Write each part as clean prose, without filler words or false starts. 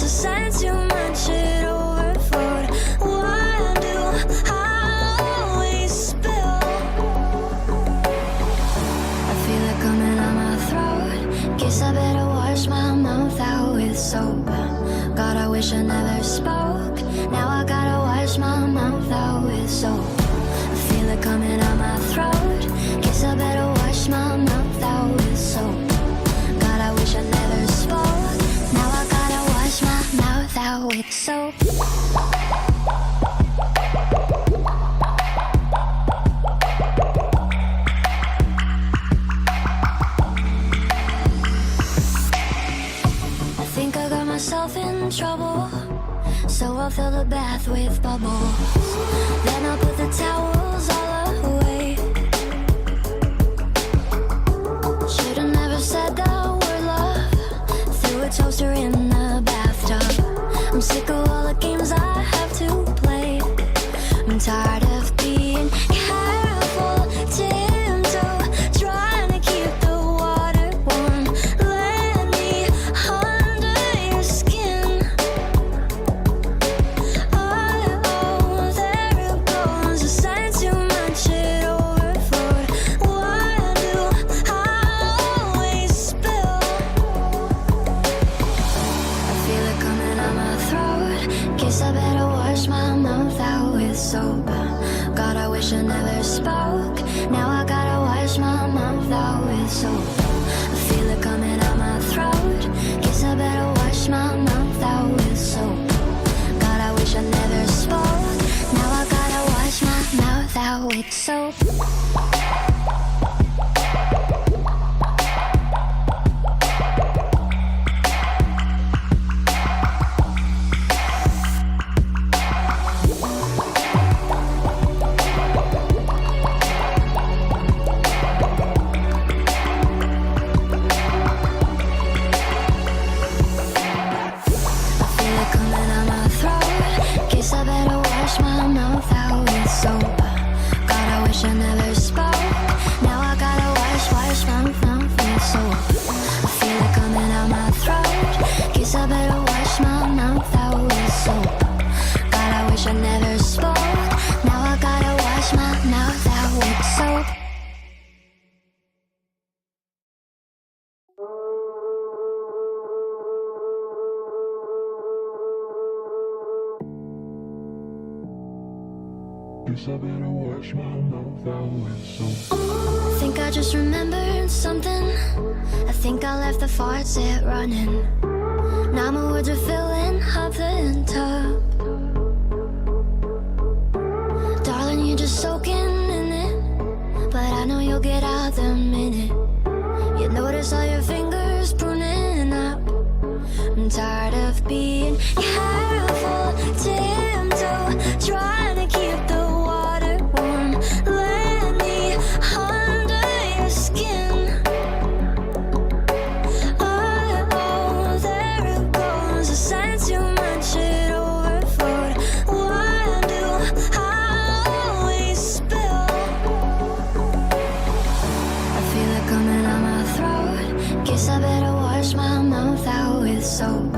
goes. I sang too much, it overflowed. Why do I always spill? I feel it coming out my throat. Guess I better wash my mouth out with soap. God, I wish I never spoke. Now I gotta wash my mouth out with soap. I feel it coming out my throat. Guess I better wash my mouth out with soap. God, I wish I never spoke. Now I gotta wash my mouth out with soap. I think I got myself in trouble, so I'll fill the bath with bubbles. Then I'll put the towels all away. Should've never said that word love. Threw a toaster in the bathtub. I'm sick of all the games I have to play. I'm tired of being careful, tiptoe, trying to keep the water warm. Let me under your skin. Oh, there it goes. I sang too much, it overflowed. Why do I always spill? I feel it coming out my throat. Guess I better wash my mouth out with soap. God, I wish I never spoke. Now I gotta wash my mouth out with soap. I feel it coming out my throat. Guess I better wash my mouth out with soap. God, I wish I never spoke. Now I gotta wash my mouth out with soap. Guess I better wash my mouth out with soap. I think I just remembered something. I think I left the faucet running. Now my words are filling up the tub. Darling, you're just soaking in it, but I know you'll get out the minute you notice all your fingers pruning up. I'm tired of being careful, tiptoe, trying to keep the water warm. Let me under your skin. Oh, there it goes. I sang too much, it overflowed. Why do I always spill? I feel it coming out my throat. Guess I better wash my mouth out with soap.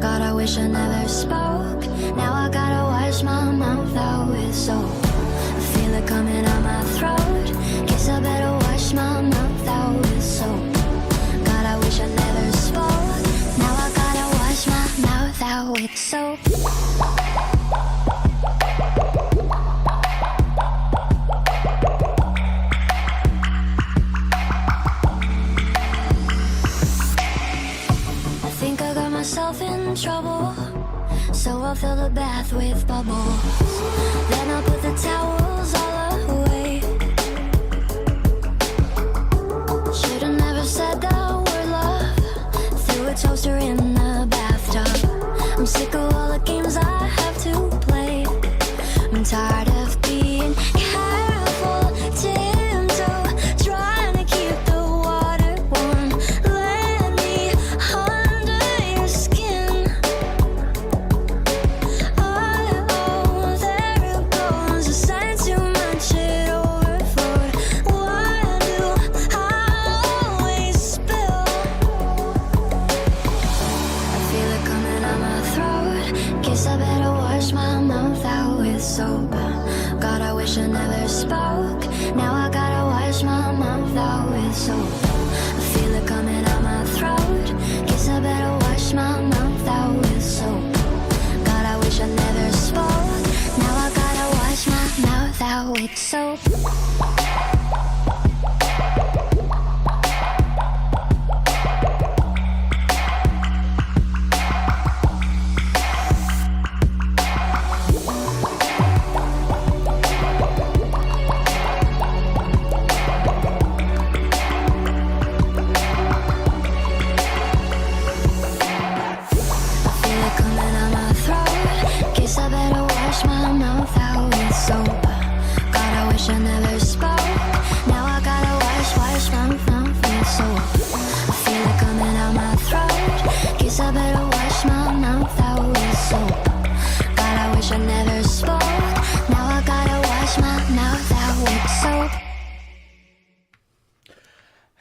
God, I wish I never spoke. Now I gotta wash my mouth out with soap. I feel it coming out my throat. Guess I better wash my mouth out with soap. God, I wish I never spoke. Now I gotta wash my mouth out with soap. I think I got myself in trouble, so I'll fill the bath with bubbles. Then I'll put the towels all away. Should've never said that word love. Threw a toaster in the bathtub. I'm sick of all the games I have to play. I'm tired of being careful, tiptoe, trying to keep the water warm. Let me under your skin. Oh, there it goes. I sang too much, it overflowed. Why do I always spill? I feel it coming out my throat. Guess I better wash my mouth out with soap. God, I wish I never spoke. Now I gotta wash my mouth out with soap. I feel it coming out my throat. Guess I better wash my mouth out with soap. God, I wish I never spoke. Now I gotta wash my mouth out with soap.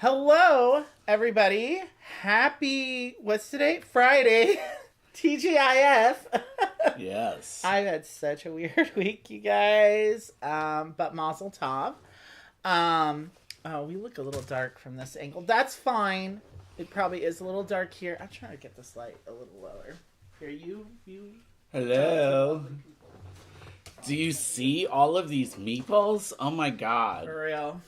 Hello, everybody. Happy, what's today? Friday. TGIF. Yes. I've had such a weird week, you guys. But Mazel Tov. Oh, we look a little dark from this angle. That's fine. It probably is a little dark here. I'm trying to get this light a little lower. Here, you. Hello. Do you see all of these meeples? Oh my god. For real.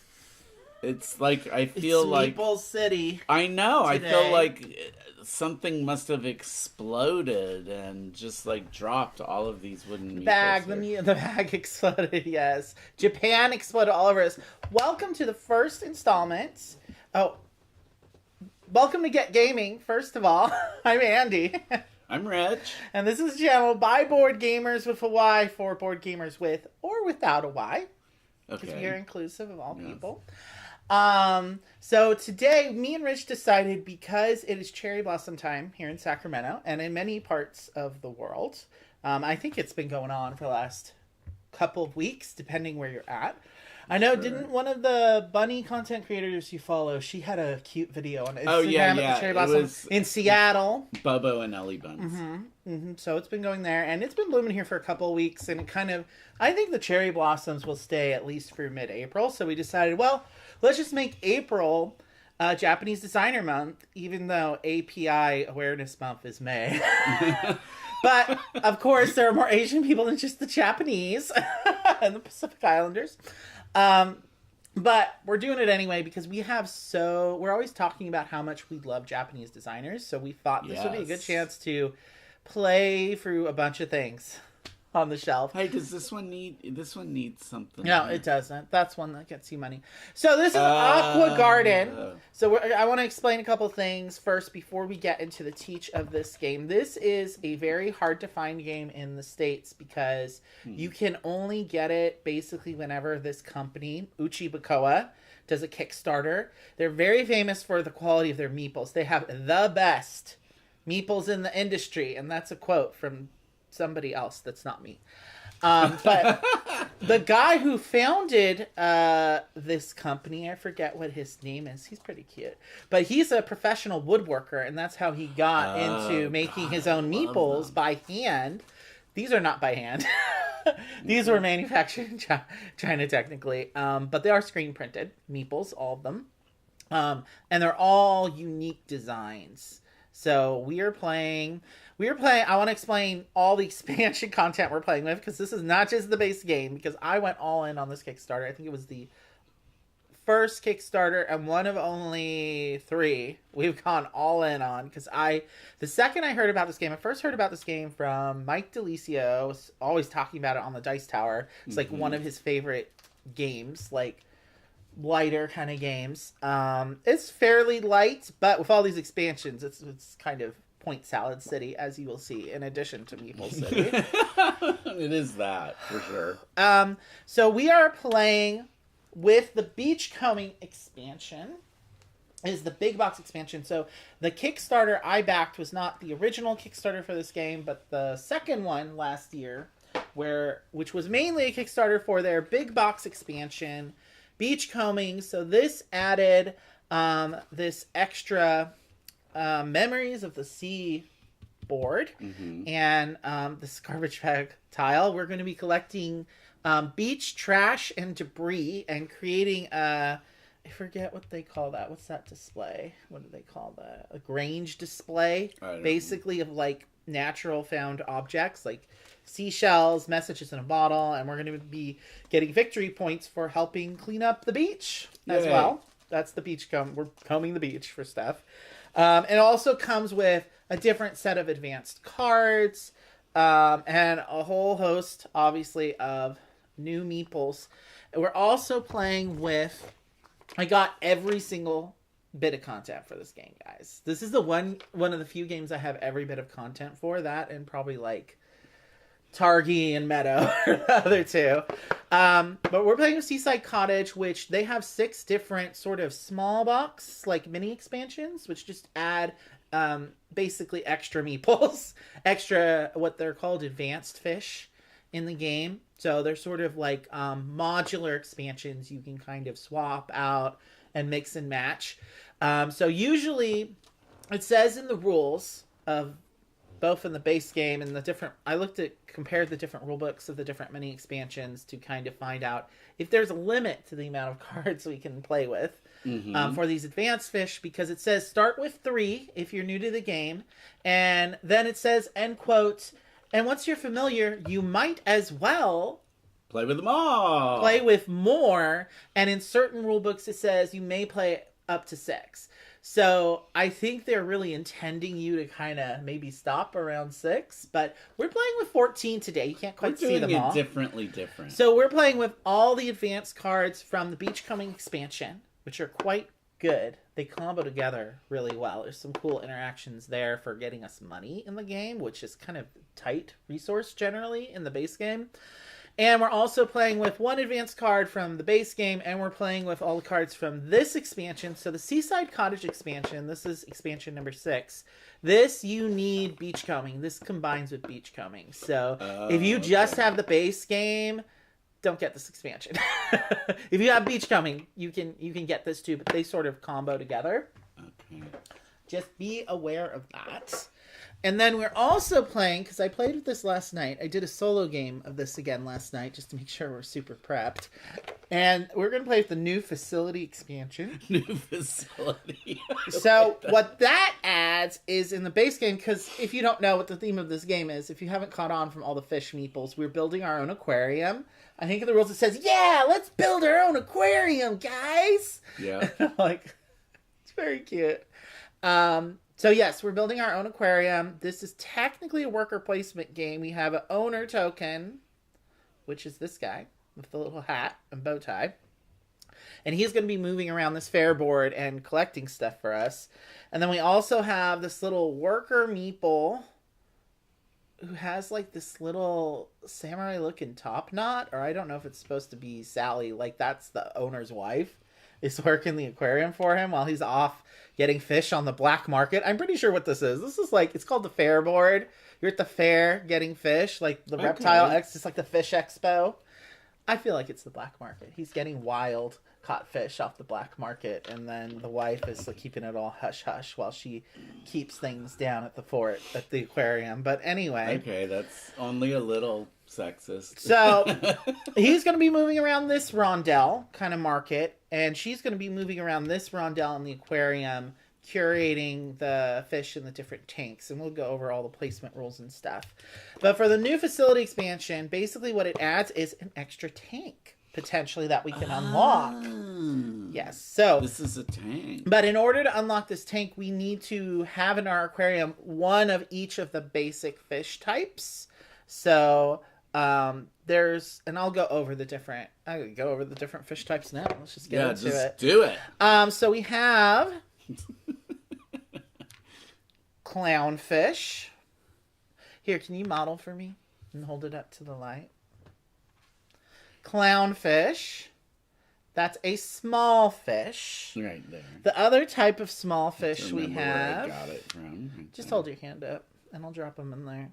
It's like, I feel like... Meeple City. I know. Today. I feel like something must have exploded and just like dropped all of these wooden meeples. The bag exploded, yes. Japan exploded all over us. Welcome to the first installment. Oh, welcome to Get Gaming, first of all. I'm Andy. I'm Rich. And this is the channel by board gamers with a Y for board gamers with or without a Y. Because we are inclusive of all people. So today, me and Rich decided, because it is cherry blossom time here in Sacramento and in many parts of the world, I think it's been going on for the last couple of weeks, depending where you're at. I know, didn't one of the bunny content creators you follow, she had a cute video on Instagram of the cherry blossom in Seattle. Bobo and Ellie Buns. So it's been going there, and it's been blooming here for a couple of weeks, and it kind of, I think the cherry blossoms will stay at least through mid-April, so we decided, well, let's just make April Japanese Designer Month, even though API Awareness Month is May. But, of course, there are more Asian people than just the Japanese and the Pacific Islanders. But we're doing it anyway because we're always talking about how much we love Japanese designers, so we thought this would be a good chance to play through a bunch of things on the shelf. Hey, does this one need something? No, it doesn't. That's one that gets you money. So this is Aqua Garden. So I want to explain a couple things first before we get into the teach of this game. This is a very hard to find game in the States because you can only get it basically whenever this company, Uchibakoa, does a Kickstarter. They're very famous for the quality of their meeples. They have the best meeples in the industry, and that's a quote from somebody else that's not me. But the guy who founded this company, I forget what his name is. He's pretty cute. But he's a professional woodworker, and that's how he got into making his own meeples by hand. These are not by hand. These were manufactured in China, technically. But they are screen printed meeples, all of them. And they're all unique designs. So we are playing, I want to explain all the expansion content we're playing with, because this is not just the base game, because I went all in on this Kickstarter. I think it was the first Kickstarter and one of only 3 we've gone all in on, because the second I heard about this game, I first heard about this game from Mike DeLisio, always talking about it on the Dice Tower. It's like one of his favorite games, like lighter kind of games. It's fairly light, but with all these expansions, it's kind of point salad city, as you will see, in addition to Meeple City. It is that, for sure. So we are playing with the Beachcombing expansion. Is the big box expansion. So the Kickstarter I backed was not the original Kickstarter for this game, but the second one last year, which was mainly a Kickstarter for their big box expansion, Beachcombing. So this added this extra Memories of the Sea board. And this garbage bag tile, we're going to be collecting beach trash and debris and creating a, I forget what they call that. What's that display? What do they call that? A Grange display, basically, of like natural found objects like seashells, messages in a bottle, and we're going to be getting victory points for helping clean up the beach as well. That's the beach comb. We're combing the beach for stuff. It also comes with a different set of advanced cards and a whole host, obviously, of new meeples. And we're also playing with... I got every single bit of content for this game, guys. This is the one of the few games I have every bit of content for. That and probably like Targi and Meadow are the other two. But we're playing with Seaside Cottage, which they have 6 different sort of small box, like mini expansions, which just add basically extra meeples, extra what they're called advanced fish in the game. So they're sort of like modular expansions you can kind of swap out and mix and match. So usually it says in the rules of both in the base game and the different... I compared the different rule books of the different mini expansions to kind of find out if there's a limit to the amount of cards we can play with for these advanced fish, because it says start with 3 if you're new to the game. And then it says, end quote... And once you're familiar, you might as well play with them all. Play with more. And in certain rule books, it says you may play up to 6. So I think they're really intending you to kind of maybe stop around 6. But we're playing with 14 today. You can't quite see them all. We're doing it different. So we're playing with all the advanced cards from the Beachcombing expansion, which are quite good. They combo together really well. There's some cool interactions there for getting us money in the game, which is kind of tight resource generally in the base game. And we're also playing with 1 advanced card from the base game, and we're playing with all the cards from this expansion. So the Seaside Cottage expansion, this is expansion number 6. This, you need Beachcombing. This combines with Beachcombing. So if you just have the base game, don't get this expansion. If you have Beachcombing, you can get this too, but they sort of combo together. Okay. Just be aware of that. And then we're also playing, because I played with this last night. I did a solo game of this again last night, just to make sure we're super prepped. And we're going to play with the new facility expansion. New facility. So what that adds is in the base game, because if you don't know what the theme of this game is, if you haven't caught on from all the fish meeples, we're building our own aquarium. I think in the rules it says, yeah, let's build our own aquarium, guys. Yeah. Like, it's very cute. So yes, we're building our own aquarium. This is technically a worker placement game. We have an owner token, which is this guy with the little hat and bow tie. And he's going to be moving around this fair board and collecting stuff for us. And then we also have this little worker meeple who has like this little samurai looking top knot, or I don't know if it's supposed to be Sally. Like that's the owner's wife is working the aquarium for him while he's off getting fish on the black market. I'm pretty sure what this is. This is like, it's called the fair board. You're at the fair getting fish, like the Reptile X, it's like the fish expo. I feel like it's the black market. He's getting wild caught fish off the black market, and then the wife is like keeping it all hush hush while she keeps things down at the fort at the aquarium. But anyway, okay, that's only a little sexist. So he's going to be moving around this rondel kind of market, and she's going to be moving around this rondel in the aquarium, curating the fish in the different tanks, and we'll go over all the placement rules and stuff. But for the new facility expansion, basically what it adds is an extra tank potentially that we can unlock. Yes, so this is a tank. But in order to unlock this tank, we need to have in our aquarium one of each of the basic fish types. So there's, and I'll go over the different fish types now. Let's just get into it. Do it. So we have clownfish. Here, can you model for me and hold it up to the light? Clownfish. That's a small fish. Right there. The other type of small fish we have. Where I got it from. Just hold your hand up and I'll drop them in there.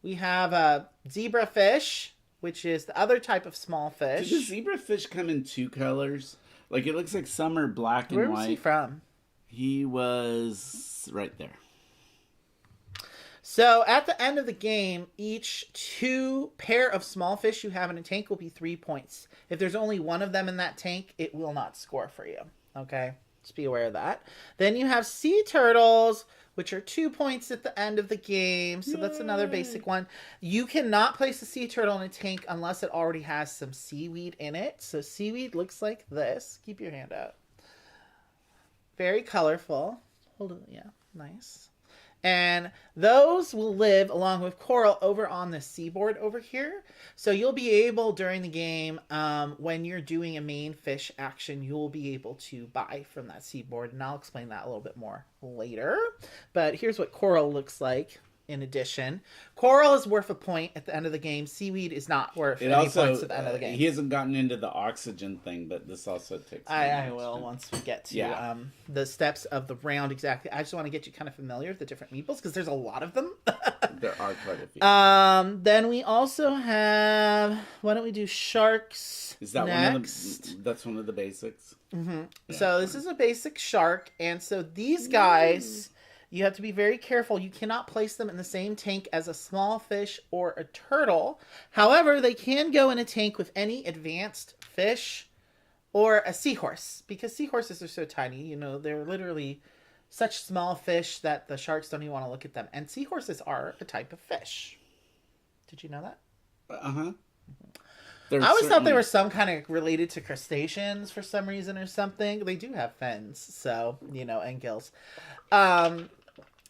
We have a zebrafish, which is the other type of small fish. Did the zebrafish come in 2 colors? Like it looks like some are black and white. Where was he from? He was right there. So at the end of the game, each 2 pair of small fish you have in a tank will be 3 points. If there's only one of them in that tank, it will not score for you. Okay, just be aware of that. Then you have sea turtles, which are 2 points at the end of the game. So that's another basic one. You cannot place a sea turtle in a tank unless it already has some seaweed in it. So seaweed looks like this. Keep your hand out. Very colorful. Hold it. Yeah, nice. And those will live along with coral over on the seaboard over here. So you'll be able during the game, when you're doing a main fish action, you'll be able to buy from that seaboard. And I'll explain that a little bit more later. But here's what coral looks like. In addition, coral is worth a point at the end of the game. Seaweed is not worth any points at the end of the game. He hasn't gotten into the oxygen thing, but this also takes... I will once we get to the steps of the round exactly. I just want to get you kind of familiar with the different meeples because there's a lot of them. There are quite a few. Then we also have... Why don't we do sharks Is that next? That's one of the basics? Mm-hmm. Yeah. So this is a basic shark. And so these guys... You have to be very careful. You cannot place them in the same tank as a small fish or a turtle. However, they can go in a tank with any advanced fish or a seahorse. Because seahorses are so tiny, you know, they're literally such small fish that the sharks don't even want to look at them. And seahorses are a type of fish. Did you know that? Uh-huh. I always thought they were some kind of related to crustaceans for some reason or something. They do have fins, so, you know, and gills.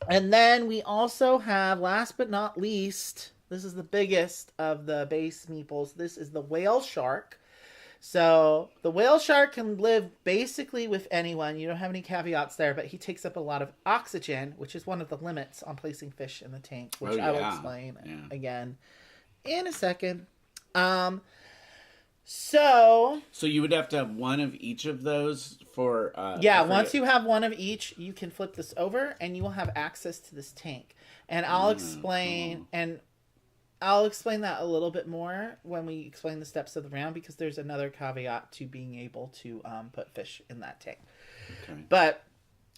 And then we also have, last but not least, this is the biggest of the base meeples. This is the whale shark. So the whale shark can live basically with anyone. You don't have any caveats there, but he takes up a lot of oxygen, which is one of the limits on placing fish in the tank, which I will explain again in a second. So you would have to have one of each of those for... once you have one of each, you can flip this over and you will have access to this tank. And I'll explain that a little bit more when we explain the steps of the round, because there's another caveat to being able to put fish in that tank. Okay. But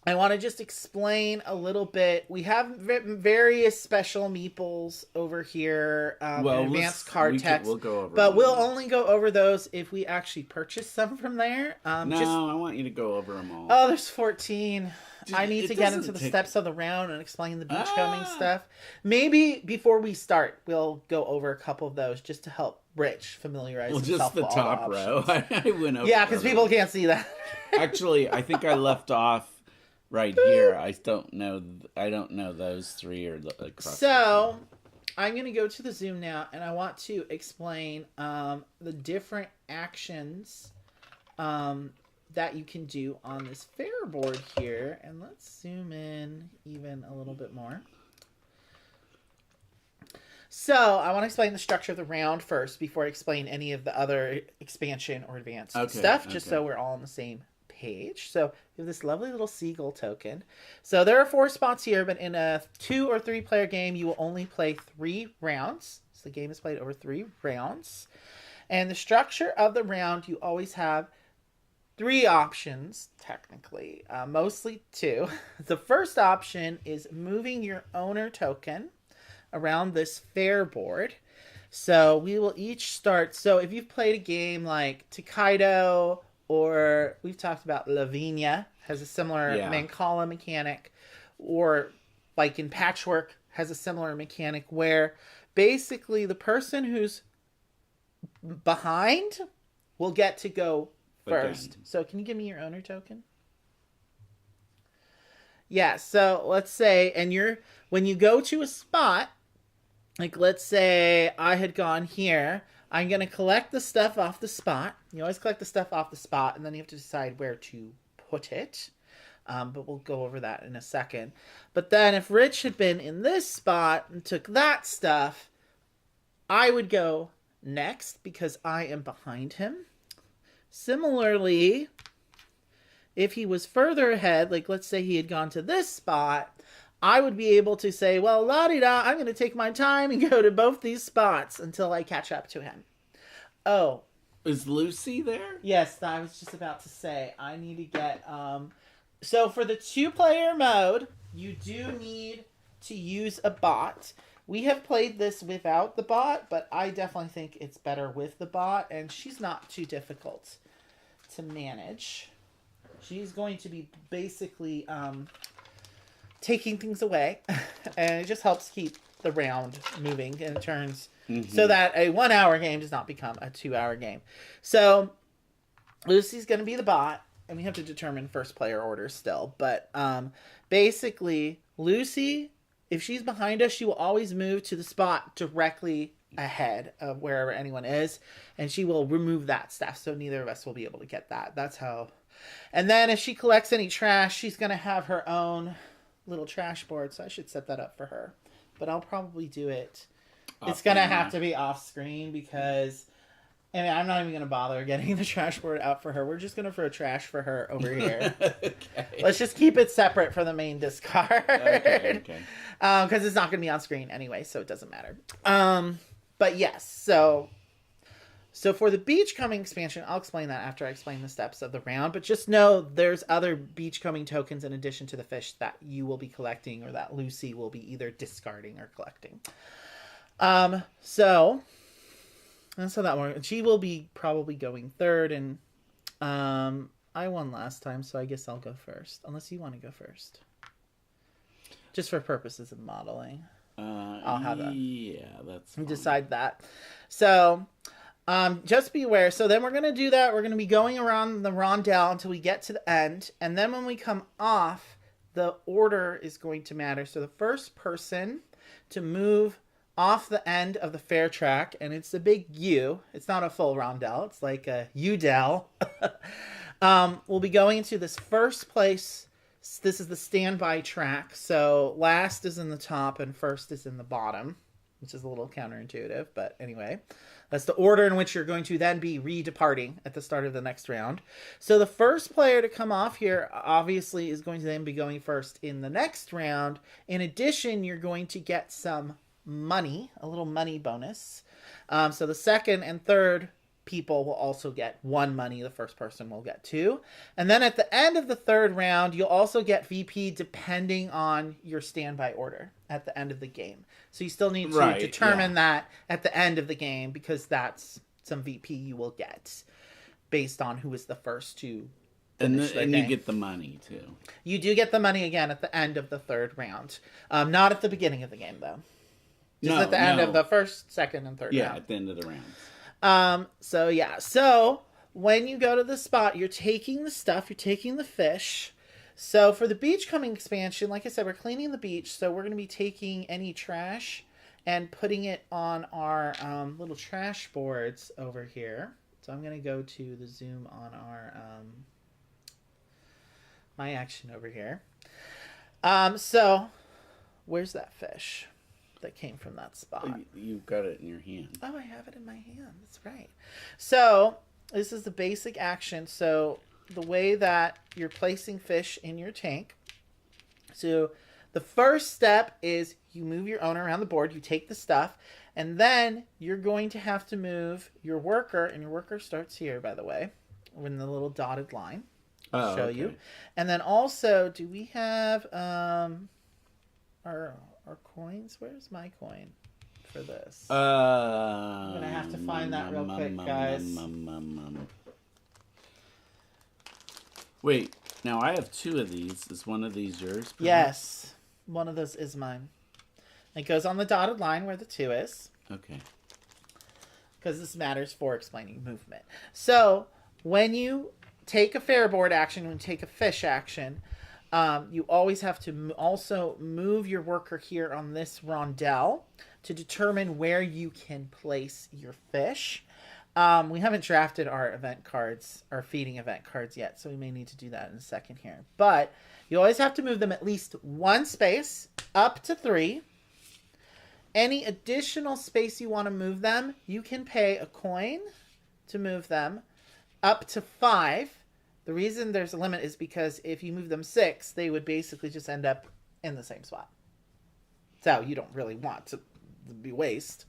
I want to just explain a little bit. We have various special meeples over here, advanced card text. We'll go over but them. We'll only go over those if we actually purchase some from there. I want you to go over them all. Oh, there's 14. I need to get into the steps of the round and explain the beachcombing stuff. Maybe before we start, we'll go over a couple of those just to help Rich familiarize himself with all the top row. I went over. Yeah, because people can't see that. Actually, I think I left off right here. I don't know those three or across. So I'm going to go to the Zoom now, and I want to explain the different actions that you can do on this fair board here. And let's zoom in even a little bit more. So I want to explain the structure of the round first before I explain any of the other expansion or advanced stuff, just so we're all on the same page. So we have this lovely little seagull token. So there are 4 spots here, but in a 2 or 3 player game, you will only play 3 rounds. So the game is played over 3 rounds. And the structure of the round, you always have 3 options, technically, mostly 2. The first option is moving your owner token around this fair board. So we will each start. So if you've played a game like Takedo, or we've talked about Lavinia, has a similar Mancala mechanic, or like in Patchwork has a similar mechanic where basically the person who's behind will get to go first. So can you give me your owner token? Yeah, so let's say, and when you go to a spot, like let's say I had gone here, I'm going to collect the stuff off the spot. You always collect the stuff off the spot, and then you have to decide where to put it. But we'll go over that in a second. But then if Rich had been in this spot and took that stuff, I would go next because I am behind him. Similarly, if he was further ahead, like let's say he had gone to this spot, I would be able to say, well, la-di-da, I'm going to take my time and go to both these spots until I catch up to him. Oh. Is Lucy there? Yes, I was just about to say, I need to get... So for the 2-player mode, you do need to use a bot. We have played this without the bot, but I definitely think it's better with the bot, and she's not too difficult to manage. She's going to be basically taking things away, and it just helps keep the round moving in turns so that a 1 hour game does not become a 2 hour game. So Lucy's going to be the bot, and we have to determine first player order still. But basically, Lucy, if she's behind us, she will always move to the spot directly ahead of wherever anyone is, and she will remove that stuff, so neither of us will be able to get that. That's how. And then if she collects any trash, she's going to have her own little trash board, so I should set that up for her. But I'll probably do it. It's going to have to be off screen because I'm not even going to bother getting the trash board out for her. We're just going to throw trash for her over here. Okay. Let's just keep it separate for the main discard. Okay. Because it's not going to be on screen anyway, so it doesn't matter. But yes, so for the Beachcombing expansion, I'll explain that after I explain the steps of the round. But just know there's other Beachcombing tokens in addition to the fish that you will be collecting or that Lucy will be either discarding or collecting. So that's how that works. She will be probably going third, and I won last time, so I guess I'll go first. Unless you want to go first. Just for purposes of modeling. I'll have that. Yeah, that's fine. Decide that. So just be aware. So then we're going to do that. We're going to be going around the rondelle until we get to the end. And then when we come off, the order is going to matter. So the first person to move off the end of the fair track, and it's a big U. It's not a full rondelle. It's like a U-dell. We'll be going into this first place. This is the standby track. So last is in the top and first is in the bottom, which is a little counterintuitive. But anyway, that's the order in which you're going to then be re-departing at the start of the next round. So the first player to come off here, obviously, is going to then be going first in the next round. In addition, you're going to get some money, a little money bonus. So the second and third people will also get 1 money. The first person will get 2. And then at the end of the third round, you'll also get VP depending on your standby order at the end of the game. So you still need to determine that at the end of the game, because that's some VP you will get based on who was the first to finish the game. You get the money too. You do get the money again at the end of the third round. Not at the beginning of the game, though. Just at the end of the first, second, and third round. Yeah, at the end of the round. So when you go to the spot, you're taking the stuff, you're taking the fish. So for the Beachcombing expansion, like I said, we're cleaning the beach. So we're going to be taking any trash and putting it on our little trash boards over here. So I'm going to go to the zoom on our my action over here. So where's that fish that came from that spot? You've got it in your hand. Oh, I have it in my hand. That's right. So this is the basic action. So the way that you're placing fish in your tank. So the first step is you move your owner around the board. You take the stuff. And then you're going to have to move your worker. And your worker starts here, by the way, in the little dotted line. I'll show you. And then also, do we have our coins? Where's my coin for this? I'm gonna have to find that real quick, guys. Wait, now I have 2 of these. Is one of these yours? Perhaps? Yes, one of those is mine. It goes on the dotted line where the 2 is. Okay. Because this matters for explaining movement. So when you take a fair board action, when you take a fish action, you always have to also move your worker here on this rondelle to determine where you can place your fish. We haven't drafted our event cards, our feeding event cards yet, so we may need to do that in a second here. But you always have to move them at least 1 space, up to 3. Any additional space you want to move them, you can pay a coin to move them up to 5. The reason there's a limit is because if you move them 6, they would basically just end up in the same spot. So you don't really want to be waste.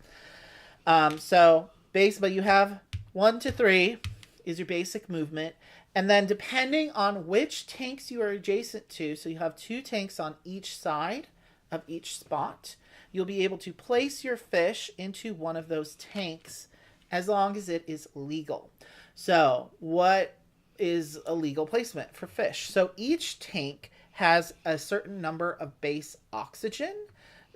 So basically you have 1 to 3 is your basic movement. And then depending on which tanks you are adjacent to, so you have 2 tanks on each side of each spot, you'll be able to place your fish into one of those tanks as long as it is legal. So what is a legal placement for fish? So each tank has a certain number of base oxygen,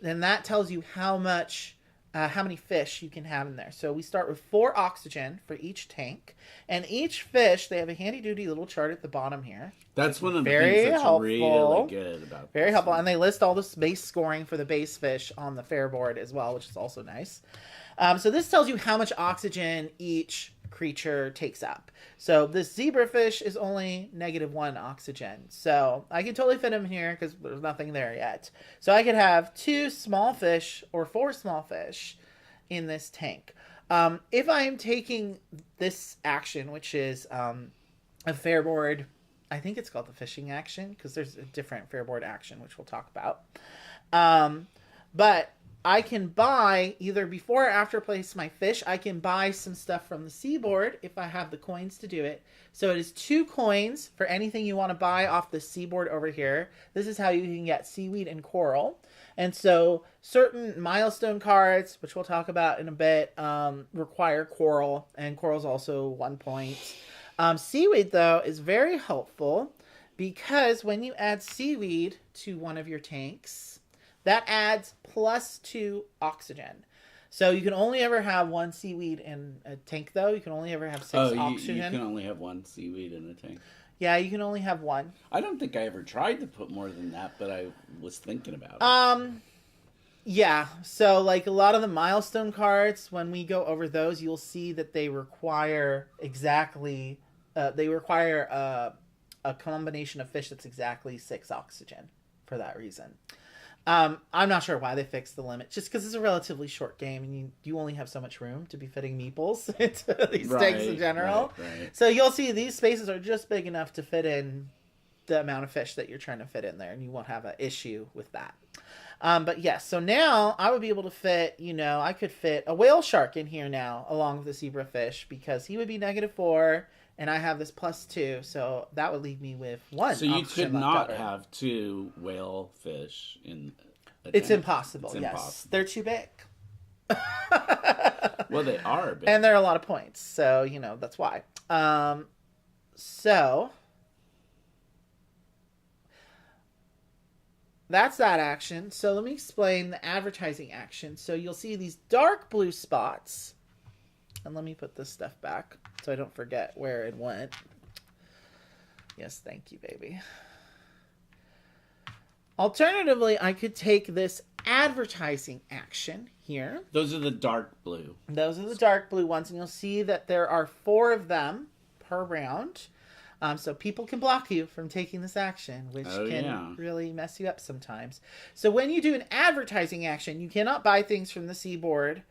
and that tells you how many fish you can have in there. So we start with 4 oxygen for each tank, and each fish, they have a handy duty little chart at the bottom here. That's one of the things that's really good about Very this helpful. one. And they list all the base scoring for the base fish on the fair board as well, which is also nice. So this tells you how much oxygen each creature takes up. So this zebrafish is only -1 oxygen. So I can totally fit him here because there's nothing there yet. So I could have 2 small fish or 4 small fish in this tank. If I am taking this action, which is a fair board, I think it's called the fishing action because there's a different fair board action, which we'll talk about. But I can buy, either before or after place my fish, I can buy some stuff from the seaboard if I have the coins to do it. So it is 2 coins for anything you want to buy off the seaboard over here. This is how you can get seaweed and coral. And so certain milestone cards, which we'll talk about in a bit, require coral, and coral's also 1 point. Seaweed, though, is very helpful because when you add seaweed to one of your tanks, that adds +2 oxygen. So you can only ever have 1 seaweed in a tank, though. You can only ever have 6 oxygen. You can only have 1 seaweed in a tank. Yeah, you can only have 1. I don't think I ever tried to put more than that, but I was thinking about it. Yeah. So like a lot of the milestone cards, when we go over those, you'll see that they require a combination of fish that's exactly 6 oxygen for that reason. I'm not sure why they fixed the limit, just because it's a relatively short game and you only have so much room to be fitting meeples into these tanks in general. Right. So you'll see these spaces are just big enough to fit in the amount of fish that you're trying to fit in there, and you won't have an issue with that. But yes, so now I would be able to fit, I could fit a whale shark in here now along with the zebrafish because he would be -4 and I have this +2, so that would leave me with 1. So you could not have 2 whale fish in a It's tank. impossible, It's yes. impossible. They're too big. Well, they are big. And they're a lot of points, so, that's why. So that's that action. So let me explain the advertising action. So you'll see these dark blue spots. And let me put this stuff back so I don't forget where it went. Yes, thank you, baby. Alternatively, I could take this advertising action here. Those are the dark blue. Those are the dark blue ones, and you'll see that there are 4 of them per round. So people can block you from taking this action, which can really mess you up sometimes. So when you do an advertising action, you cannot buy things from the seaboard.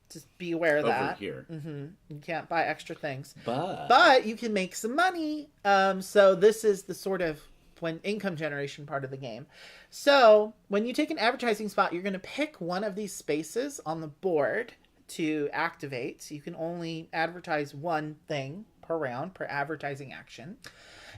Just be aware of that. Over here. Mm-hmm. You can't buy extra things. But you can make some money. So this is the sort of income generation part of the game. So when you take an advertising spot, you're going to pick one of these spaces on the board to activate. So you can only advertise 1 thing per round, per advertising action.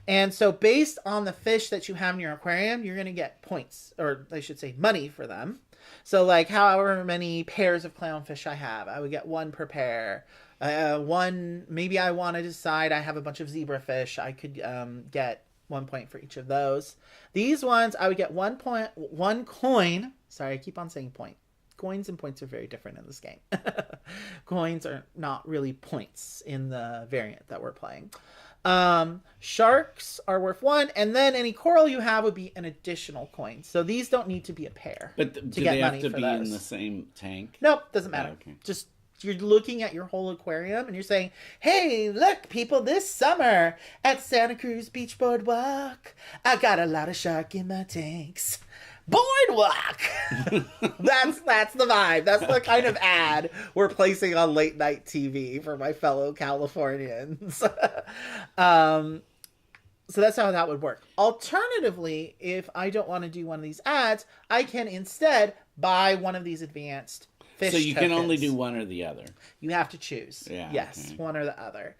And so based on the fish that you have in your aquarium, you're going to get points, or I should say money for them. So like however many pairs of clownfish I have, I would get 1 per pair. Maybe I want to decide I have a bunch of zebrafish. I could get 1 point for each of those. These ones, I would get 1 point, 1 coin. Sorry, I keep on saying point. Coins and points are very different in this game. Coins are not really points in the variant that we're playing. Sharks are worth 1, and then any coral you have would be an additional coin. So these don't need to be a pair. But do they have to be in the same tank? Nope, doesn't matter. Oh, okay. Just you're looking at your whole aquarium and you're saying, "Hey, look, people! This summer at Santa Cruz Beach Boardwalk, I got a lot of shark in my tanks." Boardwalk. That's the vibe. That's the kind of ad we're placing on late night TV for my fellow Californians. So that's how that would work. Alternatively, if I don't want to do one of these ads, I can instead buy one of these advanced fish So you tokens. can only do one or the other. You have to choose. Yeah, yes, okay. one or the other.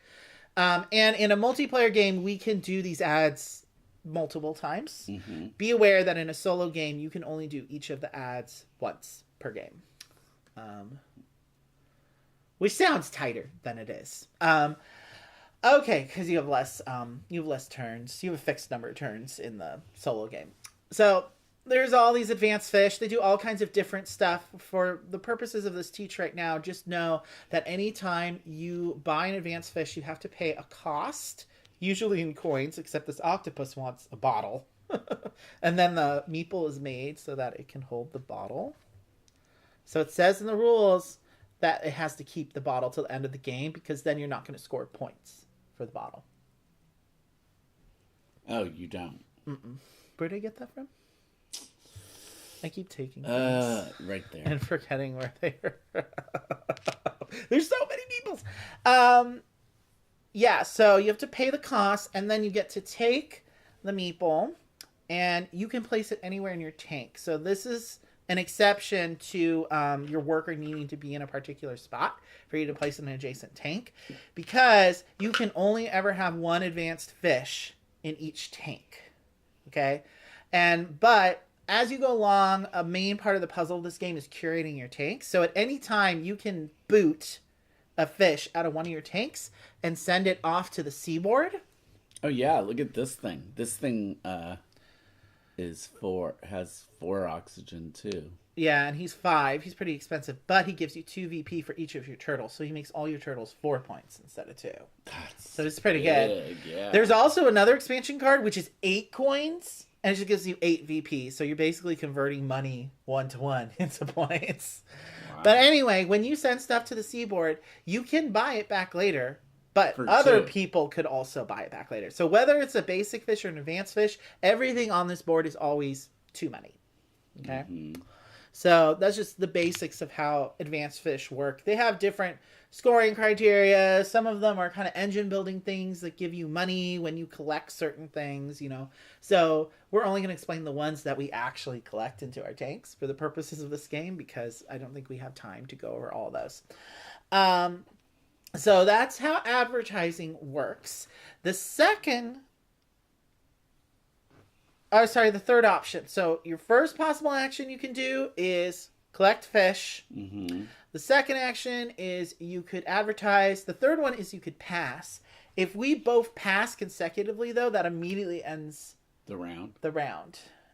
And in a multiplayer game, we can do these ads multiple times. Mm-hmm. Be aware that in a solo game, you can only do each of the ads once per game. Which sounds tighter than it is. Okay, because you have less turns. You have a fixed number of turns in the solo game. So there's all these advanced fish. They do all kinds of different stuff. For the purposes of this teach right now, just know that anytime you buy an advanced fish, you have to pay a cost, usually in coins, except this octopus wants a bottle. And then the meeple is made so that it can hold the bottle. So it says in the rules that it has to keep the bottle till the end of the game, because then you're not going to score points for the bottle. Oh, you don't? Mm-mm. Where did I get that from? I keep taking things right there and forgetting where they are. There's so many meeples. Yeah, so you have to pay the cost, and then you get to take the meeple, and you can place it anywhere in your tank. So this is an exception to your worker needing to be in a particular spot for you to place in an adjacent tank, because you can only ever have one advanced fish in each tank. Okay? But as you go along, a main part of the puzzle of this game is curating your tanks. So at any time, you can boot a fish out of one of your tanks and send it off to the seaboard. Oh yeah, look at this thing. This thing has 4 oxygen too. Yeah, and he's 5. He's pretty expensive, but he gives you 2 VP for each of your turtles, so he makes all your turtles 4 points instead of 2. So it's pretty good. Yeah. There's also another expansion card, which is 8 coins, and it just gives you 8 VP. So you're basically converting money 1-to-1 into points. Wow. But anyway, when you send stuff to the seaboard, you can buy it back later. But other people could also buy it back later. So whether it's a basic fish or an advanced fish, everything on this board is always 2 money. Okay? Mm-hmm. So that's just the basics of how advanced fish work. They have different scoring criteria. Some of them are kind of engine building things that give you money when you collect certain things, you know. So we're only going to explain the ones that we actually collect into our tanks for the purposes of this game, because I don't think we have time to go over all those. So that's how advertising works. The third option. So your first possible action you can do is collect fish. Mm-hmm. The second action is you could advertise. The third one is you could pass. If we both pass consecutively, though, that immediately ends the round.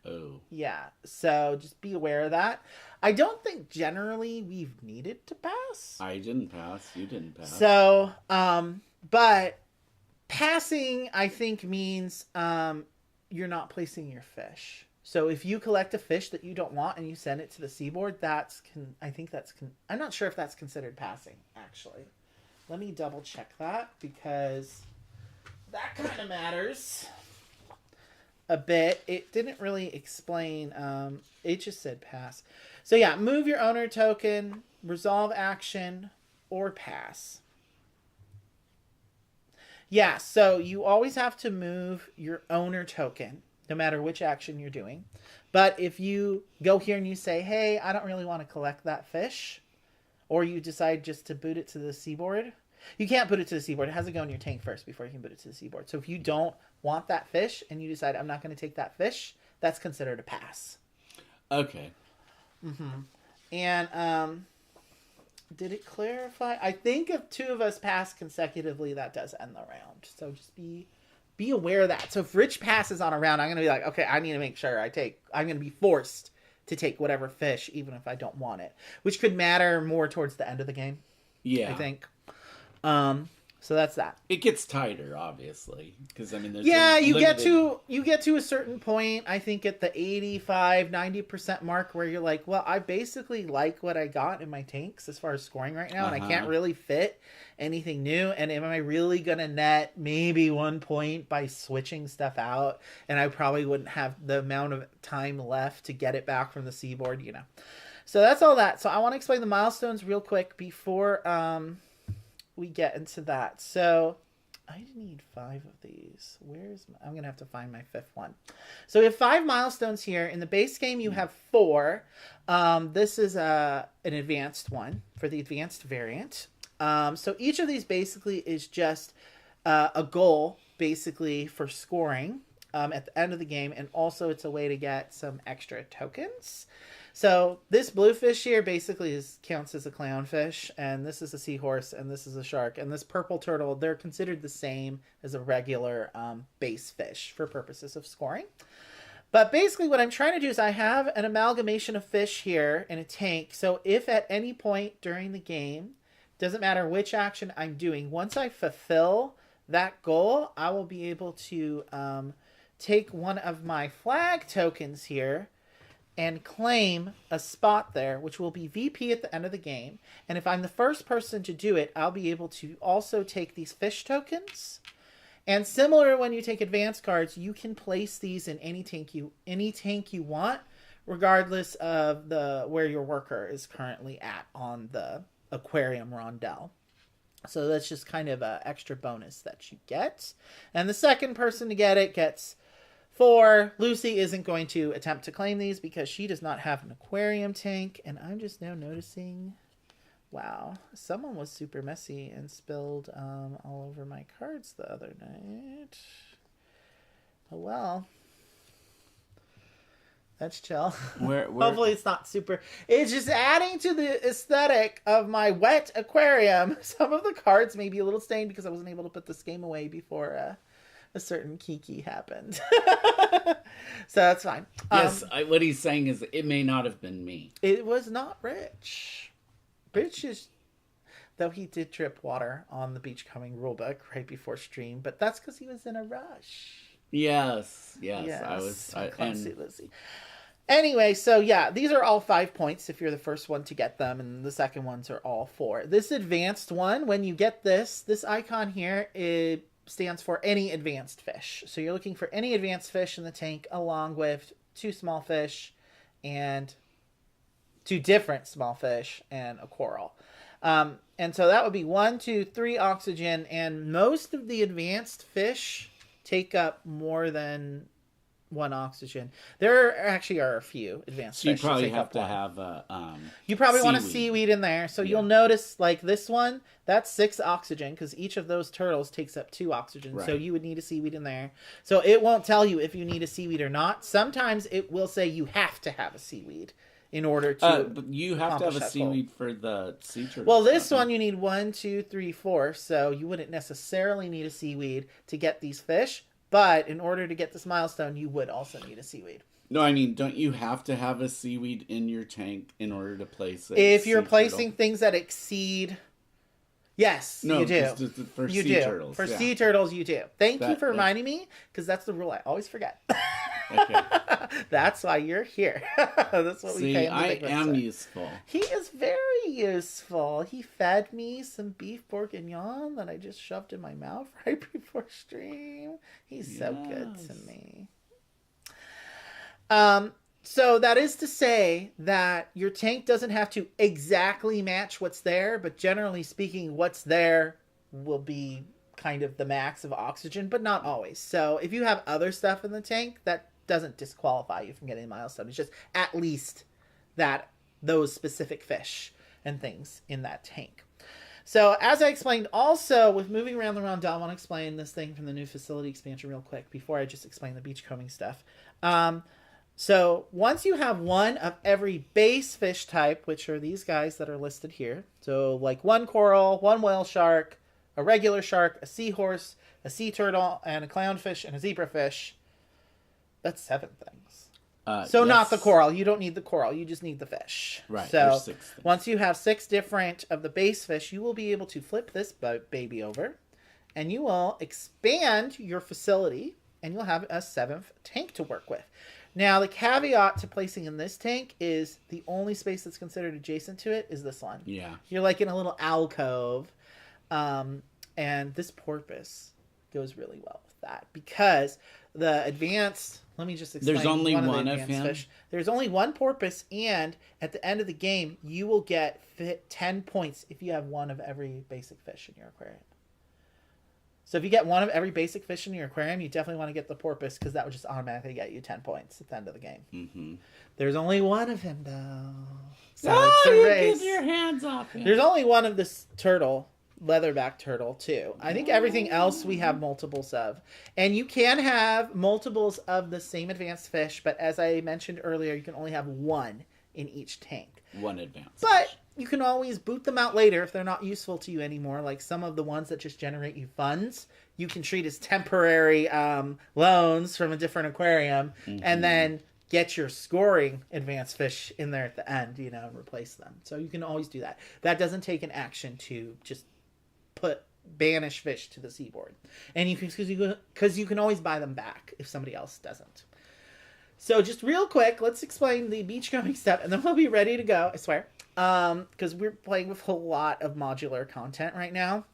Oh. Yeah. So just be aware of that. I don't think generally we've needed to pass. I didn't pass. You didn't pass. So, but passing, I think, means you're not placing your fish. So if you collect a fish that you don't want and you send it to the seaboard, I'm not sure if that's considered passing, actually. Let me double check that, because that kind of matters a bit. It didn't really explain. It just said pass. So yeah, move your owner token, resolve action, or pass. Yeah, so you always have to move your owner token, no matter which action you're doing. But if you go here and you say, hey, I don't really want to collect that fish, or you decide just to boot it to the seaboard, you can't boot it to the seaboard. It has to go in your tank first before you can boot it to the seaboard. So if you don't want that fish and you decide, I'm not going to take that fish, that's considered a pass. Okay. Mm-hmm. And did it clarify? I think if 2 of us pass consecutively, that does end the round. So just be aware of that. So if Rich passes on a round, I'm going to be like, okay, I need to make sure I'm going to be forced to take whatever fish, even if I don't want it, which could matter more towards the end of the game. Yeah. I think. So that's that. It gets tighter, obviously, because I mean, there's you get to a certain point. I think at the 85-90% mark, where you're like, well, I basically like what I got in my tanks as far as scoring right now, and I can't really fit anything new. And am I really gonna net maybe 1 point by switching stuff out? And I probably wouldn't have the amount of time left to get it back from the seaboard, you know. So that's all that. So I want to explain the milestones real quick before we get into that. So I need 5 of these. I'm going to have to find my 5th one. So we have 5 milestones here. In the base game, you have 4. This is an advanced one for the advanced variant. So each of these basically is just a goal, basically, for scoring. at the end of the game, and also it's a way to get some extra tokens. So this bluefish here basically counts as a clownfish, and this is a seahorse, and this is a shark, and this purple turtle, they're considered the same as a regular base fish for purposes of scoring. But basically what I'm trying to do is I have an amalgamation of fish here in a tank, so if at any point during the game, doesn't matter which action I'm doing, once I fulfill that goal, I will be able to take one of my flag tokens here and claim a spot there, which will be VP at the end of the game. And if I'm the first person to do it, I'll be able to also take these fish tokens. And similar, when you take advanced cards, you can place these in any tank you want, regardless of where your worker is currently at on the aquarium rondelle. So that's just kind of an extra bonus that you get. And the second person to get it gets 4. Lucy isn't going to attempt to claim these because she does not have an aquarium tank. And I'm just now noticing, wow, someone was super messy and spilled all over my cards the other night. Oh well. That's chill. Where... Hopefully it's not super. It's just adding to the aesthetic of my wet aquarium. Some of the cards may be a little stained because I wasn't able to put this game away before a certain kiki happened. So that's fine. Yes, what he's saying is it may not have been me. It was not Rich. Rich is... Though he did drip water on the Beachcombing rulebook right before stream, but that's because he was in a rush. Yes. I was. Lizzie. Anyway, so yeah, these are all 5 points if you're the first one to get them, and the second ones are all 4. This advanced one, when you get this icon here, it stands for any advanced fish. So you're looking for any advanced fish in the tank, along with 2 small fish and 2 different small fish and a coral. And so that would be 1, 2, 3 oxygen, and most of the advanced fish take up more than 1 oxygen. There actually are a few advanced fish. You probably have to have a you probably want a seaweed in there. So you'll notice, like this one, that's 6 oxygen because each of those turtles takes up 2 oxygen. Right. So you would need a seaweed in there. So it won't tell you if you need a seaweed or not. Sometimes it will say you have to have a seaweed in order to but you have to have a seaweed for the sea turtles. Well, this one you need 1, 2, 3, 4. So you wouldn't necessarily need a seaweed to get these fish. But in order to get this milestone, you would also need a seaweed. No, I mean, don't you have to have a seaweed in your tank in order to place it? If you're placing things that exceed... Yes, you do. For sea turtles. For sea turtles, you do. Thank you for reminding me, because that's the rule I always forget. Okay. That's why you're here. That's what we pay him. I am useful. He is very useful. He fed me some beef bourguignon that I just shoved in my mouth right before stream. He's so good to me. So that is to say that your tank doesn't have to exactly match what's there, but generally speaking, what's there will be kind of the max of oxygen, but not always. So if you have other stuff in the tank, that doesn't disqualify you from getting a milestone. It's just at least those specific fish and things in that tank. So as I explained, also with moving around the rondelle, I want to explain this thing from the new facility expansion real quick before I just explain the beachcombing stuff. So once you have one of every base fish type, which are these guys that are listed here. So like 1 coral, 1 whale shark, a regular shark, a seahorse, a sea turtle, and a clownfish, and a zebrafish. That's 7 things. So yes. Not the coral. You don't need the coral. You just need the fish. Right. So once you have 6 different of the base fish, you will be able to flip this baby over, and you will expand your facility, and you'll have a 7th tank to work with. Now, the caveat to placing in this tank is the only space that's considered adjacent to it is this one. Yeah. You're like in a little alcove. And this porpoise goes really well with that because the advanced... Let me just explain. There's only one of him? Fish. There's only 1 porpoise, and at the end of the game, you will get 10 points if you have 1 of every basic fish in your aquarium. So if you get 1 of every basic fish in your aquarium, you definitely want to get the porpoise because that would just automatically get you 10 points at the end of the game. Mm-hmm. There's only 1 of him, though. So it's a race. Get your hands off him. There's only 1 of this turtle leatherback turtle too. I think everything else we have multiples of. And you can have multiples of the same advanced fish, but as I mentioned earlier, you can only have one in each tank. One advanced But fish. you can always boot them out later if they're not useful to you anymore, like some of the ones that just generate you funds. You can treat as temporary loans from a different aquarium, and then get your scoring advanced fish in there at the end, you know, and replace them. So you can always do that. That doesn't take an action to just banish fish to the seaboard. And you can, because you can always buy them back if somebody else doesn't. So just real quick, let's explain the beachcombing step, and then we'll be ready to go, I swear. Because we're playing with a lot of modular content right now.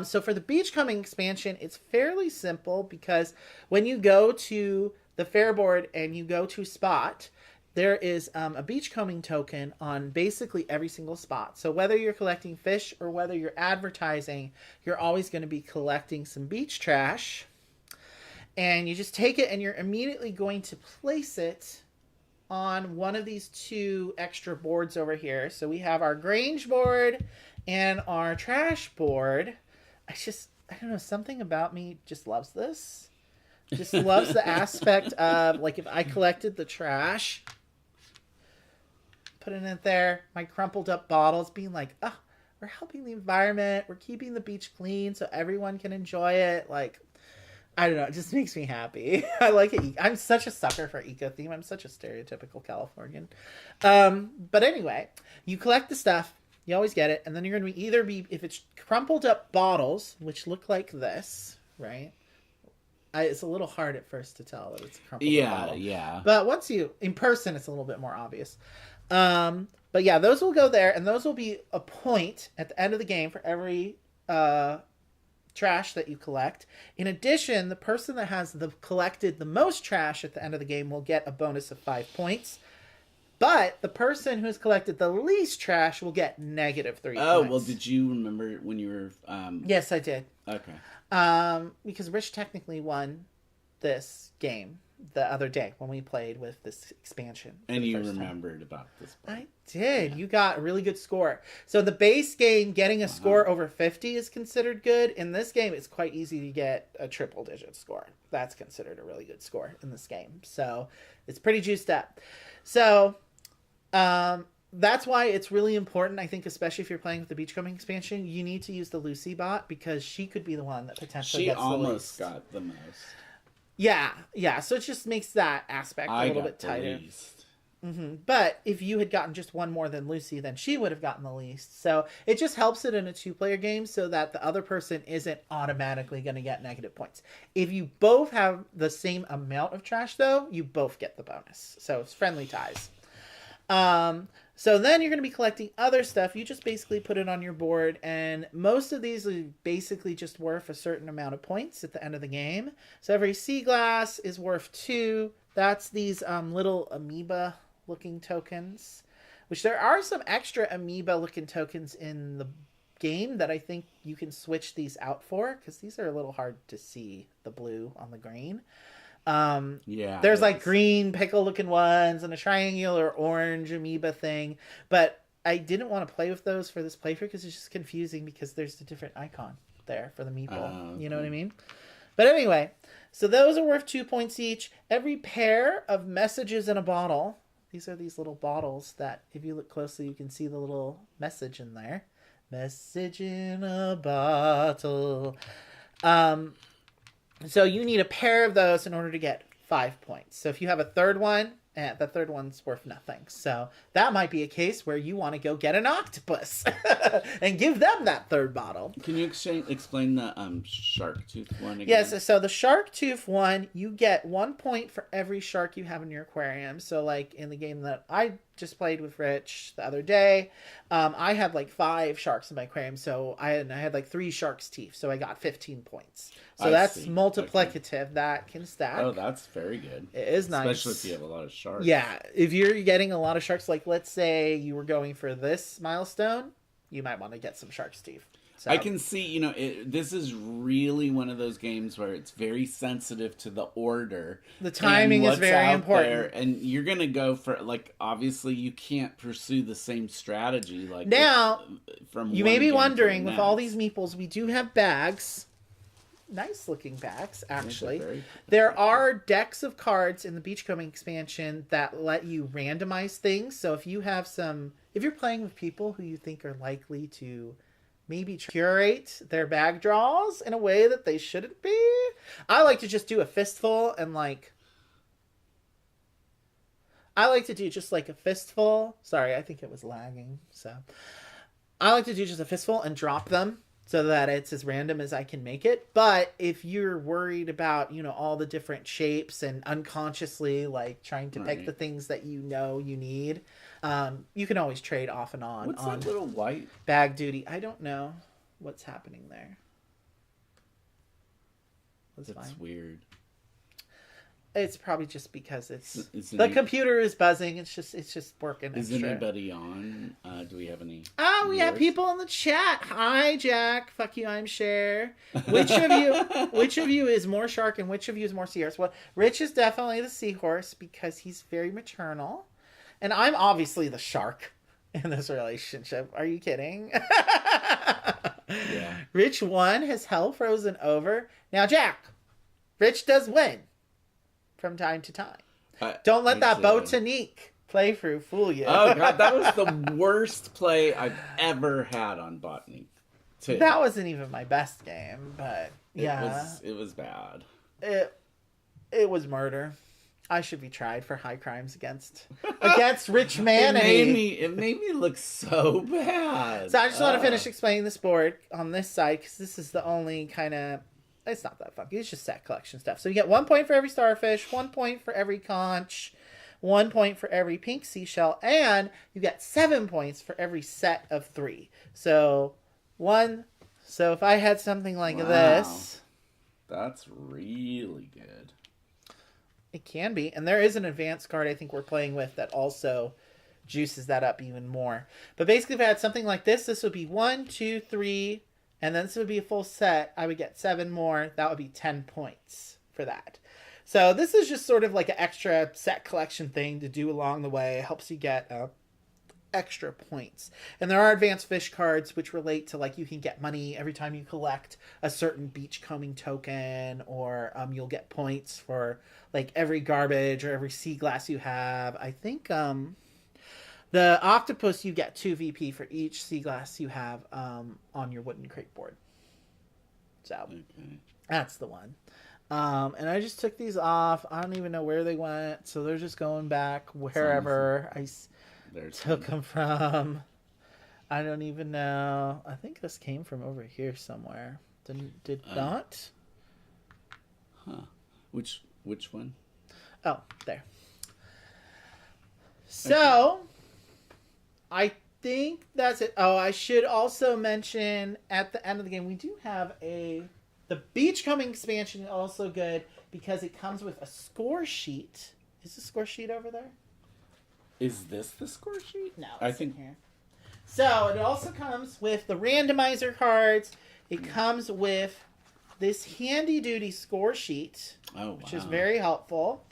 So for the beachcombing expansion, it's fairly simple because when you go to the fair board and you go to spot, there is a beachcombing token on basically every single spot. So whether you're collecting fish or whether you're advertising, you're always going to be collecting some beach trash. And you just take it and you're immediately going to place it on one of these two extra boards over here. So we have our Grange board and our trash board. I don't know, something about me just loves this. Just loves the aspect of, like, if I collected the trash, put it in there, my crumpled up bottles, being like, oh, we're helping the environment, we're keeping the beach clean so everyone can enjoy it. Like, I don't know, it just makes me happy. I like it. I'm such a sucker for eco theme. I'm such a stereotypical Californian. But anyway, you collect the stuff, you always get it, and then you're going to either be, if it's crumpled up bottles, which look like this, right? It's a little hard at first to tell that it's a crumpled up bottle. Yeah. But once in person, it's a little bit more obvious. But yeah, those will go there, and those will be a point at the end of the game for every trash that you collect. In addition, the person that has collected the most trash at the end of the game will get a bonus of 5 points. But the person who has collected the least trash will get negative 3 points. Oh, well, did you remember when you were... Yes, I did. Okay. Because Rich technically won this game the other day when we played with this expansion. And you remembered about this part. I did. Yeah. You got a really good score. So the base game, getting a score over 50 is considered good. In this game, it's quite easy to get a triple digit score. That's considered a really good score in this game. So it's pretty juiced up. So that's why it's really important, I think, especially if you're playing with the Beachcombing expansion, you need to use the Lucy bot because she could be the one that potentially gets the least. She almost got the most. Yeah. So it just makes that aspect a little bit tighter. But if you had gotten just one more than Lucy, then she would have gotten the least. So it just helps it in a 2-player game so that the other person isn't automatically going to get negative points. If you both have the same amount of trash, though, you both get the bonus. So it's friendly ties. So then you're going to be collecting other stuff. You just basically put it on your board, and most of these are basically just worth a certain amount of points at the end of the game. So every sea glass is worth 2. That's these little amoeba looking tokens, which there are some extra amoeba looking tokens in the game that I think you can switch these out for, because these are a little hard to see, the blue on the green. There's like green pickle looking ones and a triangular orange amoeba thing, but I didn't want to play with those for this playthrough because it's just confusing because there's a different icon there for the meeple. You know what I mean? But anyway, so those are worth 2 points each. Every pair of messages in a bottle, these are these little bottles that if you look closely you can see the little message in there. Message in a bottle. So you need a pair of those in order to get 5 points. So if you have a third one, the third one's worth nothing. So that might be a case where you want to go get an octopus and give them that third bottle. Can you explain the shark tooth one again? Yes, so the shark tooth one, you get 1 point for every shark you have in your aquarium. So like in the game that I just played with Rich the other day, I had like 5 sharks in my aquarium. So I had like 3 shark's teeth. So I got 15 points. So that's multiplicative. Okay. That can stack. Oh, that's very good. It is nice. Especially if you have a lot of sharks. Yeah. If you're getting a lot of sharks, like let's say you were going for this milestone, you might want to get some shark's teeth. So. I can see, you know, this is really one of those games where it's very sensitive to the order. The timing is very important. There, and you're going to go for, like, obviously you can't pursue the same strategy. Like now, from you may be wondering, with all these meeples, we do have bags. Nice looking bags, actually. There are decks of cards in the Beachcombing expansion that let you randomize things. So if you have if you're playing with people who you think are likely to maybe curate their bag draws in a way that they shouldn't be, I like to just do a fistful and I like to do just like a fistful. Sorry, I think it was lagging. So I like to do just a fistful and drop them, so that it's as random as I can make it. But if you're worried about, you know, all the different shapes and unconsciously like trying to pick the things that you know you need, you can always trade off and on. What's that little white bag duty? I don't know what's happening there. That's fine. Weird. It's probably just because the computer is buzzing. It's just working. Is anybody on? Do we have any? Oh, we have people in the chat. Hi, Jack. Fuck you, I'm Cher. Which of you is more shark and which of you is more seahorse? Well, Rich is definitely the seahorse because he's very maternal, and I'm obviously the shark in this relationship. Are you kidding? Yeah. Rich won. His hell frozen over. Now, Jack. Rich does win. From time to time. Don't let that Botanique playthrough fool you. Oh, God, that was the worst play I've ever had on Botanique. That wasn't even my best game, but yeah. It was bad. It was murder. I should be tried for high crimes against rich man. It made me look so bad. So I just want to finish explaining this board on this side, because this is the only kind of... It's not that funky. It's just set collection stuff. So you get 1 point for every starfish, 1 point for every conch, 1 point for every pink seashell, and you get 7 points for every set of 3. So if I had something like this, that's really good. It can be, and there is an advanced card I think we're playing with that also juices that up even more. But basically, if I had something like this would be 1, 2, 3. And then this would be a full set. I would get 7 more. That would be 10 points for that. So this is just sort of like an extra set collection thing to do along the way. It helps you get extra points. And there are advanced fish cards which relate to, like, you can get money every time you collect a certain beachcombing token, or you'll get points for like every garbage or every sea glass you have. I think the octopus, you get 2 VP for each sea glass you have on your wooden crate board. So that's the one. And I just took these off. I don't even know where they went, so they're just going back wherever I took them from. I don't even know. I think this came from over here somewhere. Did not? Huh. Which one? Oh, there. So... I think that's it. Oh, I should also mention at the end of the game, we do have the Beachcombing expansion is also good because it comes with a score sheet. Is the score sheet over there? Is this the score sheet? No, I think here. So it also comes with the randomizer cards. It comes with this handy duty score sheet, which is very helpful.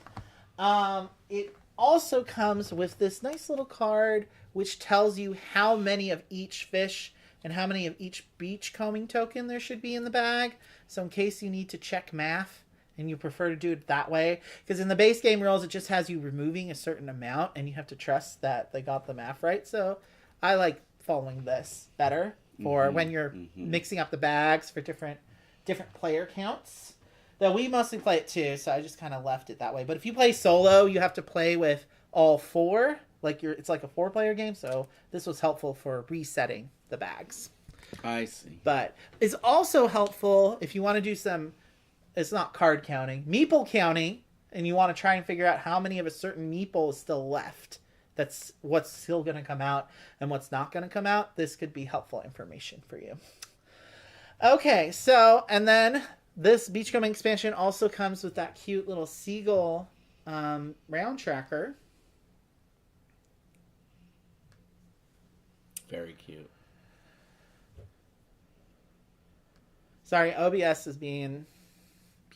It also comes with this nice little card which tells you how many of each fish and how many of each beachcombing token there should be in the bag. So in case you need to check math and you prefer to do it that way, because in the base game rules it just has you removing a certain amount and you have to trust that they got the math right. So I like following this better for when you're mixing up the bags for different player counts. Though we mostly play it too, so I just kind of left it that way. But if you play solo, you have to play with all 4. It's like a 4-player game, so this was helpful for resetting the bags. I see. But it's also helpful if you want to do it's not card counting, meeple counting, and you want to try and figure out how many of a certain meeple is still left. That's what's still going to come out and what's not going to come out. This could be helpful information for you. Okay, so, and then this Beachcombing expansion also comes with that cute little seagull round tracker. Very cute. Sorry, OBS is being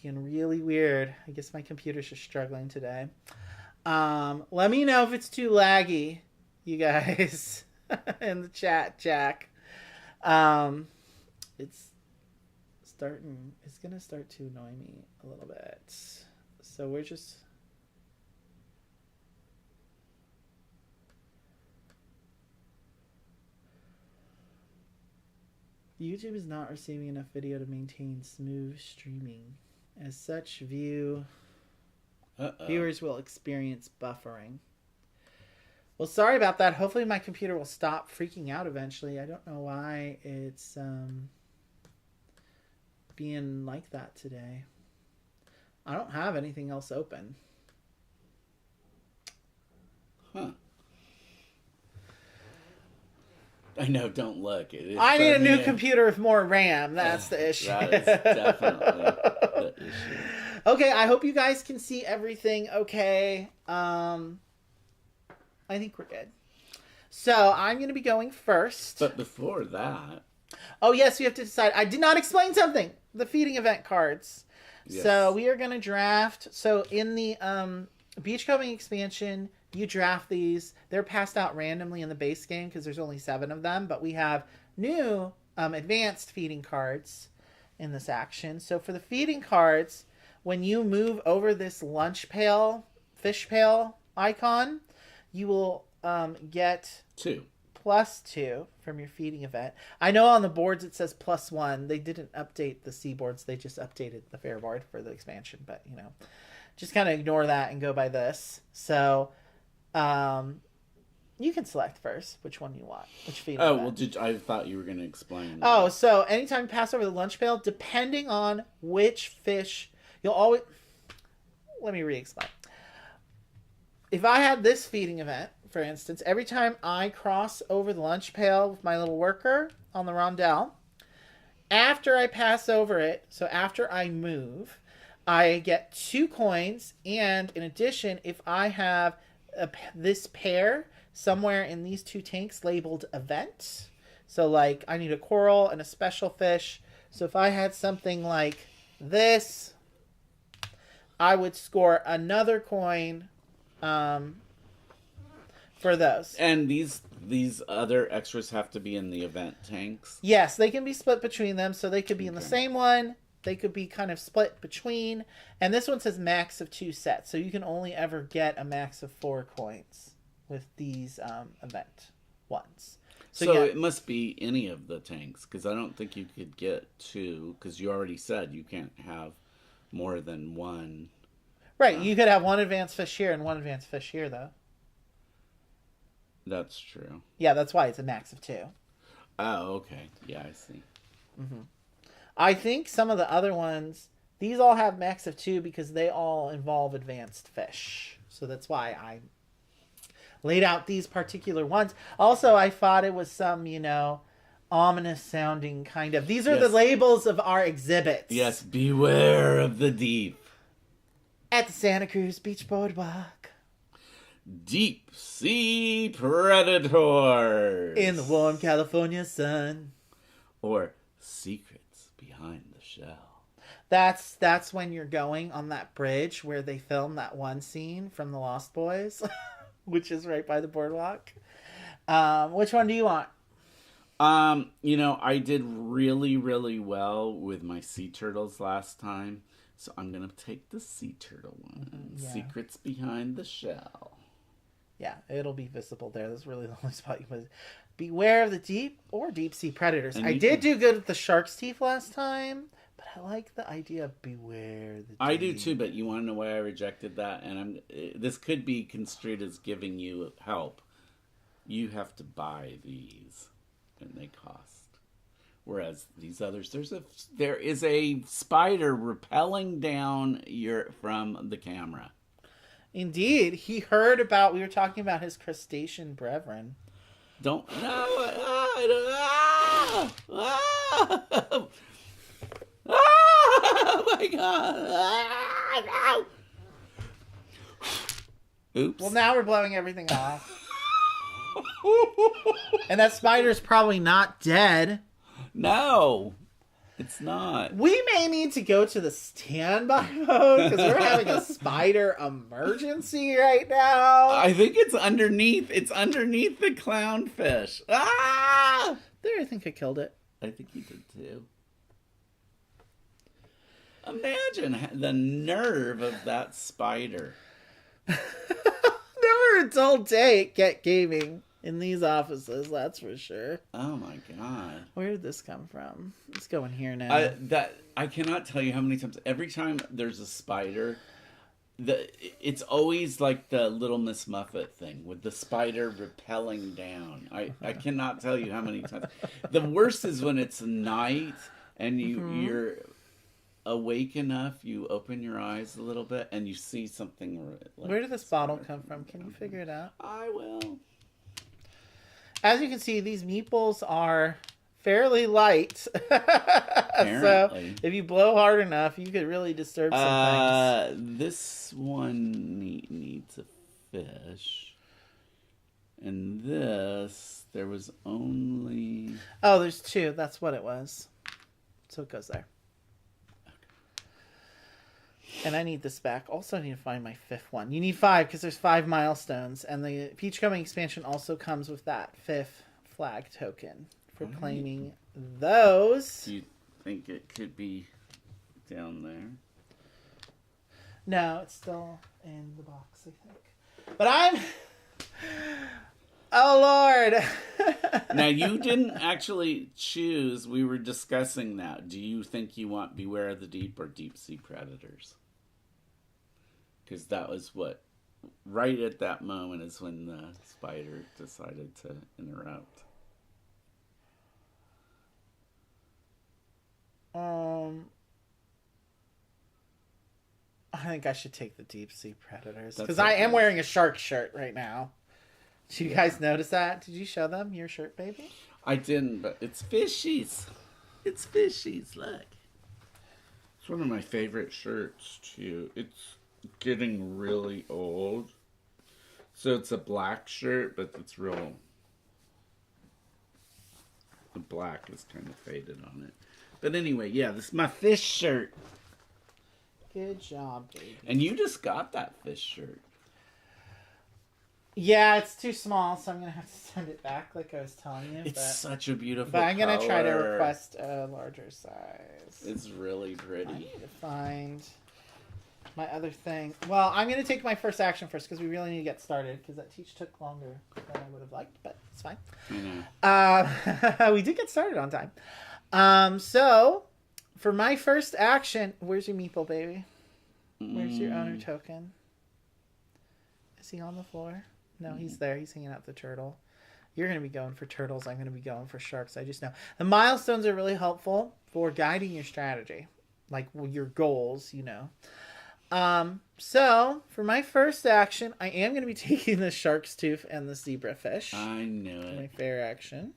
really weird. I guess my computer's just struggling today. Let me know if it's too laggy, you guys, in the chat, Jack. It's gonna start to annoy me a little bit. So we're just... YouTube is not receiving enough video to maintain smooth streaming. As such, viewers will experience buffering. Well, sorry about that. Hopefully my computer will stop freaking out eventually. I don't know why it's being like that today. I don't have anything else open. Huh. I know, don't look. I need a new computer with more RAM. That's the issue. That is definitely the issue. Okay, I hope you guys can see everything okay. I think we're good. So I'm going to be going first. But before that... Oh, yes, you have to decide. I did not explain something. The feeding event cards. Yes. So we are going to draft. So in the Beachcombing expansion... You draft these. They're passed out randomly in the base game because there's only 7 of them. But we have new advanced feeding cards in this action. So for the feeding cards, when you move over this lunch pail, fish pail icon, you will get 2. +2 from your feeding event. I know on the boards it says +1. They didn't update the C boards. They just updated the fair board for the expansion. But, you know, just kind of ignore that and go by this. So... you can select first which one you want, which feeding event. Well, I thought you were going to explain. Oh, so anytime you pass over the lunch pail, depending on which fish, you'll always... Let me re-explain. If I had this feeding event, for instance, every time I cross over the lunch pail with my little worker on the rondelle, after I pass over it, so after I move, I get 2 coins, and in addition, if I have... this pair somewhere in these 2 tanks labeled event. So like I need a coral and a special fish. So if I had something like this, I would score another coin for those. And these other extras have to be in the event tanks? Yes, they can be split between them. So they could be in the same one. They could be kind of split between. And this one says max of 2 sets. So you can only ever get a max of 4 coins with these event ones. So yeah, it must be any of the tanks. Because I don't think you could get 2. Because you already said you can't have more than 1. Right. You could have 1 advanced fish here and 1 advanced fish here, though. That's true. Yeah, that's why it's a max of 2. Oh, okay. Yeah, I see. Mm-hmm. I think some of the other ones, these all have max of 2 because they all involve advanced fish. So that's why I laid out these particular ones. Also, I thought it was some, ominous sounding kind of... These are the labels of our exhibits. Yes, beware of the deep. At the Santa Cruz Beach Boardwalk. Deep sea predators. In the warm California sun. Or secret. Behind the shell. That's when you're going on that bridge where they filmed that one scene from The Lost Boys, which is right by the boardwalk. Which one do you want? I did really, really well with my sea turtles last time, so I'm gonna take the sea turtle one. Yeah. Secrets behind the shell. Yeah, it'll be visible there. That's really the only spot you can. Beware of the deep or deep sea predators. I did do good with the shark's teeth last time, but I like the idea of beware the deep. I do too, but you want to know why I rejected that? And this could be construed as giving you help. You have to buy these, and they cost. Whereas these others, there is a spider rappelling down from the camera. Indeed, he heard about. We were talking about his crustacean brethren. Oh my god. Oops. Well, now we're blowing everything off. And that spider's probably not dead. No. It's not. We may need to go to the standby mode because we're having a spider emergency right now. I think it's underneath. It's underneath the clownfish. Ah! There, I think I killed it. I think you did too. Imagine the nerve of that spider. Never a dull day at Get Gaming in these offices, that's for sure. Oh my god. Where did this come from? Let's go in here now. I cannot tell you how many times. Every time there's a spider, it's always like the Little Miss Muffet thing with the spider rappelling down. I cannot tell you how many times. The worst is when it's night and you're awake enough, you open your eyes a little bit and you see something. Where did this bottle come from? Can you figure it out? I will. As you can see, these meeples are fairly light. So if you blow hard enough, you could really disturb some things. This one needs a fish. And this, there was only... Oh, there's two. That's what it was. So it goes there. And I need this back. Also, I need to find my fifth one. You need 5 because there's 5 milestones. And the Beachcombing expansion also comes with that 5th flag token for claiming those. Do you think it could be down there? No, it's still in the box, I think. But I'm... Oh, Lord. Now, you didn't actually choose. We were discussing that. Do you think you want Beware of the Deep or Deep Sea Predators? Because that was what, right at that moment is when the spider decided to interrupt. I think I should take the Deep Sea Predators. That's Because I am okay. wearing a shark shirt right now. Did you guys notice that? Did you show them your shirt, baby? I didn't, but it's fishies. It's fishies, look. It's one of my favorite shirts, too. It's getting really old. So it's a black shirt, but it's real... The black is kind of faded on it. But anyway, yeah, this is my fish shirt. Good job, baby. And you just got that fish shirt. Yeah, it's too small, so I'm going to have to send it back like I was telling you. It's such a beautiful But I'm going to try to color. request a larger size. It's really pretty. I need to find my other thing. Well, I'm going to take my first action first because we really need to get started because that teach took longer than I would have liked, but it's fine. I know. We did get started on time. So, for my first action, where's your meeple, baby? Where's your owner token? Is he on the floor? No, he's there. He's hanging out the turtle. You're going to be going for turtles. I'm going to be going for sharks. I just know. The milestones are really helpful for guiding your strategy. Like your goals, you know. So, for my first action, I am going to be taking the shark's tooth and the zebrafish. I knew it. My fair action.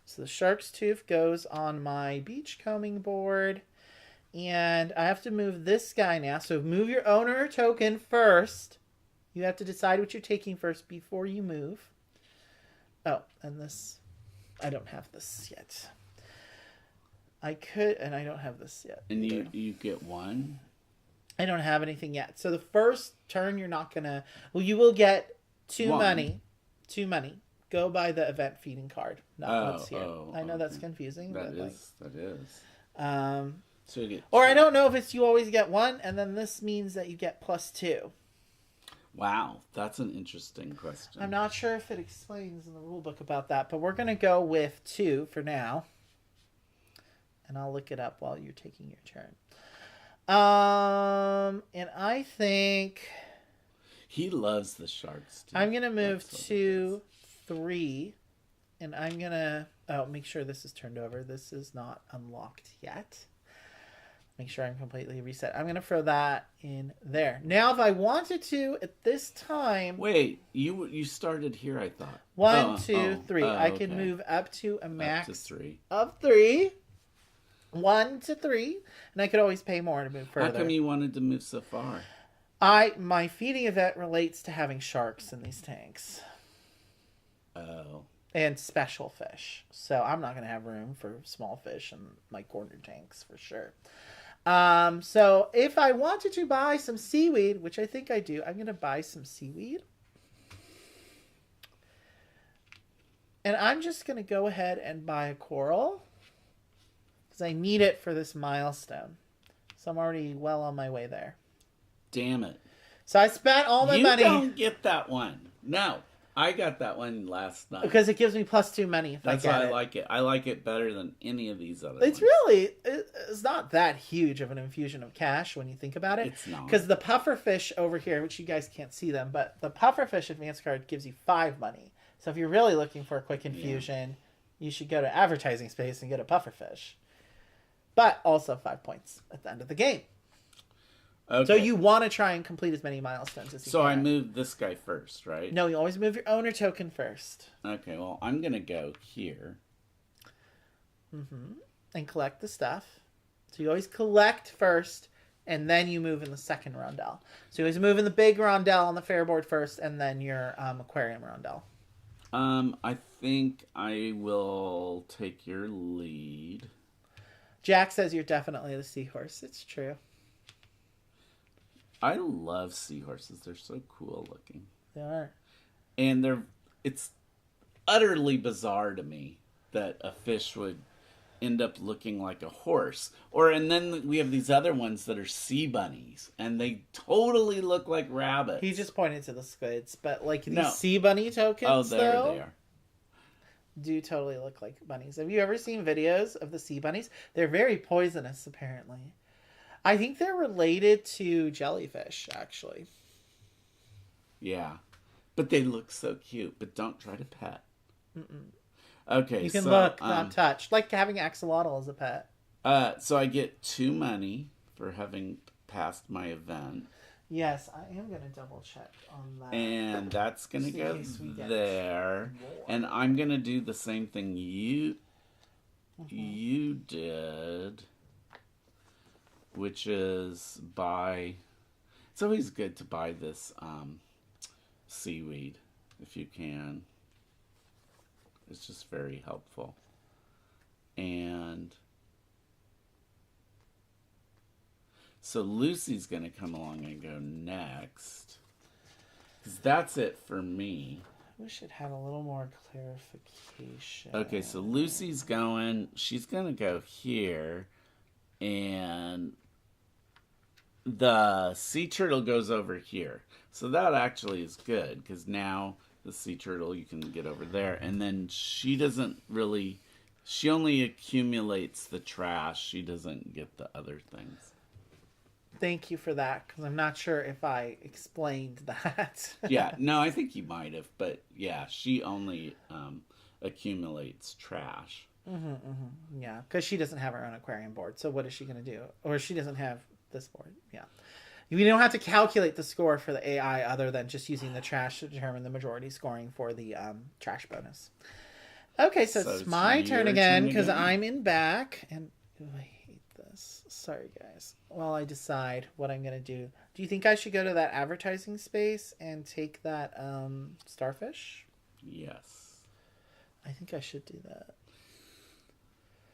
So the shark's tooth goes on my beachcombing board. And I have to move this guy now. So move your owner token first. You have to decide what you're taking first before you move. Oh, and this... I don't have this yet. I could, and I don't have this yet. And either. you get one? I don't have anything yet. So the first turn, you're not going to... Well, you will get 2 One. money. 2 money. Go by the event feeding card. Not what's here. I know that's okay. confusing. That but is. So you get or two. I don't know if it's you always get 1, and then this means that you get +2. Wow, that's an interesting question. I'm not sure if it explains in the rule book about that, but we're going to go with 2 for now. And I'll look it up while you're taking your turn. And I think... He loves the sharks, too. I'm going to move That's what it to 3. And I'm going to... Oh, make sure this is turned over. This is not unlocked yet. Make sure I'm completely reset. I'm going to throw that in there. Now, if I wanted to, at this time... Wait, you started here, I thought. 1, 2, 3. I can okay. move up to a max Up to 3. of 3. 1 to 3. And I could always pay more to move further. How come you wanted to move so far? My feeding event relates to having sharks in these tanks. Oh. and special fish. So I'm not going to have room for small fish in my corner tanks for sure. So if I wanted to buy some seaweed, which I think I do, I'm going to buy some seaweed. And I'm just going to go ahead and buy a coral because I need it for this milestone. So I'm already well on my way there. Damn it. So I spent all my money. You don't get that one. No. I got that one last night. Because it gives me +2 money if That's I get why it. I like it. I like it better than any of these other It's ones. it's not that huge of an infusion of cash when you think about it. It's not. Because the pufferfish over here, which you guys can't see them, but the pufferfish advance card gives you 5 money. So if you're really looking for a quick infusion, you should go to advertising space and get a pufferfish. But also 5 points at the end of the game. Okay. So you want to try and complete as many milestones as you can. So I moved this guy first, right? No, you always move your owner token first. Okay, well, I'm going to go here. And collect the stuff. So you always collect first, and then you move in the second rondel. So you always move in the big rondel on the fair board first, and then your aquarium rondel. I think I will take your lead. Jack says you're definitely the seahorse. It's true. I love seahorses. They're so cool looking. They are. And it's utterly bizarre to me that a fish would end up looking like a horse. And then we have these other ones that are sea bunnies, and they totally look like rabbits. He just pointed to the squids, but like these No. sea bunny tokens, Oh, there though, they are. do totally look like bunnies. Have you ever seen videos of the sea bunnies? They're very poisonous, apparently. I think they're related to jellyfish, actually. Yeah. But they look so cute. But don't try to pet. Okay, You can look, not touch. Like having axolotl as a pet. So I get 2 money for having passed my event. Yes, I am going to double check on that. And that's going to Just in go case we get there. more. And I'm going to do the same thing you did, which is buy... It's always good to buy this seaweed, if you can. It's just very helpful. And... so Lucy's going to come along and go next. Because that's it for me. I wish it had a little more clarification. Okay, so Lucy's going. She's going to go here. And the sea turtle goes over here. So that actually is good. Because now the sea turtle, you can get over there. And then she doesn't really... She only accumulates the trash. She doesn't get the other things. Thank you for that, because I'm not sure if I explained that. Yeah, no, I think you might have, but yeah, she only accumulates trash. Yeah, because she doesn't have her own aquarium board, so what is she going to do? Or she doesn't have this board, yeah. We don't have to calculate the score for the AI other than just using the trash to determine the majority scoring for the trash bonus. Okay, so it's my turn again, because I'm in back, and ooh, I hate this. Sorry, guys. While I decide what I'm going to do. Do you think I should go to that advertising space and take that starfish? Yes. I think I should do that.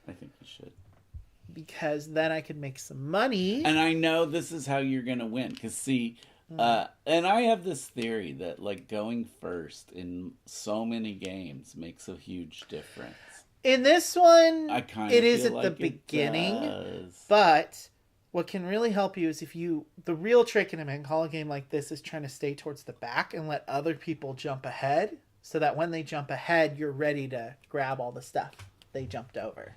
I think you should. Because then I could make some money. And I know this is how you're going to win. Because, see, and I have this theory that, like, going first in so many games makes a huge difference. In this one, I kind of it is feel at like the beginning. it does. But what can really help you is if you... The real trick in a Mancala game like this is trying to stay towards the back and let other people jump ahead. So that when they jump ahead, you're ready to grab all the stuff they jumped over.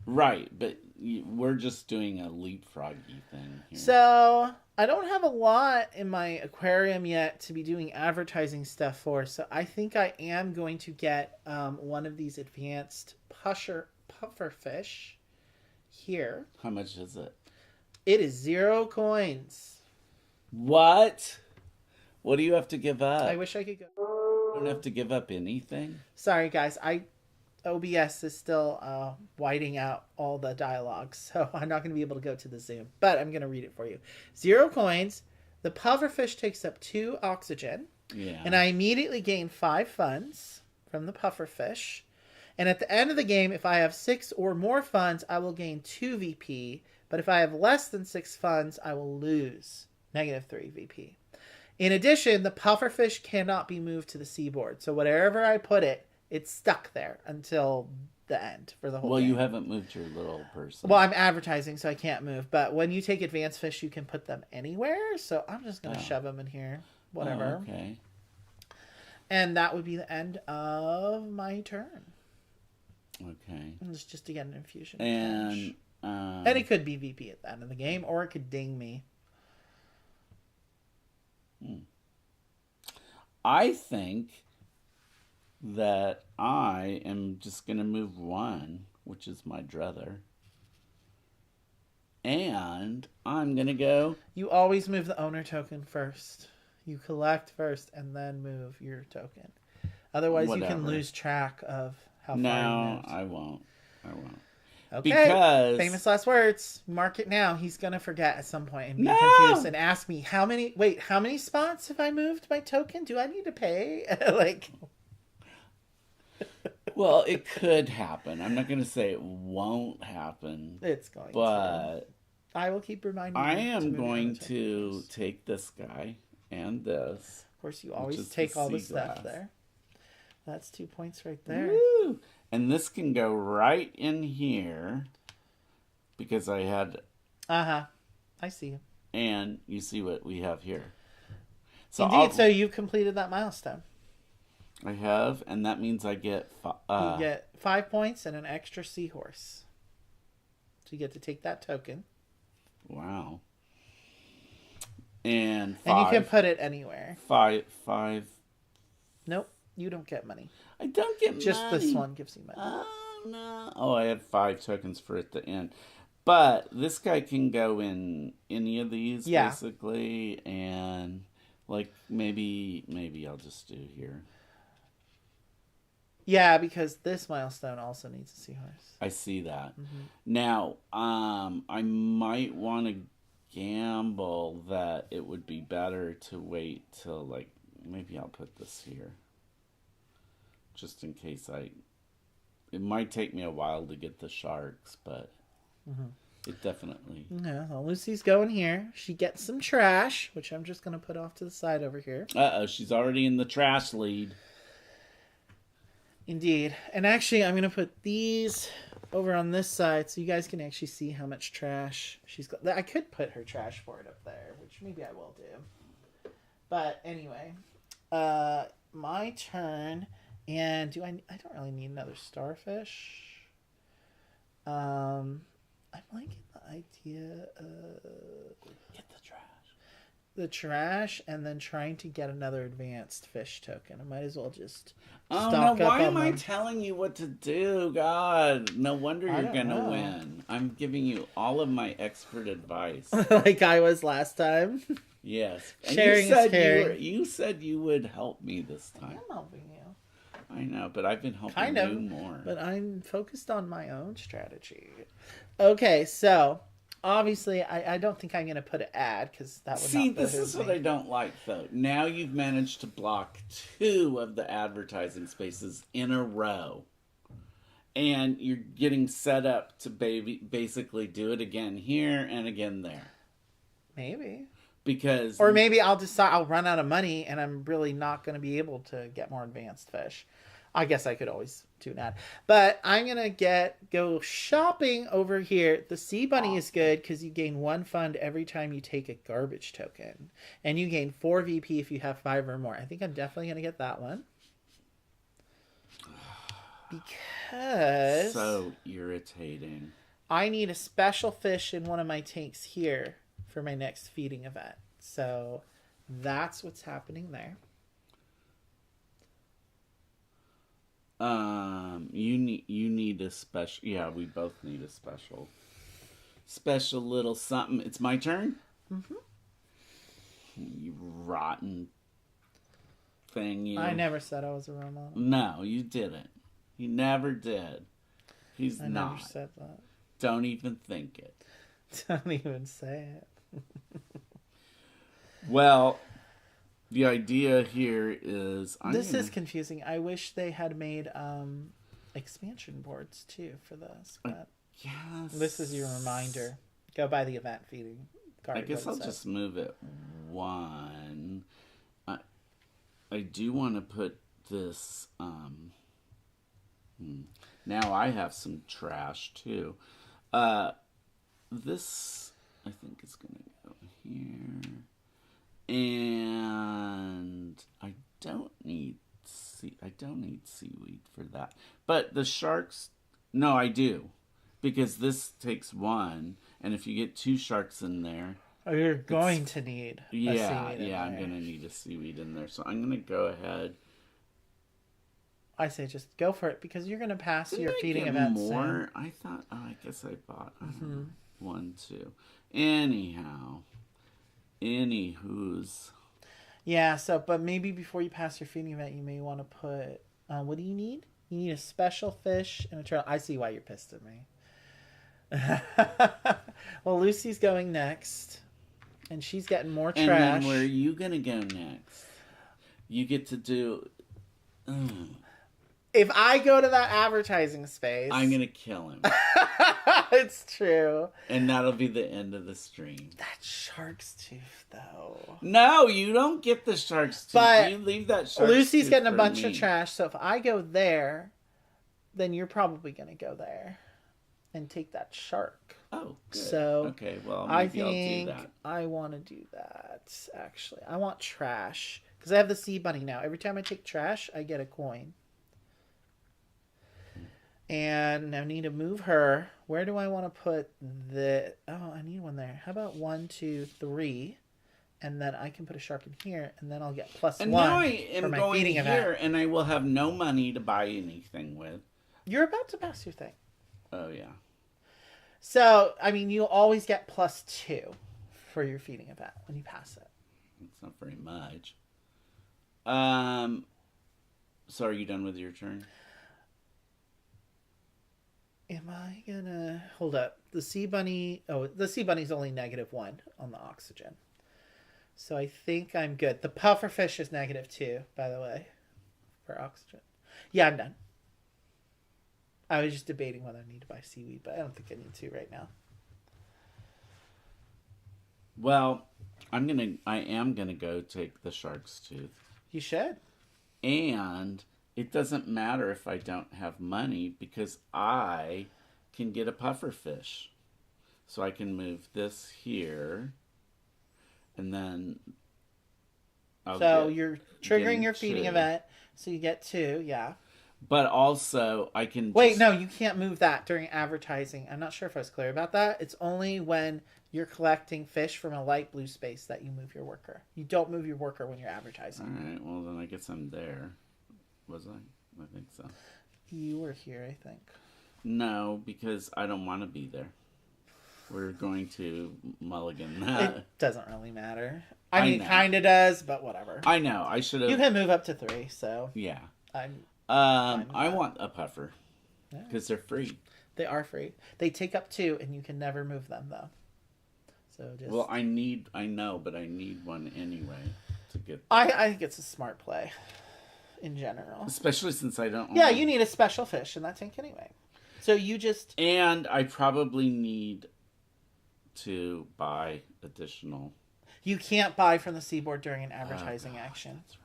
Right, but we're just doing a leapfroggy thing here. So I don't have a lot in my aquarium yet to be doing advertising stuff for. So I think I am going to get one of these advanced pufferfish here. How much is it? It is 0 coins. What? What do you have to give up? I wish I could go. You don't have to give up anything? Sorry, guys. OBS is still whiting out all the dialogue, so I'm not going to be able to go to the Zoom, but I'm going to read it for you. 0 coins. The pufferfish takes up 2 oxygen. Yeah. And I immediately gain 5 funds. from the pufferfish. And at the end of the game, if I have 6 or more funds, I will gain 2 VP. But if I have less than 6 funds, I will lose -3 VP. In addition, the pufferfish cannot be moved to the seaboard. So wherever I put it, it's stuck there until the end for the whole game. You haven't moved your little person. Well, I'm advertising, so I can't move. But when you take advanced fish, you can put them anywhere. So I'm just going to shove them in here. Whatever. Oh, okay. And that would be the end of my turn. Okay. And it's just to get an infusion. And it could be VP at the end of the game, or it could ding me. I think that I am just going to move 1, which is my druther. And I'm going to go... You always move the owner token first. You collect first and then move your token. Otherwise, you can lose track of how far you moved. No, I won't. Okay, Because... famous last words. Mark it now. He's going to forget at some point and be confused and ask me, how many spots have I moved my token? Do I need to pay? Well, it could happen. I'm not going to say it won't happen. It's going to. But I will keep reminding you. I am going to take this guy and this. Of course, you always take all the stuff there. That's 2 points right there. Woo! And this can go right in here because I had... I see. And you see what we have here. So Indeed, so you've completed that milestone. I have, and that means I get... you get 5 points and an extra seahorse. So you get to take that token. Wow. And 5. And you can put it anywhere. 5. Nope, you don't get money. I don't get Just money. this one gives you money. Oh, no. Oh, I had 5 tokens for it to end. But this guy can go in any of these, basically. And, like, maybe I'll just do here. Yeah, because this milestone also needs a seahorse. I see that. Mm-hmm. Now, I might want to gamble that it would be better to wait till, like, maybe I'll put this here. Just in case it might take me a while to get the sharks, but it definitely... Yeah, well, Lucy's going here. She gets some trash, which I'm just going to put off to the side over here. Uh-oh, she's already in the trash lead. Indeed. And actually, I'm going to put these over on this side so you guys can actually see how much trash she's got. I could put her trash board up there, which maybe I will do. But anyway, my turn. And I don't really need another starfish. I'm liking the idea of Get the trash. The trash and then trying to get another advanced fish token. I might as well just stock up why am on I them. telling you what to do? God, no wonder you're going to know. win. I'm giving you all of my expert advice. Like I was last time. Yes. And Sharing is caring. You said you would help me this time. I'm helping you. I know, but I've been helping Kind of, you more. but I'm focused on my own strategy. Okay, so obviously I don't think I'm going to put an ad because that would See, not this is what I don't like, though. Now you've managed to block 2 of the advertising spaces in a row. And you're getting set up to basically do it again here and again there. Maybe. Because... Or maybe I'll decide I'll run out of money and I'm really not going to be able to get more advanced fish. I guess I could always do an ad. But I'm going to go shopping over here. The Sea Bunny is good because you gain 1 fund every time you take a garbage token. And you gain 4 VP if you have 5 or more. I think I'm definitely going to get that one. Because... So irritating. I need a special fish in one of my tanks here for my next feeding event. So that's what's happening there. You need a special... Yeah, we both need a special little something. It's my turn? Mm-hmm. You rotten thing, you. I never said I was a role model. No, you didn't. You never did. He's I not. never said that. Don't even think it. Don't even say it. Well, the idea here is... This is confusing. I wish they had made expansion boards, too, for this. But yes. this is your reminder. Go buy the event feeding card. I guess I'll just move it one. I do want to put this... Now I have some trash, too. This, I think, is going to go here. And I don't need seaweed for that. But the sharks, no, I do. Because this takes one, and if you get 2 sharks in there... Oh, you're going to need a seaweed in there. I'm going to need a seaweed in there. So I'm going to go ahead. I say just go for it, because you're going to pass your feeding event events. More? I thought, I guess I bought 1, 2. Anyhow. Anywho's. Yeah, so, but maybe before you pass your feeding event, you may want to put, what do you need? You need a special fish and a turtle. I see why you're pissed at me. Well, Lucy's going next, and she's getting more trash. And then where are you going to go next? You get to do... If I go to that advertising space... I'm going to kill him. It's true. And that'll be the end of the stream. That shark's tooth, though. No, you don't get the shark's tooth. But you leave that shark's Lucy's tooth getting a for bunch me. of trash, so if I go there, then you're probably going to go there and take that shark. Oh, good. So okay, well, I maybe I'll think do that. I want to do that, actually. I want trash, because I have the sea bunny now. Every time I take trash, I get a coin. And I need to move her. Where do I want to put the... Oh, I need one there. How about 1, 2, 3? And then I can put a shark in here, and then I'll get +1 And now I am for my going feeding here, event. and I will have no money to buy anything with. You're about to pass your thing. Oh, yeah. So, I mean, you'll always get +2 for your feeding event when you pass it. It's not very much. So are you done with your turn? Am I gonna... Hold up. The sea bunny... Oh, the sea bunny's only -1 on the oxygen. So I think I'm good. The pufferfish is -2, by the way, for oxygen. Yeah, I'm done. I was just debating whether I need to buy seaweed, but I don't think I need to right now. Well, I am gonna go take the shark's tooth. You should. And it doesn't matter if I don't have money, because I can get a pufferfish. So I can move this here, and then you're triggering your feeding 2. event, so you get 2, yeah. But also, I can... Wait, no, you can't move that during advertising. I'm not sure if I was clear about that. It's only when you're collecting fish from a light blue space that you move your worker. You don't move your worker when you're advertising. All right, well, then I guess I'm there. Was I? I think so. You were here, I think. No, because I don't want to be there. We're going to mulligan that. It doesn't really matter. I mean, it kind of does, but whatever. I know. I should have... You can move up to 3, so... Yeah. I want a puffer. Because they're free. They are free. They take up 2, and you can never move them, though. So just... Well, I know, but I need one anyway to get... I think it's a smart play, in general. Especially since I don't... Yeah, you need a special fish in that tank anyway. So you just... And I probably need to buy additional... You can't buy from the seaboard during an advertising action. That's right.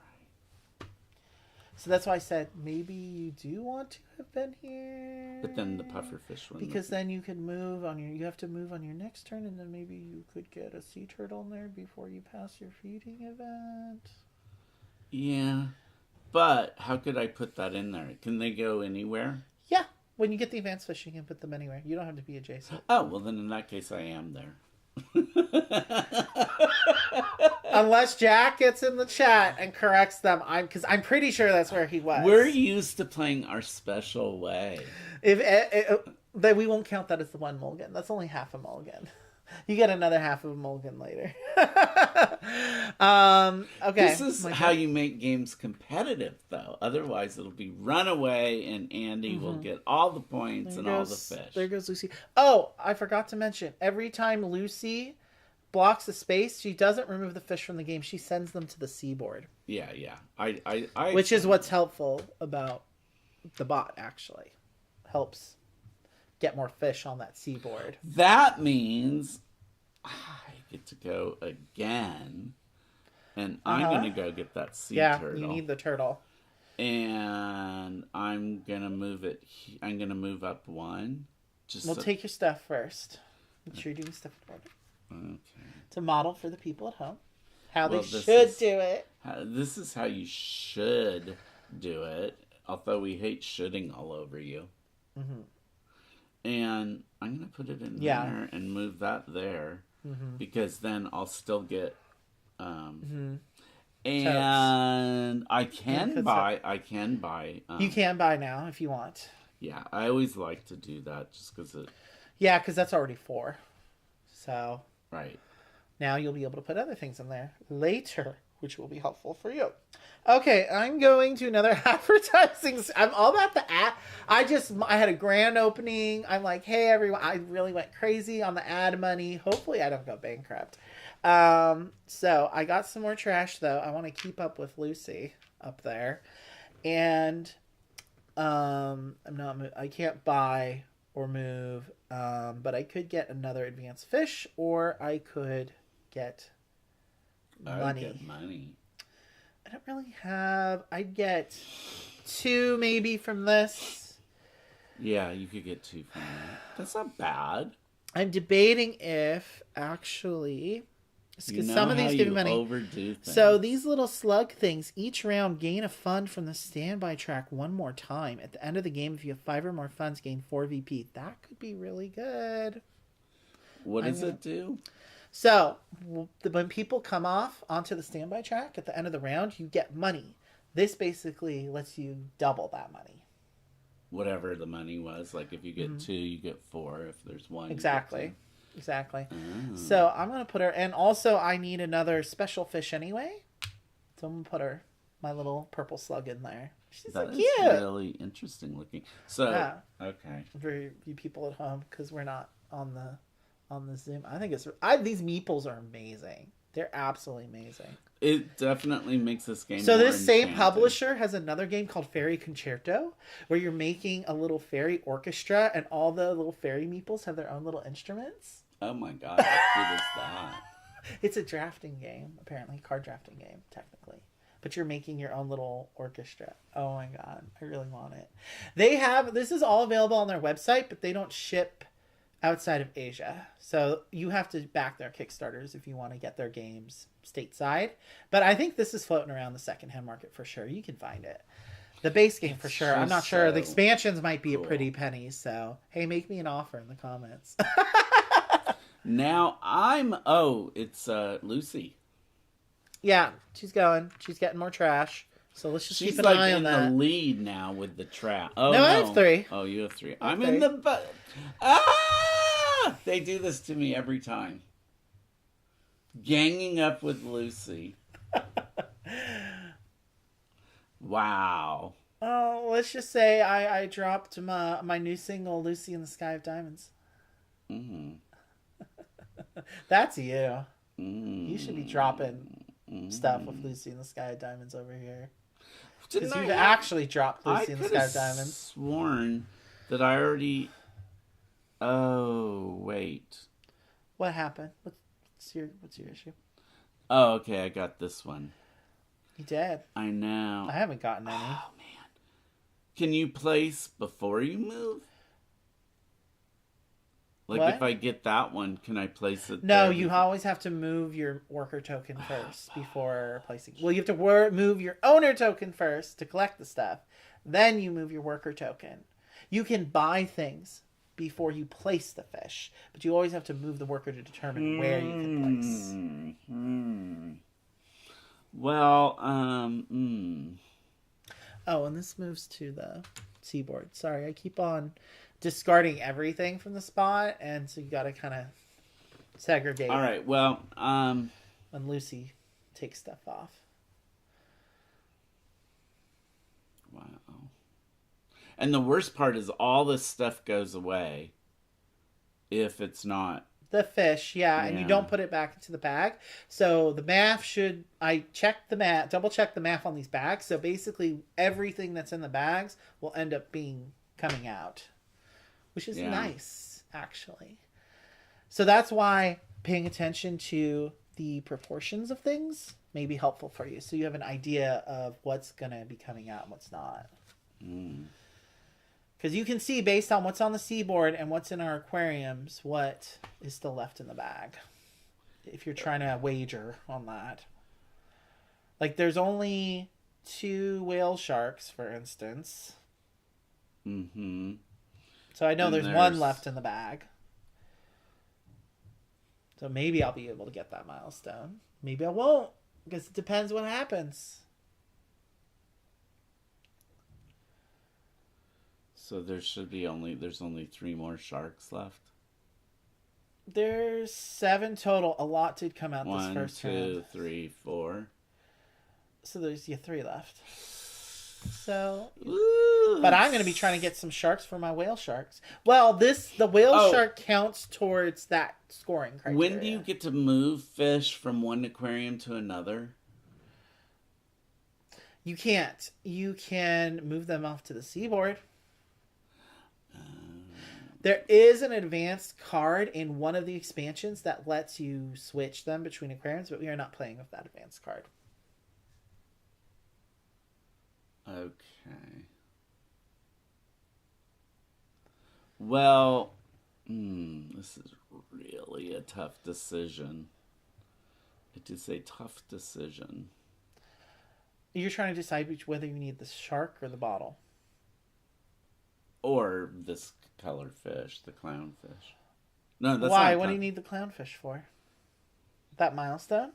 So that's why I said maybe you do want to have been here. But then the pufferfish one... Because then you could move on your... You have to move on your next turn, and then maybe you could get a sea turtle in there before you pass your feeding event. Yeah. But how could I put that in there? Can they go anywhere? Yeah. When you get the advanced fish, you can put them anywhere. You don't have to be adjacent. Oh, well then in that case I am there. Unless Jack gets in the chat and corrects them, because I'm pretty sure that's where he was. We're used to playing our special way. Then we won't count that as the 1 mulligan. That's only half a mulligan. You get another half of a mulligan later. Okay. This is how you make games competitive, though. Otherwise, it'll be runaway, and Andy will get all the points all the fish. There goes Lucy. Oh, I forgot to mention. Every time Lucy blocks of space, she doesn't remove the fish from the game. She sends them to the seaboard. Yeah. I Which is what's helpful about the bot, actually. Helps get more fish on that seaboard. That means I get to go again. And I'm going to go get that sea turtle. Yeah, you need the turtle. And I'm going to move it. I'm going to move up one. Take your stuff first. Make sure you're doing stuff in order. Okay. To model for the people at home how they should do it. This is how you should do it. Although we hate shoulding all over you. Mm-hmm. And I'm going to put it in there and move that there. Mm-hmm. Because then I'll still get... And I can buy. You can buy now if you want. Yeah, I always like to do that just because it. Yeah, because that's already 4. So. Right. Now you'll be able to put other things in there later, which will be helpful for you. Okay, I'm going to another advertising. I'm all about the ad. I had a grand opening. I'm like, hey everyone, I really went crazy on the ad money. Hopefully I don't go bankrupt. So I got some more trash though. I want to keep up with Lucy up there. And I can't buy or move, but I could get another advanced fish, or I could get money. I don't really have. I'd get 2 maybe from this. Yeah, you could get 2 from that. That's not bad. I'm debating if actually. Because some of these give you money. Overdo things. So these little slug things, each round gain a fund from the standby track one more time. At the end of the game, if you have 5 or more funds, gain 4 VP. That could be really good. What does it do? So when people come off onto the standby track at the end of the round, you get money. This basically lets you double that money. Whatever the money was. Like if you get 2, you get 4. If there's 1, Exactly. So I'm going to put her, and also I need another special fish anyway. So I'm going to put my little purple slug in there. She's so cute. That is really interesting looking. So, okay. For you people at home, because we're not on the Zoom. I think these meeples are amazing. They're absolutely amazing. It definitely makes this game So more this same enchanting. publisher has another game called Fairy Concerto, where you're making a little fairy orchestra, and all the little fairy meeples have their own little instruments. Oh my god, how cute is that? It's a drafting game, apparently. Card drafting game, technically. But you're making your own little orchestra. Oh my god, I really want it. This is all available on their website, but they don't ship outside of Asia. So you have to back their Kickstarters if you want to get their games stateside. But I think this is floating around the secondhand market for sure. You can find it. The base game for sure. I'm not sure. The expansions might be a pretty penny. So, hey, make me an offer in the comments. Now it's Lucy. Yeah, she's going. She's getting more trash. So let's just keep an like eye on that. She's in the lead now with the trap. Oh, no, I have 3. Oh, you have 3. I'm in the They do this to me every time. Ganging up with Lucy. Wow. Oh, let's just say I dropped my new single, Lucy in the Sky of Diamonds. Mm-hmm. That's you. You should be dropping stuff with Lucy in the Sky of Diamonds over here. Because you've actually dropped Lucy in the Sky of Diamonds. Sworn that I already... Oh, wait. What happened? What's your issue? Oh, okay, I got this one. You did. I know. I haven't gotten any. Oh, man. Can you place before you move? Like, what? If I get that one, can I place it No, there you always have to move your worker token first before placing. Well, you have to move your owner token first to collect the stuff. Then you move your worker token. You can buy things before you place the fish, but you always have to move the worker to determine where you can place. Well, Oh, and this moves to the seaboard. Sorry, I keep on discarding everything from the spot, and so you got to kind of segregate. All right. Well, when Lucy takes stuff off. Wow. And the worst part is all this stuff goes away if it's not The fish, yeah, and you don't put it back into the bag. So the math I checked the math, double check the math on these bags. So basically everything that's in the bags will end up coming out, which is nice, actually. So that's why paying attention to the proportions of things may be helpful for you. So you have an idea of what's going to be coming out and what's not. Because you can see based on what's on the seaboard and what's in our aquariums, what is still left in the bag. If you're trying to wager on that. Like there's only 2 whale sharks, for instance. Mm-hmm. So I know there's 1 left in the bag. So maybe I'll be able to get that milestone. Maybe I won't. Because it depends what happens. So there's only 3 more sharks left. There's 7 total. A lot did come out this first round. 1, 2, 3, 4. So there's 3 left. So, Ooh, but I'm going to be trying to get some sharks for my whale sharks. Well, the whale shark counts towards that scoring criteria. When do you get to move fish from one aquarium to another? You can't. You can move them off to the seaboard. There is an advanced card in one of the expansions that lets you switch them between aquariums, but we are not playing with that advanced card. Okay. Well, this is really a tough decision. It is a tough decision. You're trying to decide whether you need the shark or the bottle. Or this colored fish, the clownfish. No, that's Why? not What do you need the clownfish for? That milestone?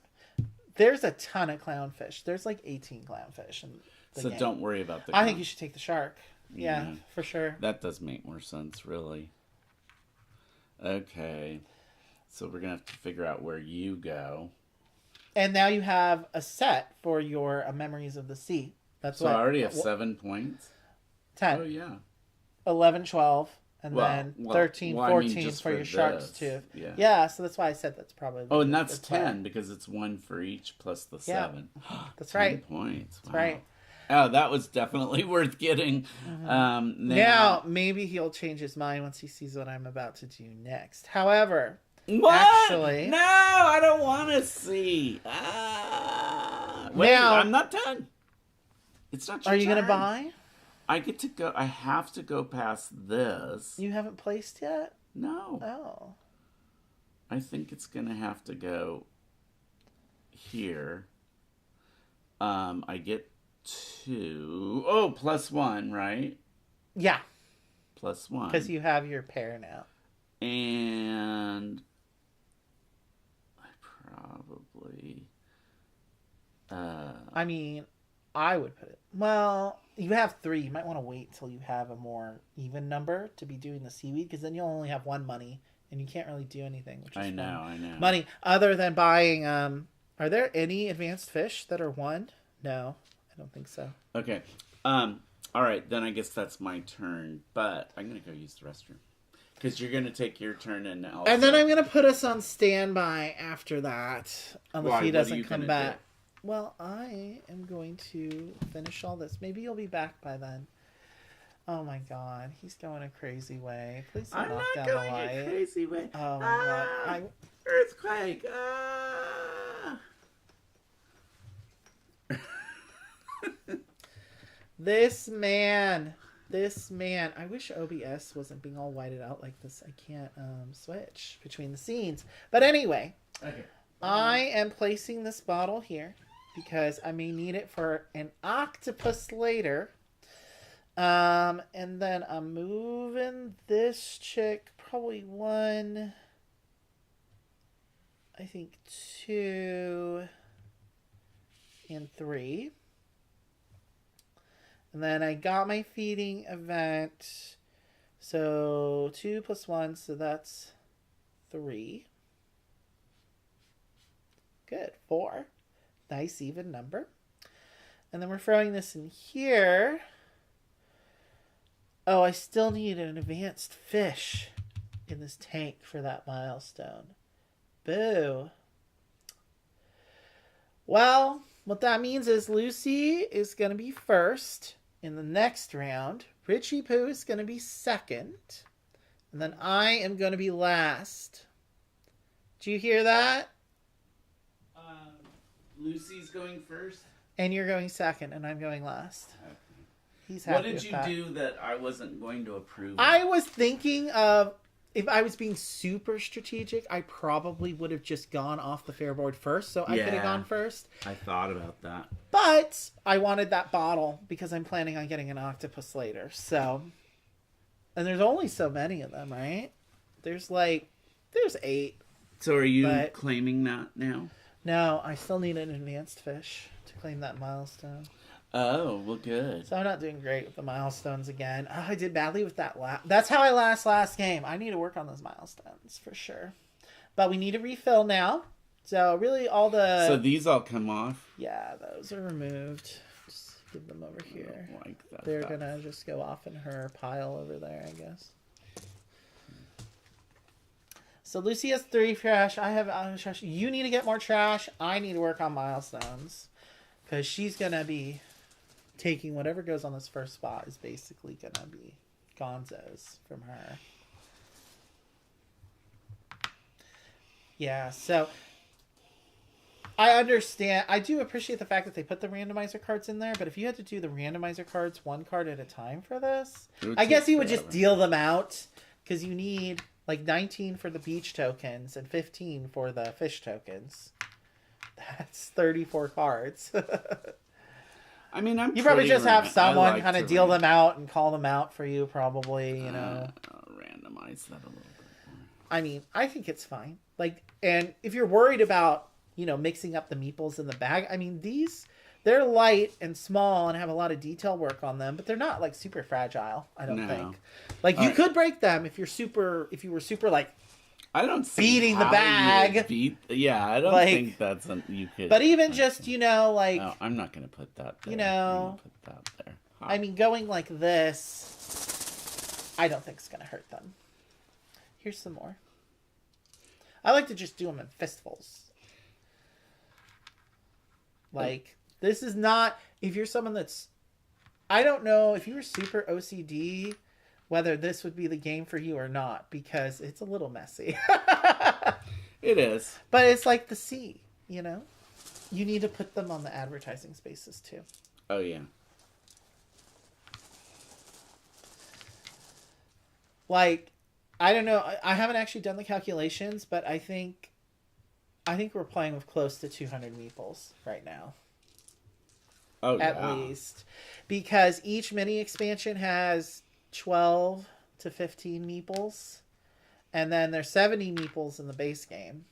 There's a ton of clownfish. There's like 18 clownfish in the game. Don't worry about the I think you should take the shark. Yeah, for sure. That does make more sense, really. Okay. So we're going to have to figure out where you go. And now you have a set for your Memories of the Sea. That's so I already have 7 points? 10. Oh, yeah. 11, 12, and then 13, 14 for your sharks, too. Yeah, so that's why I said that's probably... Oh, and that's 10, because it's 1 for each plus the 7. That's right. 10 points. Wow. That's right. Oh, that was definitely worth getting. Now, maybe he'll change his mind once he sees what I'm about to do next. However... What? Actually... No, I don't want to see. Wait, now, I'm not done. It's not your Are you going to turn. buy? I get to go. I have to go past this. You haven't placed yet? No. Oh. I think it's going to have to go here. I get 2. Oh, plus 1, right? Yeah. Plus 1. Because you have your pair now. And I probably... I mean, I would put it... Well, you have 3. You might want to wait till you have a more even number to be doing the seaweed, because then you'll only have 1 money, and you can't really do anything. Which is I know. Money, other than buying... Are there any advanced fish that are 1? No, I don't think so. Okay. All right, then I guess that's my turn, but I'm going to go use the restroom. Because you're going to take your turn and also... And then I'm going to put us on standby after that, unless he doesn't come back. Do? Well, I am going to finish all this. Maybe you'll be back by then. Oh my god, he's going a crazy way. Please don't knock down the light. I'm not going a crazy way. Oh my god. Earthquake! This man. I wish OBS wasn't being all whited out like this. I can't switch between the scenes. But anyway, Okay. I am placing this bottle here because I may need it for an octopus later. And then I'm moving this chick probably 1, I think 2, and 3. And then I got my feeding event. So 2 plus 1, so that's 3. Good. 4. Nice even number. And then we're throwing this in here. Oh, I still need an advanced fish. in this tank for that milestone. Boo. Well, what that means is Lucy is going to be first in the next round. Richie Poo is going to be second. And then I am going to be last. Do you hear that? Lucy's going first. And you're going second, and I'm going last. Okay. He's happy What did with you that. do that I wasn't going to approve? I was thinking of, if I was being super strategic, I probably would have just gone off the fair board first, so I could have gone first. I thought about that. But I wanted that bottle because I'm planning on getting an octopus later. So, and there's only so many of them, right? There's 8. So are you claiming that now? No, I still need an advanced fish to claim that milestone. Oh, well, good. So I'm not doing great with the milestones again. Oh, I did badly with that. That's how I last game. I need to work on those milestones for sure. But we need a refill now. So really all the... So these all come off? Yeah, those are removed. Just give them over here. Like that. They're going to just go off in her pile over there, I guess. So Lucy has 3 trash. I have trash. You need to get more trash. I need to work on milestones. Because she's going to be taking whatever goes on this first spot is basically going to be Gonzo's from her. Yeah, so I understand. I do appreciate the fact that they put the randomizer cards in there, but if you had to do the randomizer cards 1 card at a time for this, I guess you would just deal them out because you need like 19 for the beach tokens and 15 for the fish tokens. That's 34 cards. I mean, you probably just have someone kind of deal them out and call them out for you, probably, you know. I'll randomize that a little bit more. I mean, I think it's fine. Like, and if you're worried about, you know, mixing up the meeples in the bag, I mean, they're light and small and have a lot of detail work on them, but they're not like super fragile, I don't think. Like, you could break them if you were super like, I don't see beating the bag. I don't think that's you could. But even just, you know, like, no, I'm not going to put that there. You know, put that there. I mean, going like this, I don't think it's going to hurt them. Here's some more. I like to just do them in fistfuls. Like, this is not, if you're someone that's, I don't know, if you were super OCD, whether this would be the game for you or not, because it's a little messy. It is. But it's like the sea, you know? You need to put them on the advertising spaces, too. Oh, yeah. Like, I don't know. I haven't actually done the calculations, but I think we're playing with close to 200 meeples right now. Oh, at least. Because each mini expansion has 12 to 15 meeples. And then there's 70 meeples in the base game.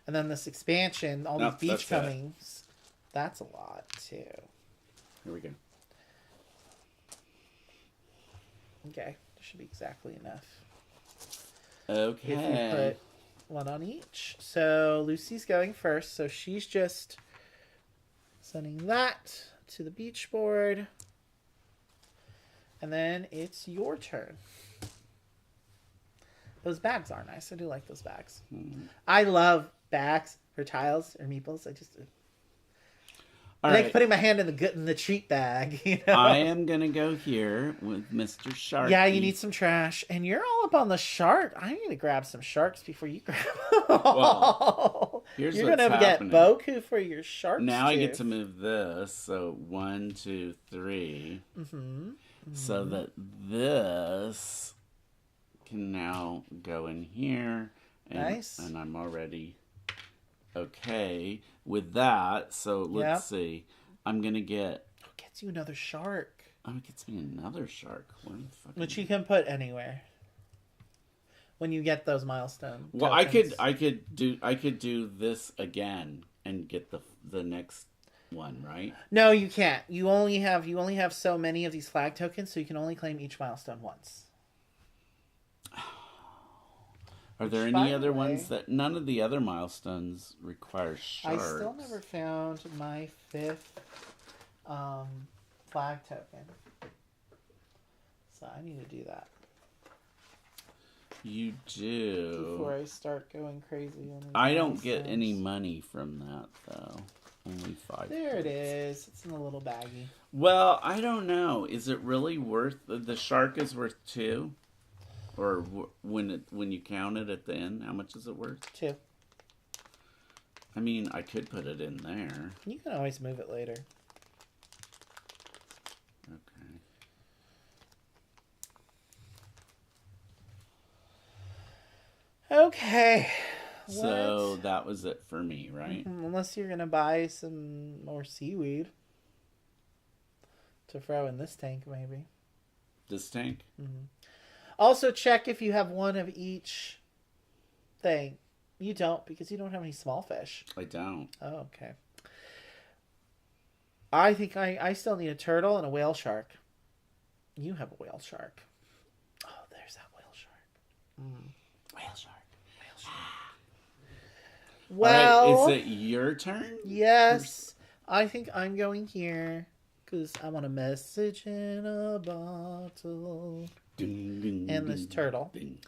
And then this expansion, all these Beachcombings, that's a lot too. Here we go. Okay, there should be exactly enough. Okay. If you put one on each. So Lucy's going first, so she's just sending that to the beach board. And then it's your turn. Those bags are nice. I do like those bags. Mm-hmm. I love bags for tiles or meeples. I All like right. putting my hand in the treat bag. You know? I am going to go here with Mr. Shark. Yeah, you need some trash. And you're all up on the shark. I need to grab some sharks before you grab them. Well, here's you're what's going to get happening. Boku for your sharks. Now I get too. to move this. So 1, 2, 3. Mm-hmm. Mm-hmm. So that this can now go in here. And, Nice. And I'm already okay with that. So let's see. I'm going to get... Oh, gets you another shark. Oh, it gets me another shark. What the fuck? Which you can put anywhere. When you get those milestone Well, tokens. I could do this again and get the next one, right? No, you can't. You only have so many of these flag tokens, so you can only claim each milestone once. Are there any other ones that none of the other milestones require sharks? I still never found my 5th flag token. So I need to do that. You do. Before I start going crazy. On I don't get any money from that, though. Only 5 There it points. is. It's in a little baggie. Well, I don't know. Is it really worth... The shark is worth 2? Or when you count it at the end, how much is it worth? 2. I mean, I could put it in there. You can always move it later. Okay. Okay. So that was it for me, right? Unless you're going to buy some more seaweed to throw in this tank, maybe. This tank? Also, check if you have one of each thing. You don't, because you don't have any small fish. I don't. Oh, okay. I think I still need a turtle and a whale shark. You have a whale shark. Oh, there's that whale shark. Whale shark. Whale shark. Well, all right, is it your turn? yes. I think I'm going here because I want a message in a bottle. Ding, ding, And this ding, turtle. ding.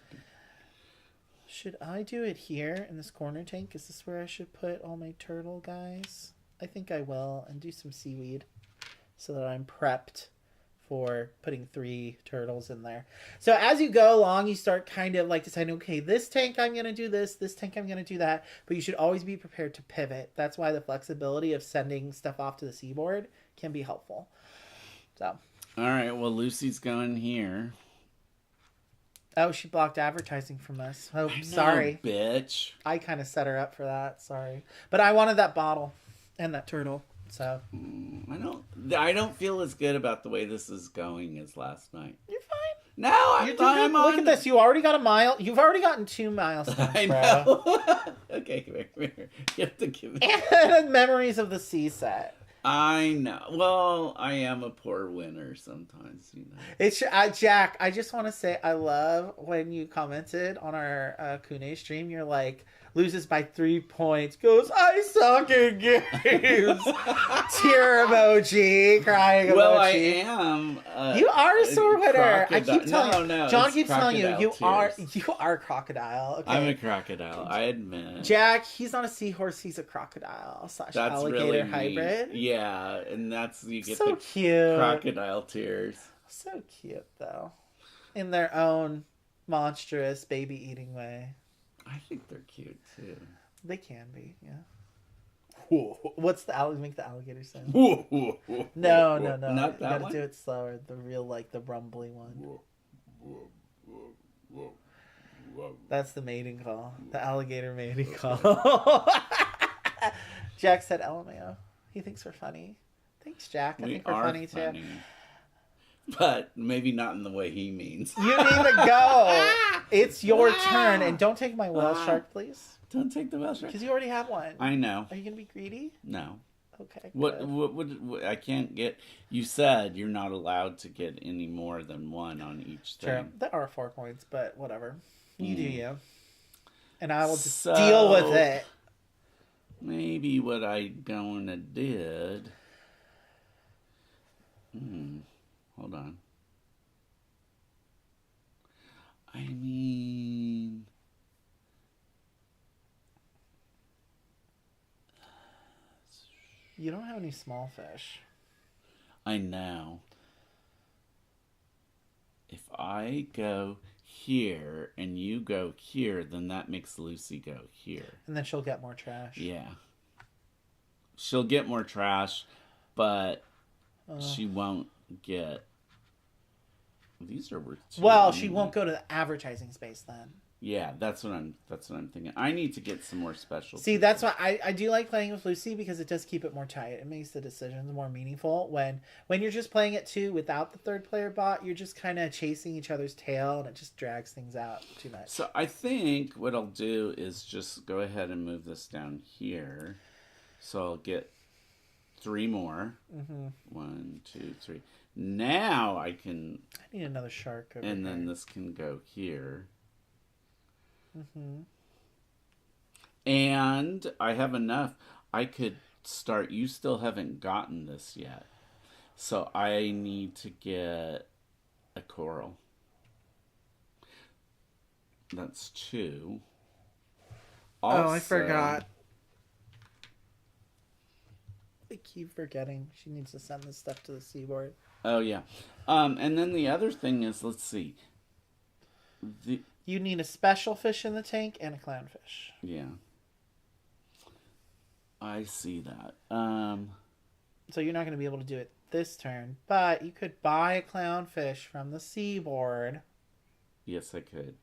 Should I do it here in this corner tank? Is this where I should put all my turtle guys? I think I will, and do some seaweed so that I'm prepped for putting 3 turtles in there. So as you go along, you start kind of like deciding, okay, this tank I'm going to do this tank I'm going to do that, but you should always be prepared to pivot. That's why the flexibility of sending stuff off to the seaboard can be helpful. So. All right, well, Lucy's going here. Oh, she blocked advertising from us. Oh, I know, sorry. bitch. I kind of set her up for that. Sorry. But I wanted that bottle and that turtle. So. I don't feel as good about the way this is going as last night. You're fine. No, You're doing good. Look at this. You already got a mile. You've already gotten 2 milestones, I bro. know. Okay, come here. You have to give me. And memories of the sea set. I know. Well, I am a poor winner sometimes, you know. It's Jack. I just want to say I love when you commented on our Kune stream. You're like, loses by 3 points. Goes, I suck at games. Tear emoji, crying emoji. Well, I am. You are a sore winner. I keep telling you. No, John it's keeps telling you crocodile tears. you are a crocodile. Okay. I'm a crocodile. I admit. Jack, he's not a seahorse. He's a crocodile / That's alligator really hybrid. Yeah, and that's you get So the cute. crocodile tears. So cute, though. In their own monstrous baby eating way. I think they're cute too. They can be, yeah. What's the make the alligator sound? No, No. Not You that gotta one. do it slower. The real, like the rumbly one. That's the mating call. The alligator mating call. Jack said LMAO. He thinks we're funny. Thanks, Jack. I think we're funny too. But maybe not in the way he means. You need to go. It's your turn. And don't take my whale shark, please. Don't take the whale shark. Because you already have one. I know. Are you going to be greedy? No. Okay. What I can't get. You said you're not allowed to get any more than 1 on each thing. Sure. There are 4 points, but whatever. You do you. And I will just So, deal with it. Maybe what I gonna did. Hold on. I mean, You don't have any small fish. I know. If I go here and you go here, then that makes Lucy go here. And then she'll get more trash. Yeah. She'll get more trash, but she won't get... These are worth 2. Well, she won't go to the advertising space then. Yeah, that's what I'm thinking. I need to get some more special. See, that's why I do like playing with Lucy, because it does keep it more tight. It makes the decisions more meaningful. When you're just playing it too without the 3rd player bot, you're just kind of chasing each other's tail, and it just drags things out too much. So I think what I'll do is just go ahead and move this down here. So I'll get 3 more. 1, 2, 3. Now I can... I need another shark over and here. then this can go here. And I have enough. I could start. You still haven't gotten this yet. So I need to get a coral. That's 2. Oh, I Also- forgot. I keep forgetting. She needs to send this stuff to the seaboard. Oh, yeah. And then the other thing is, let's see. You need a special fish in the tank and a clownfish. Yeah. I see that. So you're not going to be able to do it this turn, but you could buy a clownfish from the seaboard. Yes, I could.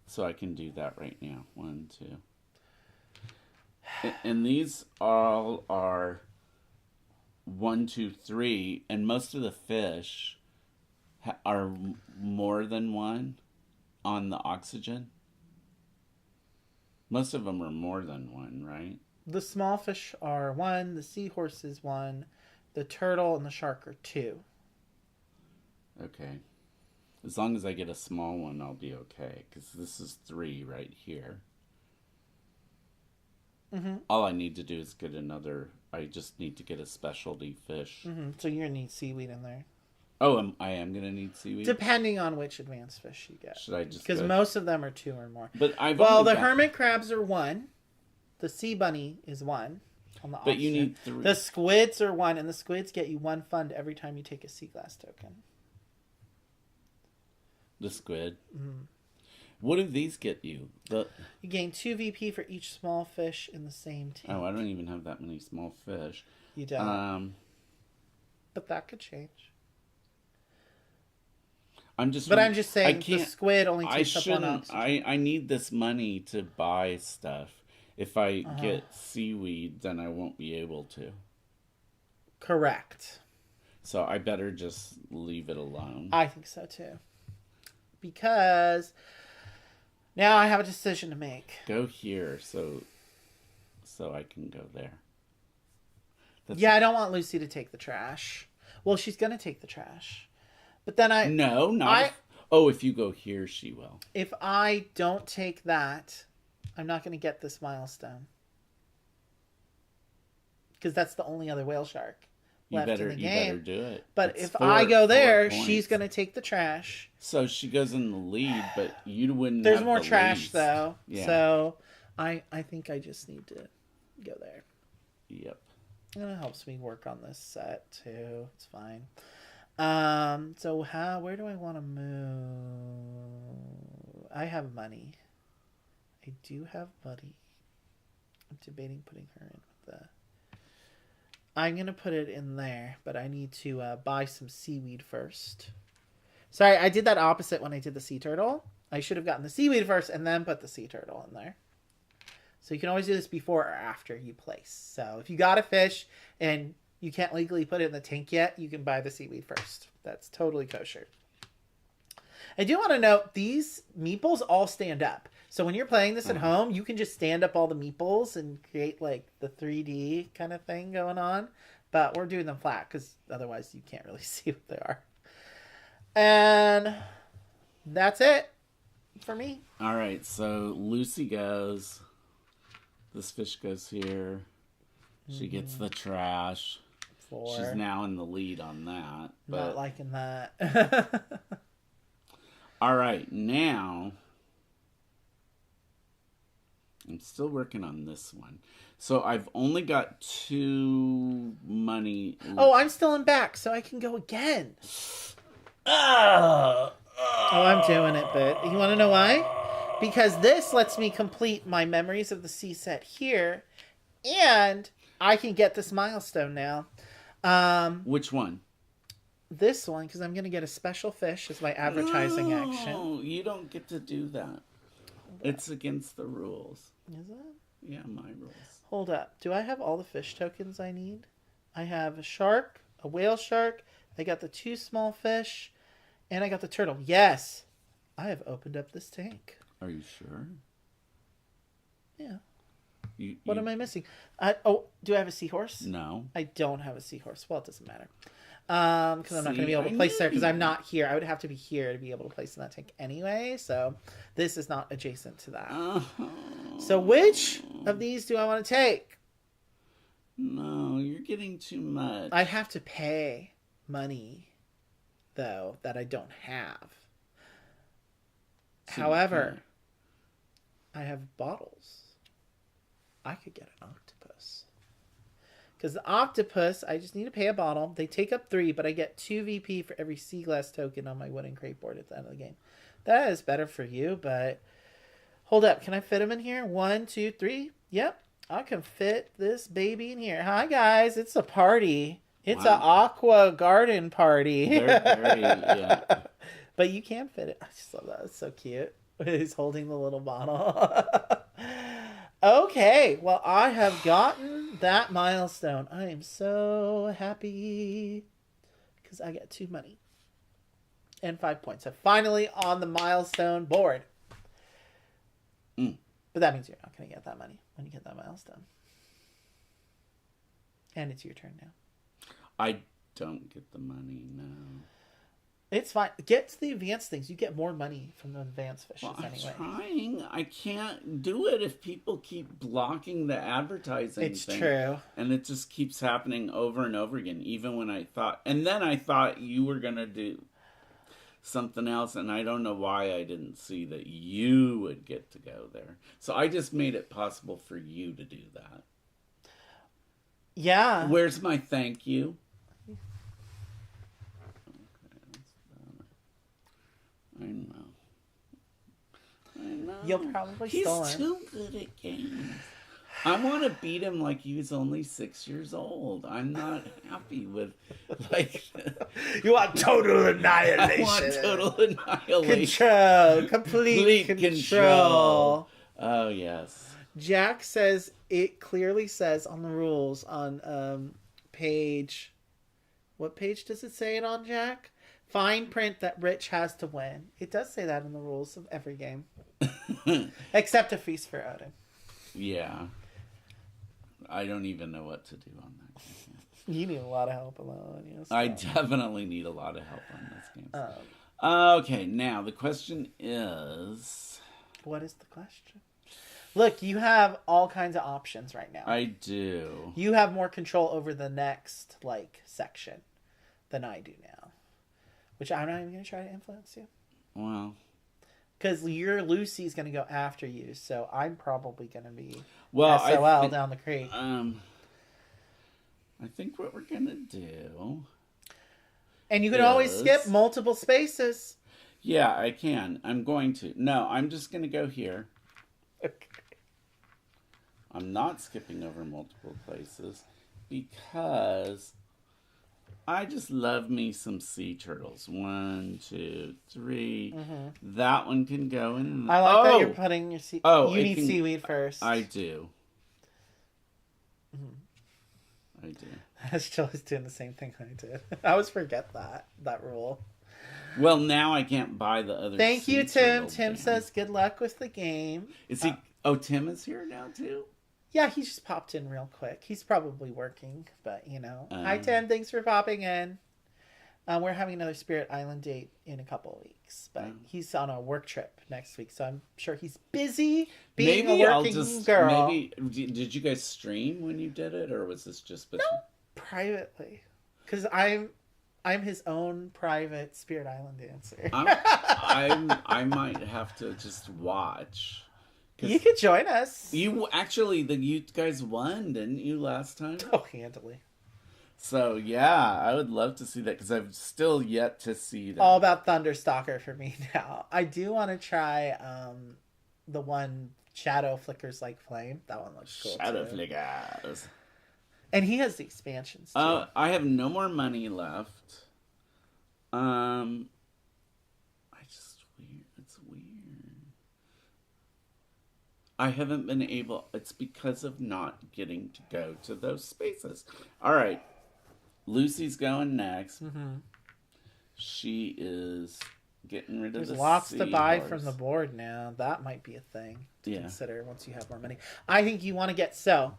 So I can do that right now. 1, 2. And these all are 1, 2, 3, and most of the fish are more than 1 on the oxygen. Most of them are more than 1, right? The small fish are 1, the seahorse is 1, the turtle and the shark are 2. Okay. As long as I get a small one, I'll be okay. Because this is 3 right here. Mm-hmm. All I need to do is get another... I just need to get a specialty fish. Mm-hmm. So you're going to need seaweed in there. Oh, I am going to need seaweed? Depending on which advanced fish you get. Should I just Because go... most of them are 2 or more. But I've Well, only the got... hermit crabs are 1. The sea bunny is 1 on the But you oxygen. need 3. The squids are 1, and the squids get you 1 fund every time you take a sea glass token. The squid. Mm-hmm. What do these get you? You gain 2 VP for each small fish in the same tank. Oh, I don't even have that many small fish. You don't. But that could change. I'm just saying the squid only takes up 1 oxygen. I need this money to buy stuff. If I get seaweed, then I won't be able to. Correct. So I better just leave it alone. I think so too. Because now I have a decision to make. Go here so I can go there. I don't want Lucy to take the trash. Well, she's going to take the trash. But then No, not... if you go here, she will. If I don't take that, I'm not going to get this milestone. Because that's the only other whale shark left in the game. You better do it. But It's if I go there, points. she's going to take the trash. So she goes in the lead, but you wouldn't There's have more the trash, least. though. Yeah. So I think I just need to go there. Yep. And it helps me work on this set, too. It's fine. So where do I want to move? I have money. I do have money. I'm debating putting her in with the... I'm going to put it in there, but I need to buy some seaweed first. Sorry, I did that opposite when I did the sea turtle. I should have gotten the seaweed first and then put the sea turtle in there. So you can always do this before or after you place. So if you got a fish and you can't legally put it in the tank yet, you can buy the seaweed first. That's totally kosher. I do want to note, these meeples all stand up. So when you're playing this at home, you can just stand up all the meeples and create like the 3D kind of thing going on. But we're doing them flat because otherwise you can't really see what they are. And that's it for me. All right, so Lucy goes. This fish goes here. She gets the trash. 4. She's now in the lead on that. But Not liking that. all right, now I'm still working on this one. So I've only got 2 money. Oh, I'm still in back, so I can go again. Oh, I'm doing it, but you want to know why? Because this lets me complete my Memories of the Sea set here, and I can get this milestone now. Which one? This one, because I'm going to get a special fish as my advertising action. No, you don't get to do that. It's against the rules. Is it? Yeah, my rules. Hold up. Do I have all the fish tokens I need? I have a shark, a whale shark, I got the 2 small fish, and I got the turtle. Yes! I have opened up this tank. Are you sure? Yeah. You, What am I missing? Do I have a seahorse? No. I don't have a seahorse. Well, it doesn't matter. Because I'm not going to be able to place there because I'm not here. I would have to be here to be able to place in that tank anyway. So this is not adjacent to that. So which of these do I want to take? No, you're getting too much. I have to pay money, though, that I don't have. So However, I have bottles. I could get an octopus. Because the octopus, I just need to pay a bottle. They take up 3, but I get 2 VP for every sea glass token on my wooden crate board at the end of the game. That is better for you, but... Hold up. Can I fit them in here? 1, 2, 3. Yep. I can fit this baby in here. Hi, guys. It's a party. It's an Aqua garden party. Very, yeah. But you can fit it. I just love that. It's so cute. He's holding the little bottle. Okay. Well, I have gotten that milestone. I am so happy. Because I get 2 money. And 5 points. So finally on the milestone board. But that means you're not going to get that money when you get that milestone. And it's your turn now. I don't get the money, no. It's fine. Get to the advanced things. You get more money from the advanced fishes anyway. I'm trying. I can't do it if people keep blocking the advertising It's thing. true. And it just keeps happening over and over again, even when I thought... And then I thought you were going to do something else, and I don't know why I didn't see that you would get to go there. So I just made it possible for you to do that. Yeah. Where's my thank you? I know. You'll probably He's steal him. too good at games. I want to beat him like he was only 6 years old. I'm not happy with, like... You want total annihilation. I want total annihilation. Control. Complete control. Oh, yes. Jack says, it clearly says on the rules on page... What page does it say it on, Jack? Fine print that Rich has to win. It does say that in the rules of every game. Except a feast for Odin. Yeah. I don't even know what to do on that game. You need a lot of help alone. You know, I definitely need a lot of help on this game. Oh. Okay, now the question is... What is the question? Look, you have all kinds of options right now. I do. You have more control over the next, section than I do now. Which I'm not even going to try to influence you. Well... Because your Lucy's going to go after you, so I'm probably going to be SOL down the creek. I think what we're going to do... And you can always skip multiple spaces. Yeah, I can. I'm going to. No, I'm just going to go here. Okay. I'm not skipping over multiple places because I just love me some sea turtles. 1, 2, 3. Mm-hmm. That one can go in. I like that you're putting your seaweed. Oh, you need seaweed first. I do. I do. Jill is doing the same thing I did. I always forget that rule. Well, now I can't buy the other. Thank you, Tim. Tim says good luck with the game. Is he? Oh, Tim is here now too. Yeah, he just popped in real quick. He's probably working, but Hi, Tim. Thanks for popping in. We're having another Spirit Island date in a couple of weeks, but he's on a work trip next week, so I'm sure he's busy being a working girl. Maybe did you guys stream when you did it, or was this just no, privately? Because I'm his own private Spirit Island dancer. I might have to just watch. You could join us. You guys won, didn't you, last time? Oh, handily. So, yeah, I would love to see that because I've still yet to see that. All about Thunderstalker for me now. I do want to try the one Shadow Flickers Like Flame. That one looks cool. Shadow Flickers. And he has the expansions too. I have no more money left. It's weird. I haven't been able. It's because of not getting to go to those spaces. All right. Lucy's going next. Mm-hmm. She is getting rid of There's the lots to buy seahorse. from the board now. That might be a thing to Yeah. consider once you have more money. I think you want to get... So,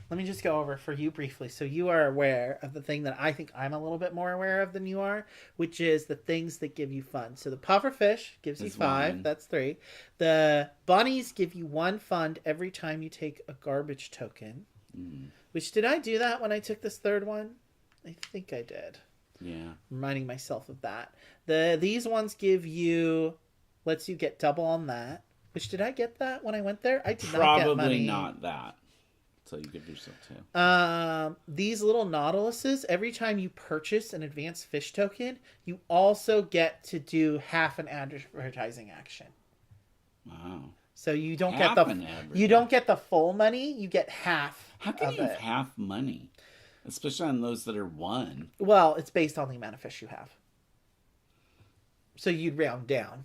let me just go over for you briefly. So you are aware of the thing that I think I'm a little bit more aware of than you are, which is the things that give you fun. So the pufferfish gives you 5. 1. That's 3. The bunnies give you 1 fund every time you take a garbage token. Mm. Which, did I do that when I took this 3rd one? I think I did. Yeah. Reminding myself of that. These ones give you lets you get double on that. Which, did I get that when I went there? I did not get Probably money. not that. So you give yourself 2. These little Nautiluses, every time you purchase an advanced fish token, you also get to do half an advertising action. Wow. So you don't Half get an you don't get the full money. You get half. How can of you have it. half money? Especially on those that are 1. Well, it's based on the amount of fish you have. So you'd round down.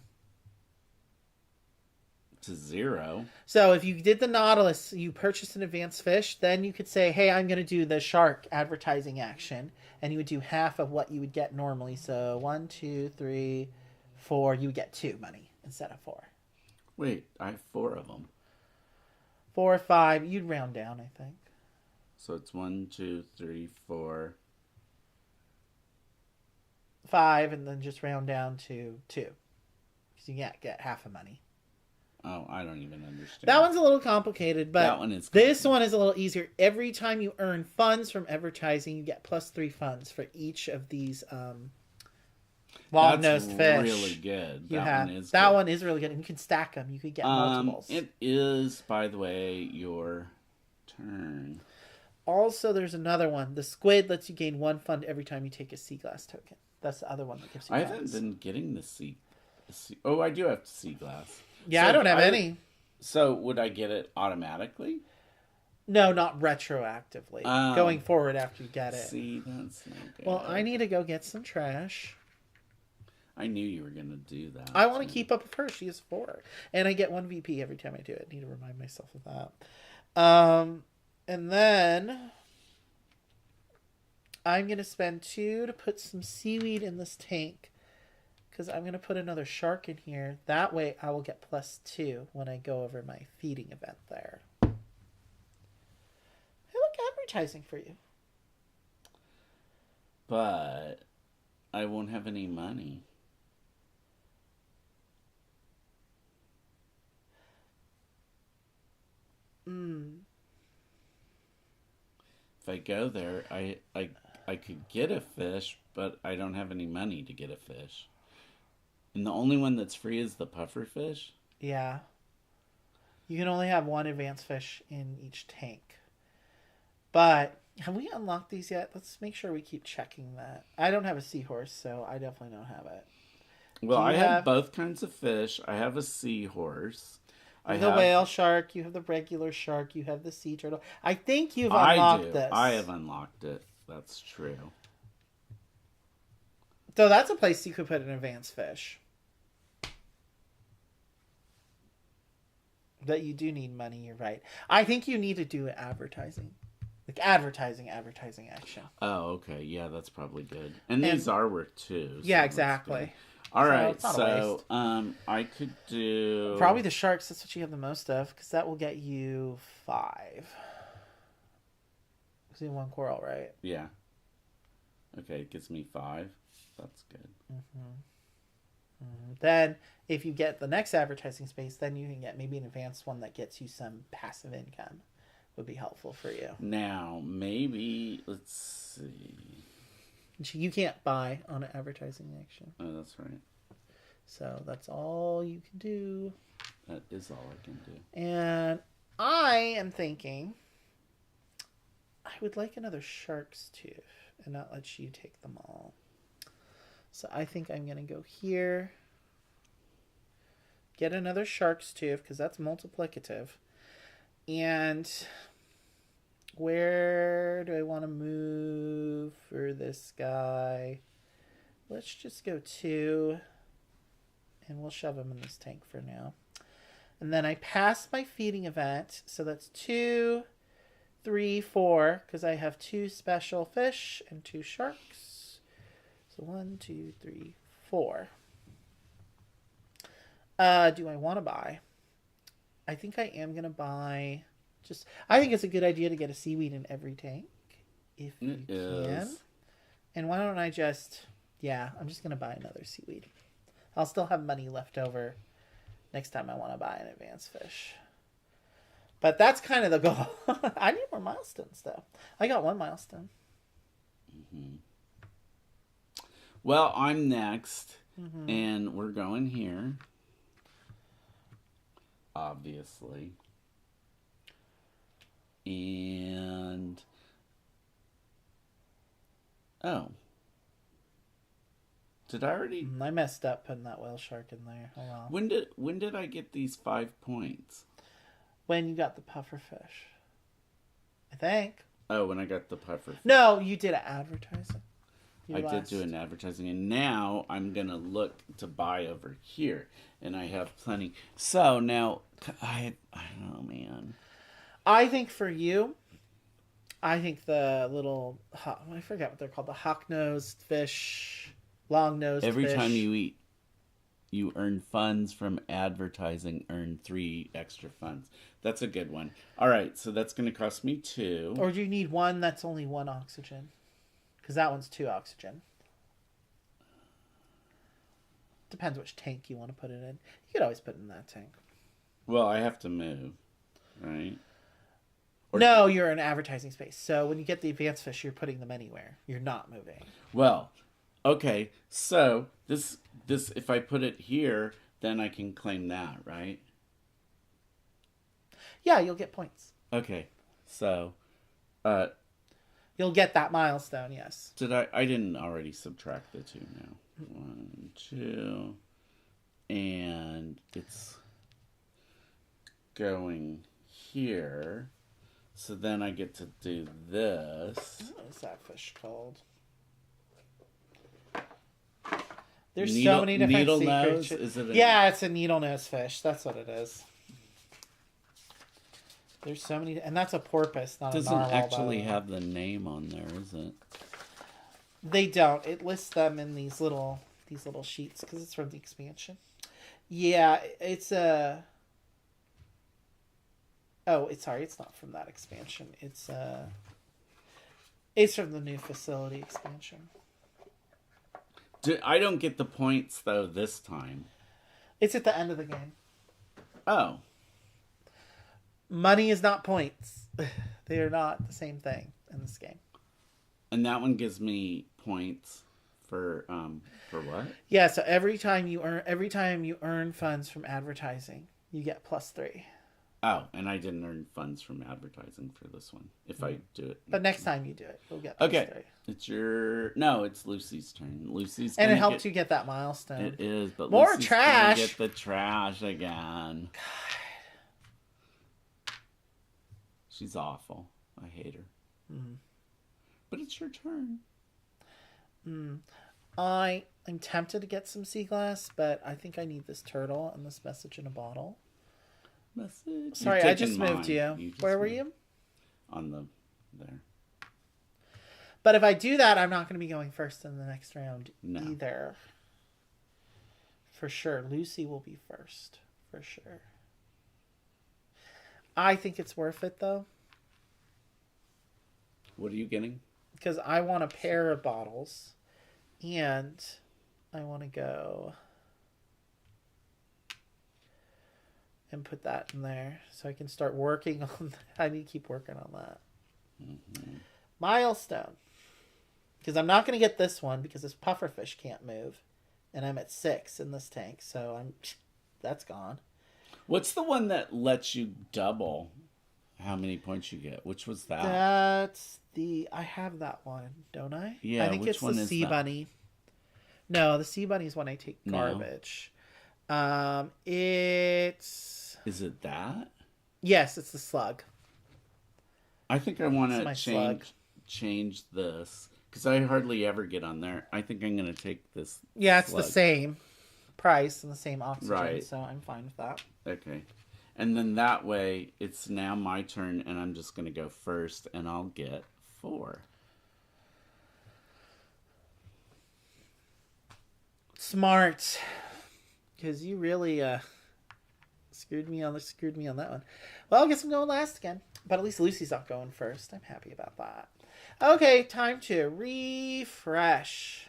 To 0. So if you did the Nautilus, you purchased an advanced fish, then you could say, hey, I'm going to do the shark advertising action. And you would do half of what you would get normally. So 1, 2, 3, 4. You would get 2 money instead of 4. Wait, I have 4 of them. 4 or 5. You'd round down, I think. So it's 1, 2, 3, 4. 5, and then just round down to 2. Because you get half a money. Oh, I don't even understand. That one's a little complicated, but That one is this one is a little easier. Every time you earn funds from advertising, you get plus 3 funds for each of these long-nosed fish. That's really good. That one is really good. And you can stack them. You could get multiples. It is, by the way, your turn. Also, there's another one. The squid lets you gain 1 fund every time you take a sea glass token. That's the other one that gives you I funds. haven't been getting the sea. Oh, I do have sea glass. Yeah, So I don't have any. So would I get it automatically? No, not retroactively. Going forward after you get it. See, that's not good. Well, I need to go get some trash. I knew you were going to do that. I want to keep up with her. She is 4. And I get 1 VP every time I do it. I need to remind myself of that. And then I'm going to spend 2 to put some seaweed in this tank. Because I'm going to put another shark in here. That way I will get plus 2 when I go over my feeding event there. Hey, look, advertising for you. But I won't have any money. If I go there, I could get a fish, but I don't have any money to get a fish. And the only one that's free is the puffer fish? Yeah. You can only have 1 advanced fish in each tank. But have we unlocked these yet? Let's make sure we keep checking that. I don't have a seahorse, so I definitely don't have it. Well, I have both kinds of fish. I have a seahorse. You have the whale shark. You have the regular shark. You have the sea turtle. I think you've unlocked this. I have unlocked it. That's true. So that's a place you could put an advanced fish. That you do need money, you're right. I think you need to do advertising. Like advertising action. Oh, okay. Yeah, that's probably good. And these are worth 2. Yeah, exactly. All right, it's not a waste. I could do... Probably the sharks, that's what you have the most of, because that will get you 5. See 1 coral, right? Yeah. Okay, it gives me 5. That's good. Then, if you get the next advertising space, then you can get maybe an advanced one that gets you some passive income. Would be helpful for you. Now, maybe, let's see. You can't buy on an advertising action. Oh, that's right. So that's all you can do. That is all I can do. And I am thinking I would like another shark's tooth and not let you take them all. So I think I'm going to go here. Get another shark's tooth because that's multiplicative. And where do I want to move for this guy? Let's just go 2. And we'll shove him in this tank for now. And then I pass my feeding event. So that's 2, 3, 4. Because I have 2 special fish and 2 sharks. So 1, 2, 3, 4. Do I want to buy? I think I am going to buy... I think it's a good idea to get a seaweed in every tank. If you can. And why don't I just... Yeah, I'm just going to buy another seaweed. I'll still have money left over next time I want to buy an advanced fish. But that's kind of the goal. I need more milestones, though. I got 1 milestone. Mm-hmm. Well, I'm next. Mm-hmm. And we're going here. obviously. And oh, did I already? I messed up putting that whale shark in there. Oh well. When did I get these 5 points? When you got the pufferfish, I think. Oh, when I got the puffer. No, you did advertising. I did do an advertising, and now I'm gonna look to buy over here, and I have plenty. So now I don't know, man. I think for you, I think the little I forget what they're called, the hawk-nosed fish, long-nosed fish. Every time you eat, you earn funds from advertising. Earn 3 extra funds. That's a good one. All right, so that's going to cost me 2. Or do you need one that's only 1 oxygen? Because that one's 2 oxygen. Depends which tank you want to put it in. You could always put it in that tank. Well, I have to move, right? No, you're in advertising space. So when you get the advanced fish, you're putting them anywhere. You're not moving. Well, okay. So this if I put it here, then I can claim that, right? Yeah, you'll get points. Okay. So, You'll get that milestone, yes. did I didn't already subtract the 2 now. 1, 2, and it's going here. So then I get to do this. What is that fish called? There's Needle- so many different needle sea nose? creatures. Is it a- Yeah, it's a needle nose fish. That's what it is. There's so many, and that's a porpoise, not Doesn't a narwhal. actually have the name on there, is it? They don't. It lists them in these little sheets because it's from the expansion. Yeah, it's a. Oh, it's not from that expansion. It's from the new facility expansion. I don't get the points though this time. It's at the end of the game. Oh, Money is not points. They are not the same thing in this game. and that one gives me points for what? Yeah, so every time you earn funds from advertising, you get +3. Oh, and I didn't earn funds from advertising for this one. If I do it, But next time you do it, you'll get +3. okay, it's Lucy's turn. Lucy's And gonna it helped you get that milestone. It is, but More Lucy's trash. Gonna get the trash again. She's awful. I hate her. Mm-hmm. But it's your turn. I'm tempted to get some sea glass, but I think I need this turtle and this message in a bottle. Message. Sorry, You're I just taking moved mine. you. just Where were moved you? On there. But if I do that, I'm not going to be going first in the next round either. For sure. Lucy will be first. For sure. I think it's worth it, though. What are you getting? Because I want a pair of bottles. And I want to go and put that in there. So I can start working on I need to keep working on that. Mm-hmm. Milestone. Because I'm not going to get this one because this pufferfish can't move. And I'm at 6 in this tank. So that's gone. What's the one that lets you double how many points you get? Which was that? That's I have that one, don't I? Yeah, I think which it's one the is sea that? bunny. No, the sea bunny is when I take garbage. It's Is it that? yes, it's the slug. I think I want It's my to change this because I hardly ever get on there. I think I'm going to take this. Yeah, it's slug. the same price and the same oxygen, Right. so I'm fine with that. Okay. And then that way, it's now my turn, and I'm just going to go first, and I'll get 4. Smart, because you really screwed me on that one. Well, I guess I'm going last again, but at least Lucy's not going first. I'm happy about that. Okay, time to refresh.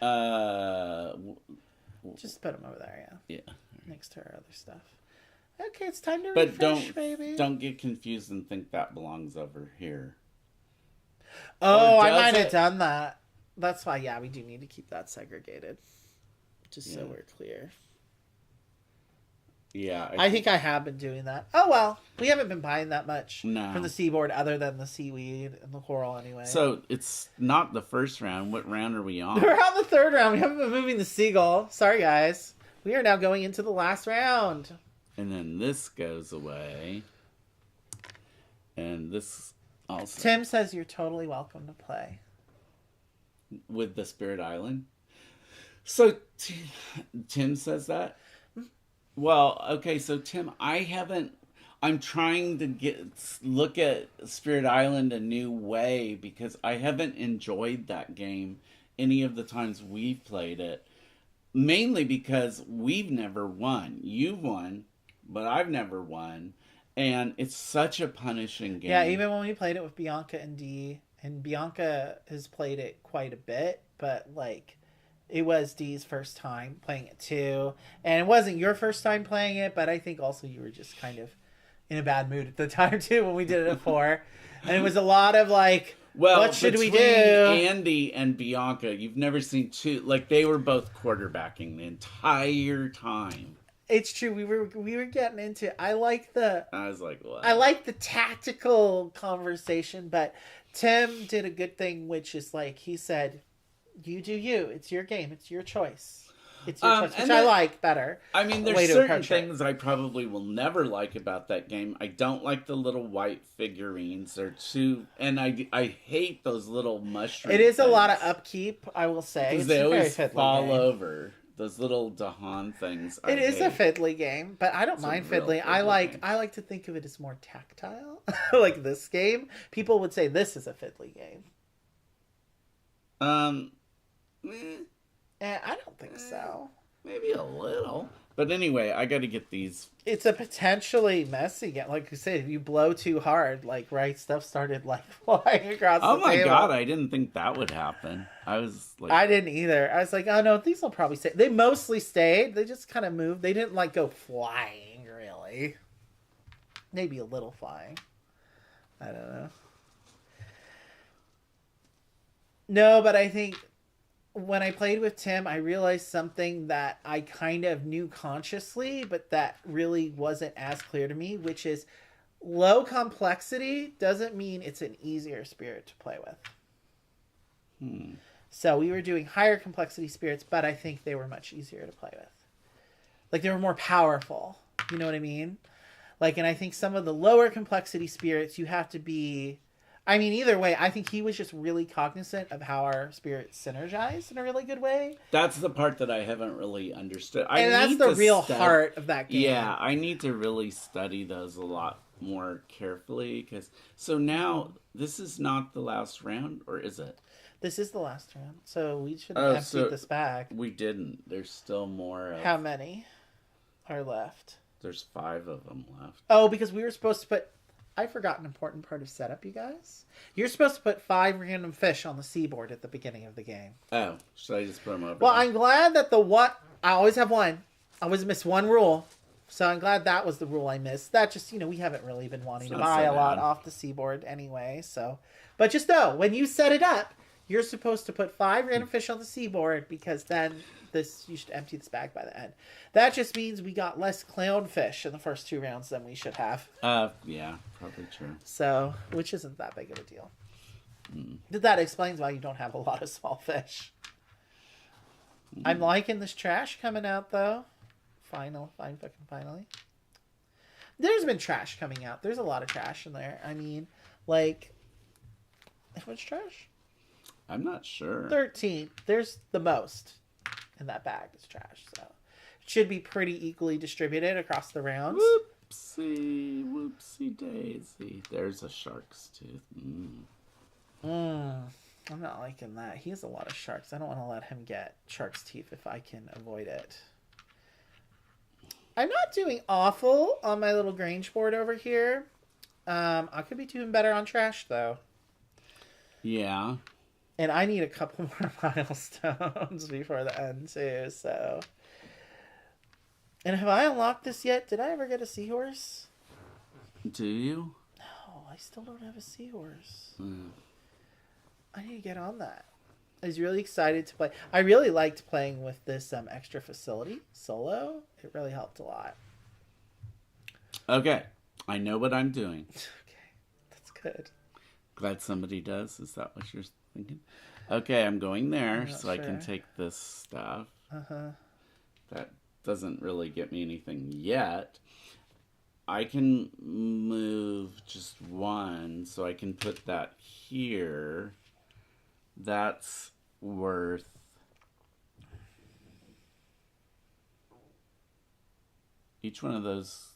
Just put them over there, yeah, next to our other stuff. Okay, it's time to refresh, baby. Don't get confused and think that belongs over here. Oh, Or I does might have it? done that. That's why, yeah, we do need to keep that segregated. Just so Yeah. we're clear. Yeah. I think I have been doing that. Oh, well. We haven't been buying that much No. from the seaboard other than the seaweed and the coral anyway. So it's not the first round. What round are we on? We're on the third round. We haven't been moving the seagull. Sorry, guys. We are now going into the last round. And then this goes away. And this also. Tim says you're totally welcome to play. With the Spirit Island. So Tim says that? Well, okay, so Tim, I'm trying to look at Spirit Island a new way because I haven't enjoyed that game any of the times we've played it. Mainly because we've never won. You've won, but I've never won. And it's such a punishing game. Yeah, even when we played it with Bianca and Dee, and Bianca has played it quite a bit, but like it was Dee's first time playing it too. And it wasn't your first time playing it, but I think also you were just kind of in a bad mood at the time too when we did it at 4. And it was a lot of like, well, what should we do? Andy and Bianca, you've never seen two, like they were both quarterbacking the entire time. It's true. We were getting into. I was like, what? I like the tactical conversation, but Tim did a good thing, which is like he said, "You do you. It's your game. It's your choice. It's your choice," which I like better. I mean, there's certain things I probably will never like about that game. I don't like the little white figurines. They're too, and I hate those little mushrooms. It is a lot of upkeep, I will say. Because they always fall over. Those little Dahan things. It is a fiddly game, but I don't mind fiddly. I like to think of it as more tactile. Like this game, people would say this is a fiddly game. I don't think so. Maybe a little. But anyway, I got to get these. It's a potentially messy game. Like you said, if you blow too hard, like stuff started like flying across the table. Oh my god, I didn't think that would happen. I was like, I didn't either. I was like, oh no, these will probably stay. They mostly stayed. They just kind of moved. They didn't like go flying really. Maybe a little flying. I don't know. No, but I think when I played with Tim, I realized something that I kind of knew consciously, but that really wasn't as clear to me, which is low complexity doesn't mean it's an easier spirit to play with. So we were doing higher complexity spirits, but I think they were much easier to play with. Like they were more powerful. You know what I mean? Like, and I think some of the lower complexity spirits, you have to be... I mean, either way, I think he was just really cognizant of how our spirits synergize in a really good way. That's the part that I haven't really understood. And that's the real heart of that game. Yeah, I need to really study those a lot more carefully. So now, this is not the last round, or is it? This is the last round, so we should empty this bag. We didn't. There's still more. How many are left? There's 5 of them left. Oh, because we were supposed to put... I forgot an important part of setup, you guys. You're supposed to put 5 random fish on the seaboard at the beginning of the game. Oh, should I just put them over? Well, I'm glad that I always have one. I always miss one rule. So I'm glad that was the rule I missed. That just, we haven't really been wanting to buy a lot off the seaboard anyway. So, but just know, when you set it up, you're supposed to put 5 random fish on the seaboard because then you should empty this bag by the end. That just means we got less clownfish in the first 2 rounds than we should have. Yeah, probably true. So, which isn't that big of a deal. That explains why you don't have a lot of small fish. I'm liking this trash coming out, though. Finally. There's been trash coming out. There's a lot of trash in there. I mean, like, how much trash? I'm not sure. 13. There's the most in that bag is trash, so it should be pretty equally distributed across the rounds. Whoopsie daisy. There's a shark's tooth. I'm not liking that. He has a lot of sharks. I don't want to let him get shark's teeth if I can avoid it. I'm not doing awful on my little Grange board over here. I could be doing better on trash, though. Yeah. And I need a couple more milestones before the end, too, so... And have I unlocked this yet? Did I ever get a seahorse? Do you? No, I still don't have a seahorse. I need to get on that. I was really excited to play. I really liked playing with this extra facility solo. It really helped a lot. Okay. I know what I'm doing. Okay, that's good. Glad somebody does. Is that what you're thinking? Okay, I'm going there not so I can sure. take this stuff. Uh-huh. That doesn't really get me anything yet. I can move just one, so I can put that here. That's worth... Each one of those...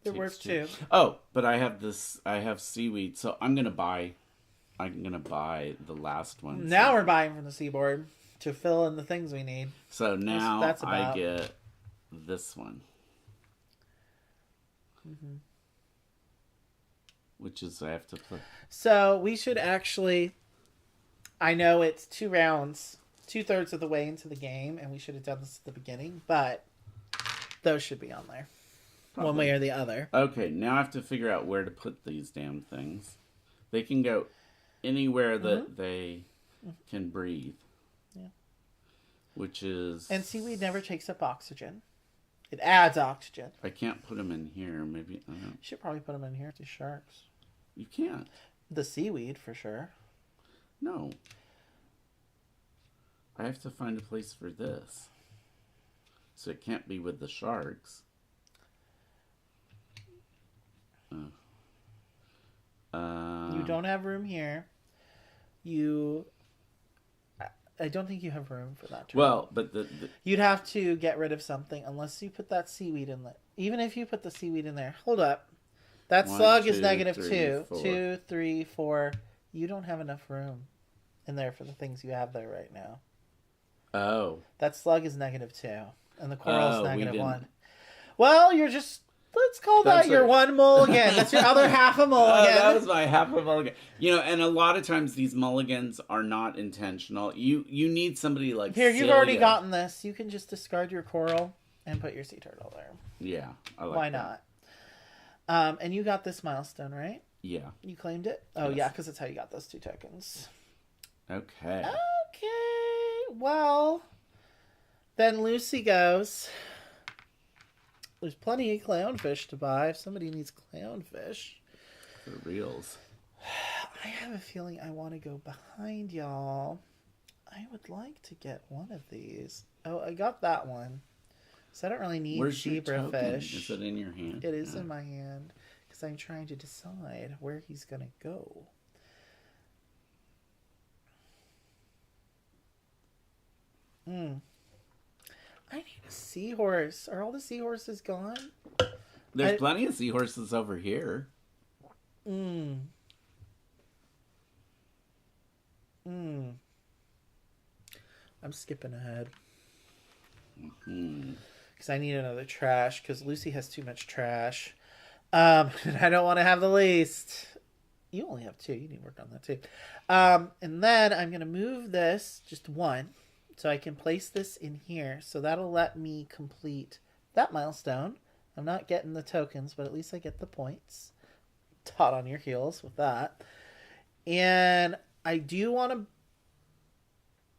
They're takes worth 2. Oh, but I have seaweed, so I'm gonna buy the last one. Now we're buying from the seaboard to fill in the things we need. So now that's I about. get this one. Mm-hmm. Which is I have to put. So we should actually... I know it's 2 rounds, 2/3 of the way into the game, and we should have done this at the beginning, but those should be on there. Probably. One way or the other. Okay, now I have to figure out where to put these damn things. They can go anywhere that they can breathe. Yeah. Which is... And seaweed never takes up oxygen. It adds oxygen. I can't put them in here. Maybe... I don't know. You should probably put them in here to sharks. You can't. The seaweed, for sure. No. I have to find a place for this. So it can't be with the sharks. You don't have room here. I don't think you have room for that. Well, but you'd have to get rid of something unless you put that seaweed in there. Even if you put the seaweed in there. Hold up. That slug is -2. 4. 2, 3, 4. You don't have enough room in there for the things you have there right now. Oh. That slug is -2. And the coral is we -1. Well, you're just... Let's call that your one mulligan. That's your other half a mulligan. That was my half a mulligan. You know, and a lot of times these mulligans are not intentional. You need somebody like Here, you've Celia. already gotten this. You can just discard your coral and put your sea turtle there. Yeah, I like Why that. not? And you got this milestone, right? Yeah. You claimed it? Oh, Yes. yeah, because that's how you got those 2 tokens. Okay. Okay. Well, then Lucy goes... There's plenty of clownfish to buy if somebody needs clownfish. For reals. I have a feeling I want to go behind y'all. I would like to get one of these. Oh, I got that one. So I don't really need Where's your zebra token? fish. Is it in your hand? It is in my hand because I'm trying to decide where he's going to go. I need a seahorse. Are all the seahorses gone? There's plenty of seahorses over here. I'm skipping ahead. Because I need another trash. Because Lucy has too much trash. And I don't want to have the least. You only have 2. You need to work on that too. And then I'm going to move this, just 1. So I can place this in here. So that'll let me complete that milestone. I'm not getting the tokens, but at least I get the points. Hot on your heels with that. And I do want to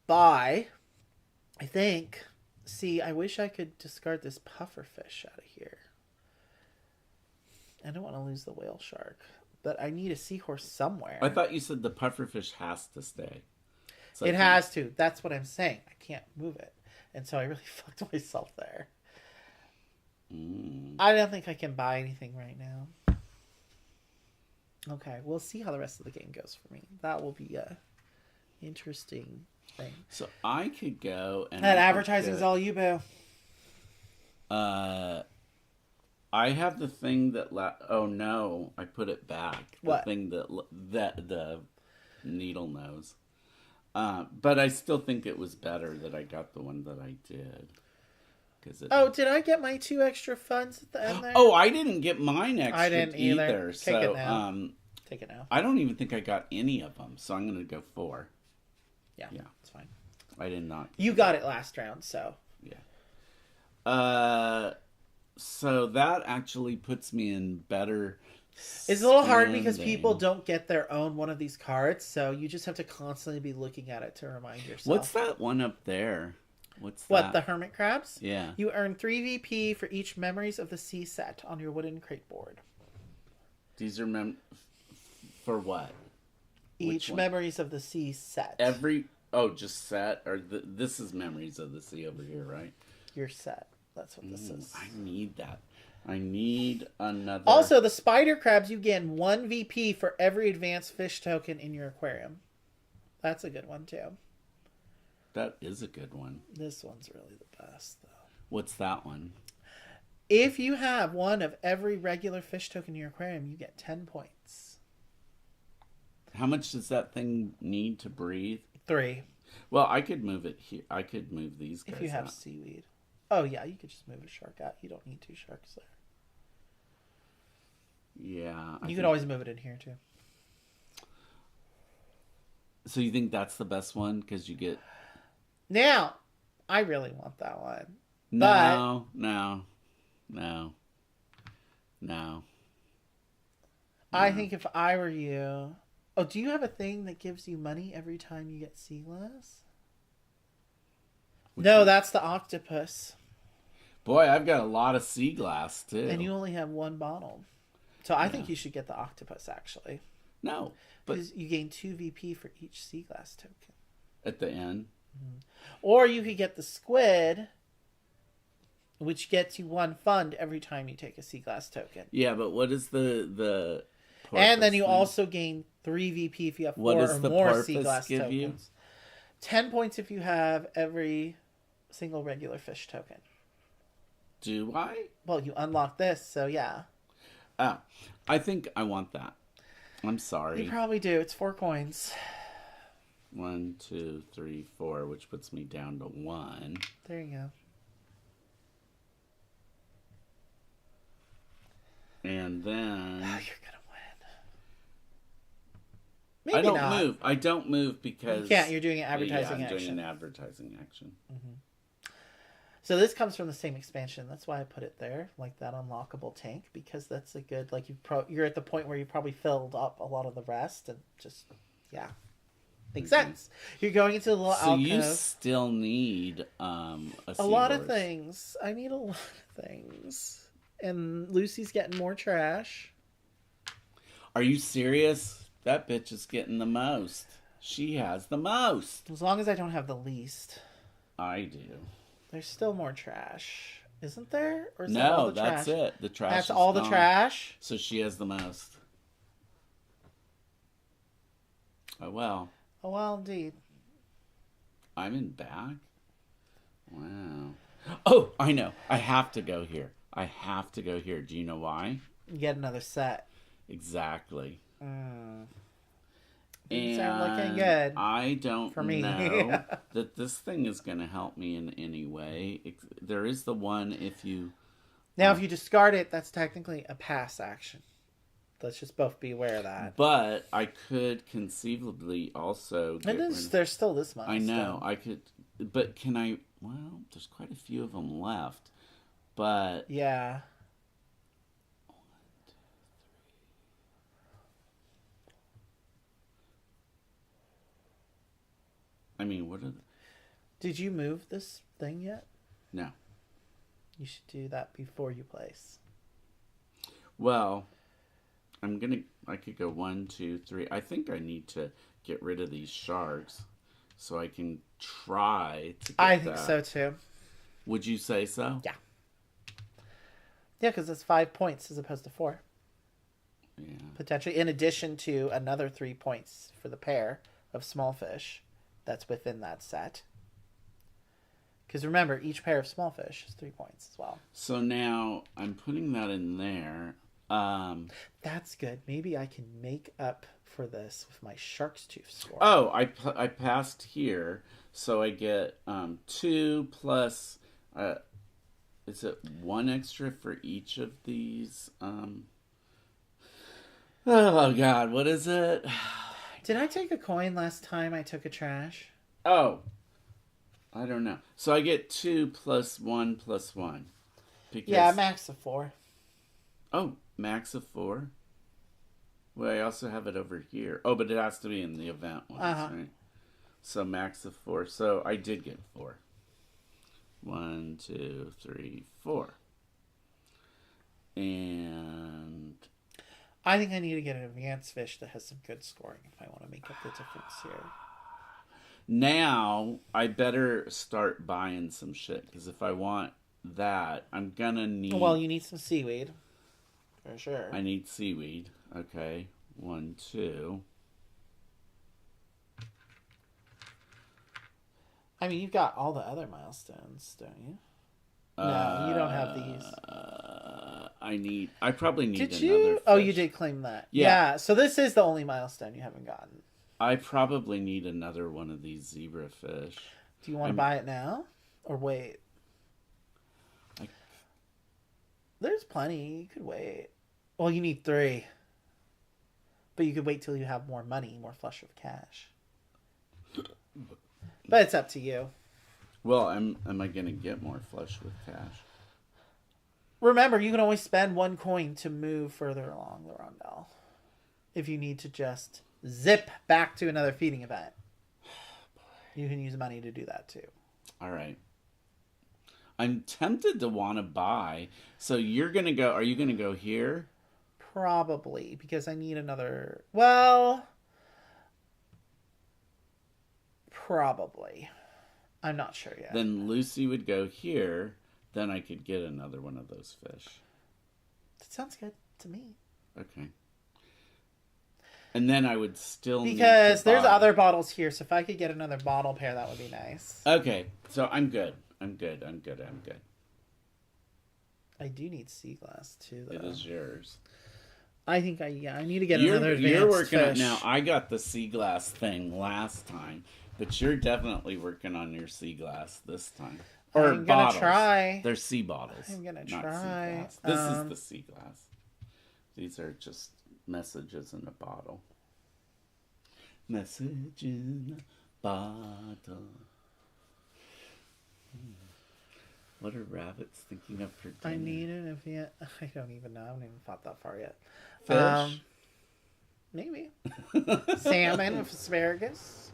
buy, I think. See, I wish I could discard this pufferfish out of here. I don't want to lose the whale shark. But I need a seahorse somewhere. I thought you said the pufferfish has to stay. So It has to. That's what I'm saying. I can't move it. And so I really fucked myself there. I don't think I can buy anything right now. Okay, we'll see how the rest of the game goes for me. That will be a interesting thing. So I could go and... That advertising is all you, boo. I have the thing that... Oh, no. I put it back. What? The thing that the needle nose. But I still think it was better that I got the one that I did. Oh, did I get my 2 extra funds at the end there? Oh, I didn't get mine extra I didn't either. Take so, it now. Take it now. I don't even think I got any of them, so I'm going to go 4. Yeah, it's fine. I did not. You got it last round, so. Yeah. So that actually puts me in better... It's a little hard because people don't get their own one of these cards, so you just have to constantly be looking at it to remind yourself. What's that one up there? What's What, that? the hermit crabs? Yeah. You earn 3 VP for each Memories of the Sea set on your wooden crate board. These are for what? Each Memories of the Sea set. Just set? Or this is Memories of the Sea over here, right? Your set. That's what this is. I need that. I need another. Also, the spider crabs, you gain 1 VP for every advanced fish token in your aquarium. That's a good one, too. That is a good one. This one's really the best, though. What's that one? If you have one of every regular fish token in your aquarium, you get 10 points. How much does that thing need to breathe? 3. Well, I could move it here. I could move these guys If you have out. seaweed. Oh, yeah, you could just move a shark out. You don't need 2 sharks there. Yeah. You could always move it in here, too. So you think that's the best one? Because you get... Now, I really want that one. No. I think if I were you... Oh, do you have a thing that gives you money every time you get sea glass? No, that's the octopus. Boy, I've got a lot of sea glass, too. And you only have 1 bottle. So I think you should get the octopus, actually. No, but... Because you gain 2 VP for each sea glass token. At the end? Or you could get the squid, which gets you 1 fund every time you take a sea glass token. Yeah, but what is the and then you thing? also gain 3 VP if you have 4 What does or the more sea porpoise glass give tokens. you? 10 points if you have every single regular fish token. Do I? Well, you unlock this, so yeah. Oh, I think I want that. I'm sorry. You probably do. It's 4 coins. 1, 2, 3, 4, which puts me down to 1. There you go. And then... Oh, you're going to win. Maybe I don't not. move. I don't move because... You can't. You're doing an advertising I'm action. doing an advertising action. So this comes from the same expansion. That's why I put it there, like that unlockable tank, because that's a good, like you're at the point where you probably filled up a lot of the rest and just, yeah. Makes sense. You're going into the little So alcove. you still need a lot of things. I need a lot of things. And Lucy's getting more trash. Are you serious? That bitch is getting the most. She has the most. As long as I don't have the least. I do. There's still more trash. Isn't there? Or is that all No, the that's trash? it. The trash That's is all the gone. trash? So she has the most. Oh, well. Oh, well, indeed. I'm in back? Wow. Oh, I know. I have to go here. I have to go here. Do you know why? You get another set. Exactly. Things aren't looking good. I don't for me. know that this thing is going to help me in any way. There is the one if you... Now, if you discard it, that's technically a pass action. Let's just both be aware of that. But I could conceivably also get And there's still this much. I know. I could... But can I... Well, there's quite a few of them left. But... Yeah. I mean, what are the... Did you move this thing yet? No. You should do that before you place. Well, I could go 1, 2, 3. I think I need to get rid of these sharks so I can try to get I think that. so too. Would you say so? Yeah. Yeah, because it's 5 points as opposed to 4. Yeah. Potentially, in addition to another 3 points for the pair of small fish that's within that set. Because remember, each pair of small fish is 3 points as well. So now I'm putting that in there. That's good. Maybe I can make up for this with my shark's tooth score. Oh, I passed here, so I get 2 plus. Is it 1 extra for each of these? Oh God, what is it? Did I take a coin last time I took a trash? Oh, I don't know. So I get 2 plus 1 plus 1. Because... Yeah, max of 4. Oh, max of 4? Well, I also have it over here. Oh, but it has to be in the event ones, right? So max of 4. So I did get 4. 1, 2, 3, 4. And I think I need to get an advanced fish that has some good scoring if I want to make up the difference here. now I better start buying some shit, because if I want that, I'm gonna need... Well, you need some seaweed. For sure. I need seaweed. Okay. 1, 2. I mean, you've got all the other milestones, don't you? No, you don't have these. I probably need Did another you? fish. Oh, you did claim that. Yeah. So this is the only milestone you haven't gotten. I probably need another one of these zebra fish. Do you want to buy it now or wait? There's plenty. You could wait. Well, you need 3. But you could wait till you have more money, more flush of cash. But it's up to you. Well, am I going to get more flush with cash? Remember, you can always spend 1 coin to move further along the rondel. If you need to just zip back to another feeding event. You can use money to do that too. All right. I'm tempted to want to buy. So you're going to go... Are you going to go here? Probably, because I need another... Well... Probably. I'm not sure yet. Then Lucy would go here. Then I could get another one of those fish. That sounds good to me. Okay. And then I would still because need to there's buy. other bottles here, so if I could get another bottle pair, that would be nice. Okay, so I'm good. I'm good. I do need sea glass too, though. It is yours. I think I need to get another advanced You're working fish. on now. I got the sea glass thing last time, but you're definitely working on your sea glass this time. Or I'm gonna bottles. try. They're sea bottles. I'm gonna not try. Sea glass. This is the sea glass. These are just messages in a bottle. Message in a bottle. What are rabbits thinking of for dinner? I need an advanced... I don't even know. I haven't even thought that far yet. Fish? Maybe. Salmon with asparagus.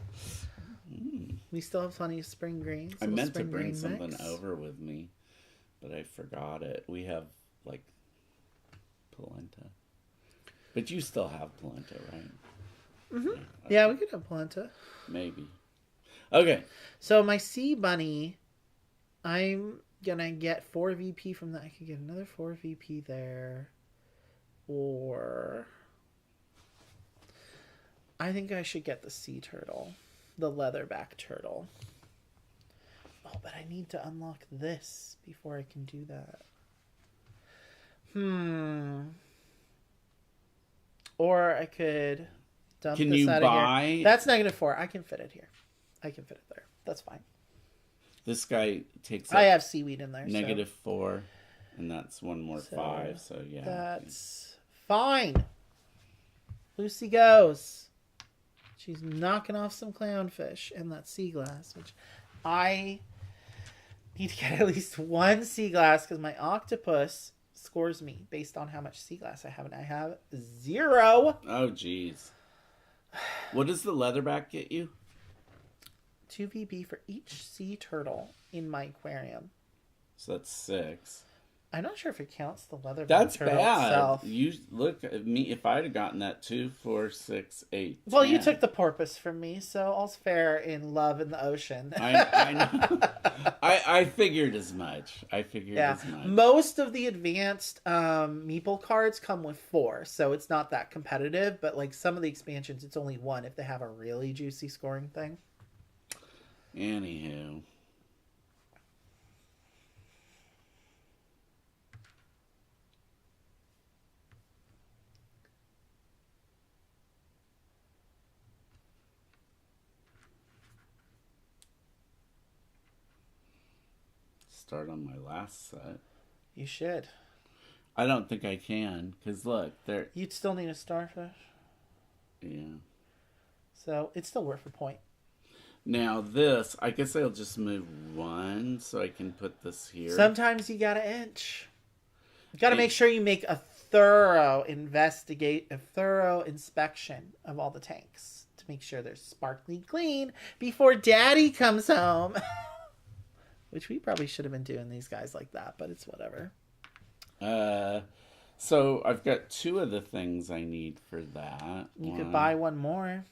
We still have plenty of spring greens. I Little meant to spring bring green something mix. over with me, but I forgot it. We have, like, polenta. But you still have polenta, right? Mm-hmm. Okay. Yeah, we could have polenta. Maybe. Okay. So my sea bunny, I'm gonna get 4 VP from that. I could get another 4 VP there. Or... I think I should get the sea turtle. The leatherback turtle. Oh, but I need to unlock this before I can do that. Or I could dump Can this you out buy... of here. That's -4. I can fit it here. I can fit it there. That's fine. This guy takes I up have seaweed in there. -4, and that's one more 5, so yeah. That's fine. Lucy goes. She's knocking off some clownfish and that sea glass, which I need to get at least 1 sea glass because my octopus scores me based on how much sea glass I have, and I have 0. Oh, jeez. What does the leatherback get you? 2 VP for each sea turtle in my aquarium. So that's 6. I'm not sure if it counts the leatherback That's turtle bad. itself. You look at me. If I'd have gotten that 2, 4, 6, 8. Well, 10. you took the porpoise from me, so all's fair in love in the ocean. I know. I figured as much. As much. Most of the advanced meeple cards come with 4, so it's not that competitive. But like some of the expansions, it's only 1 if they have a really juicy scoring thing. Anywho. Start on my last set. You should. I don't think I can, because look, there. You'd still need a starfish. Yeah. So it's still worth a point. Now this, I guess I'll just move 1 so I can put this here. Sometimes you gotta inch. You gotta make sure you make a thorough inspection of all the tanks to make sure they're sparkly clean before Daddy comes home. which we probably should have been doing these guys like that, but it's whatever. So I've got 2 of the things I need for that. You could buy one more.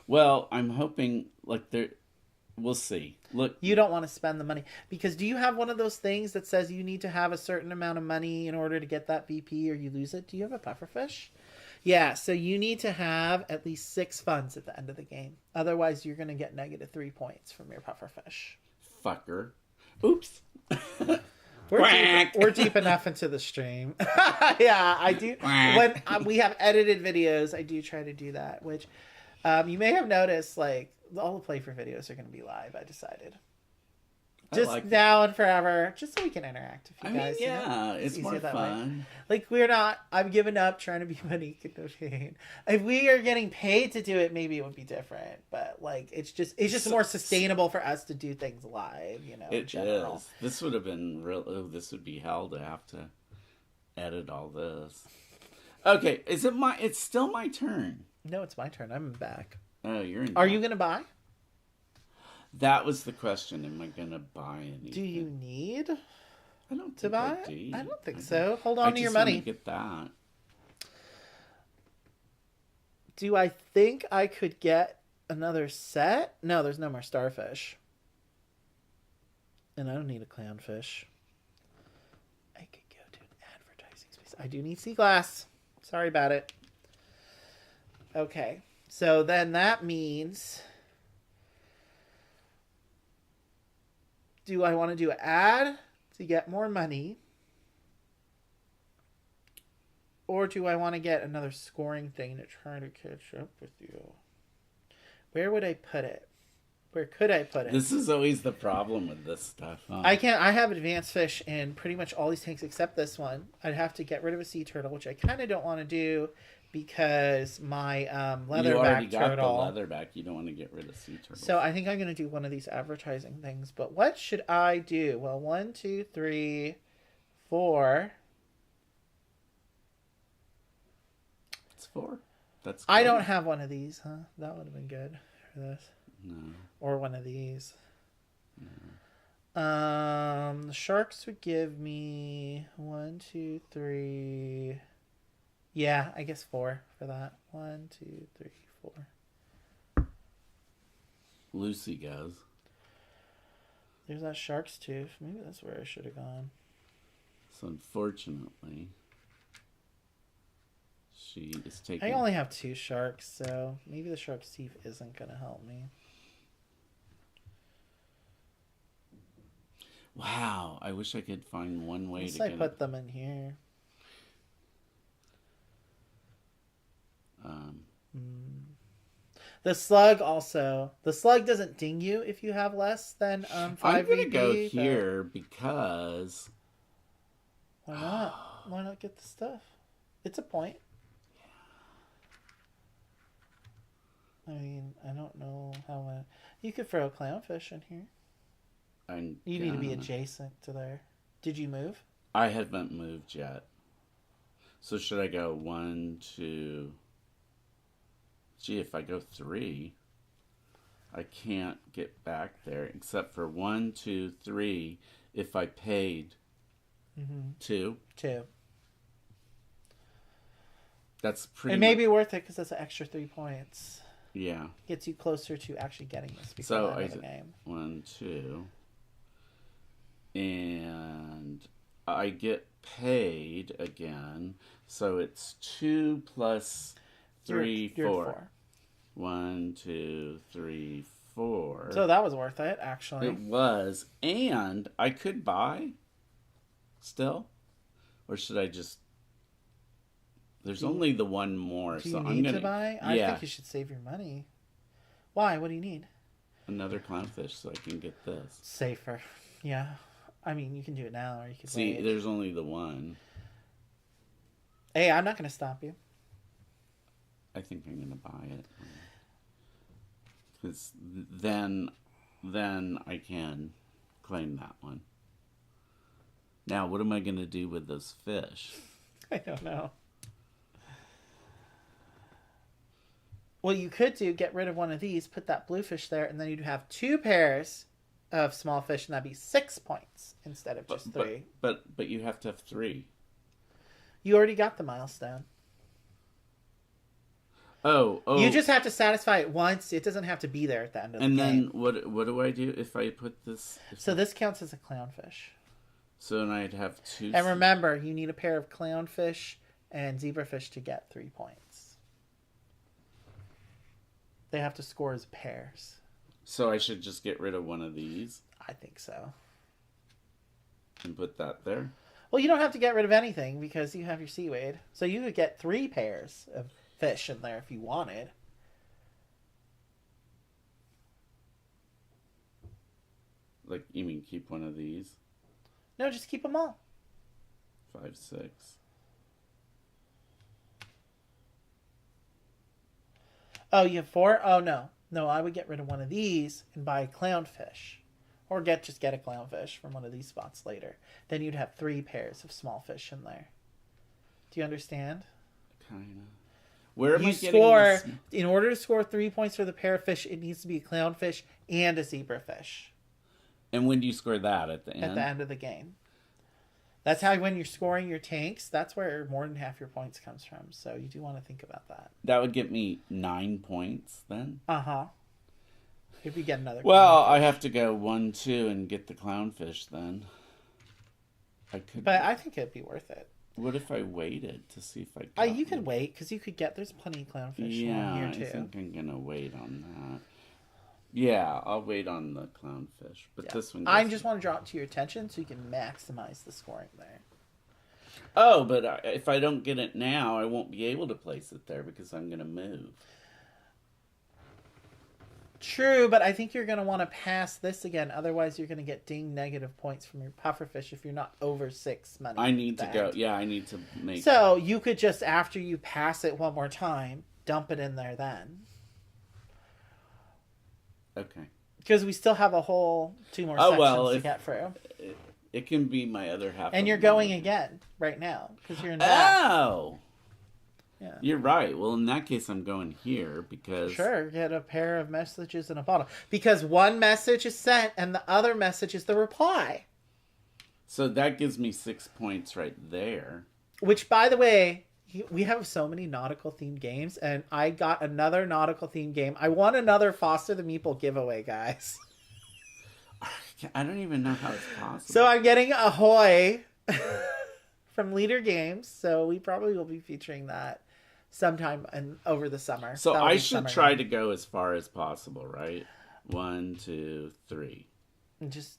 Well, I'm hoping we'll see. Look, you don't want to spend the money because do you have one of those things that says you need to have a certain amount of money in order to get that BP or you lose it? Do you have a pufferfish? Yeah, so you need to have at least 6 funds at the end of the game. Otherwise, you're going to get -3 points from your pufferfish. Fucker. Oops. We're deep enough into the stream. Yeah, I do. When we have edited videos, I do try to do that, which you may have noticed, like, all the playthrough videos are going to be live, I decided. Just like now and forever, just so we can interact with you guys. Yeah, it's more fun. Like, I'm giving up trying to be Monique and Dovane. If we are getting paid to do it, maybe it would be different. But, like, it's just more sustainable for us to do things live, you know, in general. Is. This would have been this would be hell to have to edit all this. Okay, it's still my turn. No, it's my turn. I'm back. Oh, you're in. Are you going to buy? That was the question. Am I going to buy anything? Do you need I don't to buy? I don't think so. Hold on to your I money. just want to get that. Do I think I could get another set? No, there's no more starfish. And I don't need a clownfish. I could go to an advertising space. I do need sea glass. Sorry about it. Okay. So then that means... Do I want to do an ad to get more money? Or do I want to get another scoring thing to try to catch up with you? Where would I put it? Where could I put it? This is always the problem with this stuff. Huh? I have advanced fish in pretty much all these tanks except this one. I'd have to get rid of a sea turtle, which I kind of don't want to do because my leatherback turtle. You already got the leatherback. You don't want to get rid of sea turtles. So I think I'm going to do one of these advertising things. But what should I do? Well, 1, 2, 3, 4. It's 4. That's good. I don't have one of these, huh? That would have been good for this. No. Or one of these. No. The sharks would give me 1, 2, 3. Yeah, I guess 4 for that. 1, 2, 3, 4. Lucy goes. There's that shark's tooth. Maybe that's where I should have gone. So unfortunately, she is taking... I only have 2 sharks, so maybe the shark's teeth isn't going to help me. Wow, I wish I could find one way Unless to I get put them in here. The slug also. The slug doesn't ding you if you have less than 5 I'm going to VP, go here because... Why not? Why not get the stuff? It's a point. I mean, I don't know how... You could throw a clownfish in here. You need to be adjacent to there. Did you move? I haven't moved yet. So should I go 1, 2... Gee, if I go 3, I can't get back there except for 1, 2, 3 if I paid 2. 2. That's pretty It may be worth it because that's an extra 3 points. Yeah. Gets you closer to actually getting this before So the end of the game. 1, 2. And I get paid again. So it's 2 plus 3, You're 4. 1, 2, 3, 4. So that was worth it, actually. It was. And I could buy still. Or should I just... There's only the one more. Do you so need I'm gonna... to buy? I think you should save your money. Why? What do you need? Another clownfish so I can get this. Safer. Yeah. I mean, you can do it now or you can See, wait. there's only the one. Hey, I'm not going to stop you. I think I'm going to buy it. Because then I can claim that one. Now, what am I going to do with those fish? I don't know. Well, you could get rid of one of these, put that bluefish there, and then you'd have 2 pairs of small fish, and that'd be 6 points instead of just 3. But you have to have 3. You already got the milestone. Oh. You just have to satisfy it once. It doesn't have to be there at the end of the game. And then what do I do if I put this? So this counts as a clownfish. So then I'd have 2. And remember, you need a pair of clownfish and zebrafish to get 3 points. They have to score as pairs. So I should just get rid of one of these I think so. and put that there. Well, you don't have to get rid of anything because you have your seaweed. So you could get 3 pairs of fish in there if you wanted. Like, you mean keep one of these? No, just keep them all. 5, 6. Oh, you have 4? Oh, no. No, I would get rid of one of these and buy a clownfish. Or just get a clownfish from one of these spots later. Then you'd have 3 pairs of small fish in there. Do you understand? Kind of. Where am I getting score, this? in order to score 3 points for the pair of fish, it needs to be a clownfish and a zebrafish. And when do you score that? At the end? At the end of the game. That's how when you're scoring your tanks, that's where more than half your points comes from. So you do want to think about that. That would get me 9 points then? Uh-huh. If you get another Well, clownfish. I have to go 1, 2 and get the clownfish then. I could. But I think it'd be worth it. What if I waited to see if I got You could one? wait, because you could get, there's plenty of clownfish Yeah, around I here too. think I'm going to wait on that. Yeah, I'll wait on the clownfish. But Yeah. this one... I gets- just want to draw it to your attention so you can maximize the scoring there. Oh, but if I don't get it now, I won't be able to place it there because I'm going to move. True, but I think you're going to want to pass this again. Otherwise, you're going to get ding negative points from your pufferfish if you're not over 6 money. I need to back. go... Yeah, I need to make... So you could just, after you pass it one more time, dump it in there then. Okay. Because we still have a whole 2 more sections to get through. It can be my other half. And of you're my- going again right now because you're in back. Oh! Yeah. You're right. Well, in that case, I'm going here because... Sure, get a pair of messages in a bottle. Because one message is sent and the other message is the reply. So that gives me 6 points right there. Which, by the way, we have so many nautical themed games, and I got another nautical themed game. I won another Foster the Meeple giveaway, guys. I don't even know how it's possible. So I'm getting Ahoy from Leader Games. So we probably will be featuring that sometime over the summer. So That'll I be should summer try game. to go as far as possible, right? 1, 2, 3. And just,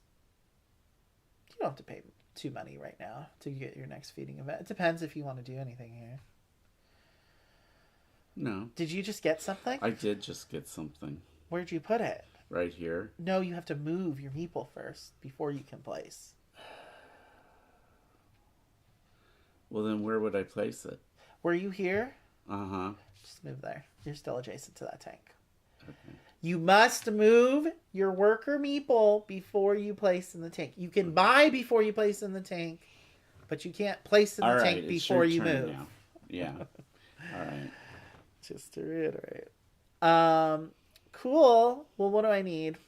you don't have to pay too money right now to get your next feeding event. It depends if you want to do anything here. No. Did you just get something? I did just get something Where'd you put it? right here. No, you have to move your meeple first before you can place. Well, then where would I place it? Were you here? Uh-huh. Just move there. You're still adjacent to that tank. Okay. You must move your worker meeple before you place in the tank. You can buy before you place in the tank, but you can't place in the All right, tank it's before your you turn move. now. Yeah. All right. Just to reiterate. Cool. Well, what do I need?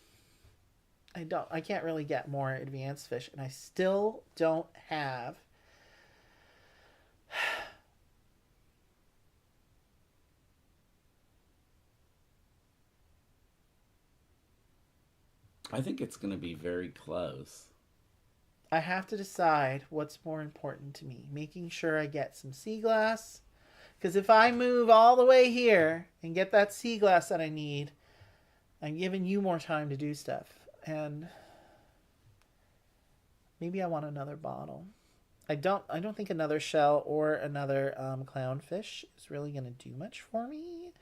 I can't really get more advanced fish, and I still don't have I think it's going to be very close. I have to decide what's more important to me. Making sure I get some sea glass. Because if I move all the way here and get that sea glass that I need, I'm giving you more time to do stuff. And maybe I want another bottle. I don't think another shell or another clownfish is really going to do much for me.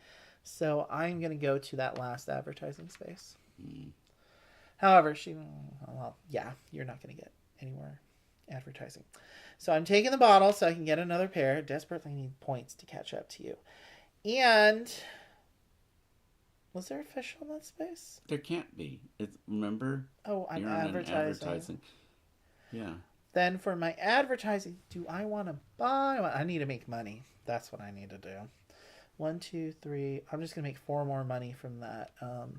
So I'm going to go to that last advertising space. However, you're not going to get any more advertising. So I'm taking the bottle so I can get another pair. Desperately need points to catch up to you. And was there a fish on that space? There can't be. Remember? Oh, I'm You're in an advertising. Yeah. Then for my advertising, do I want to buy? I need to make money. That's what I need to do. 1, 2, 3. I'm just gonna make 4 more money from that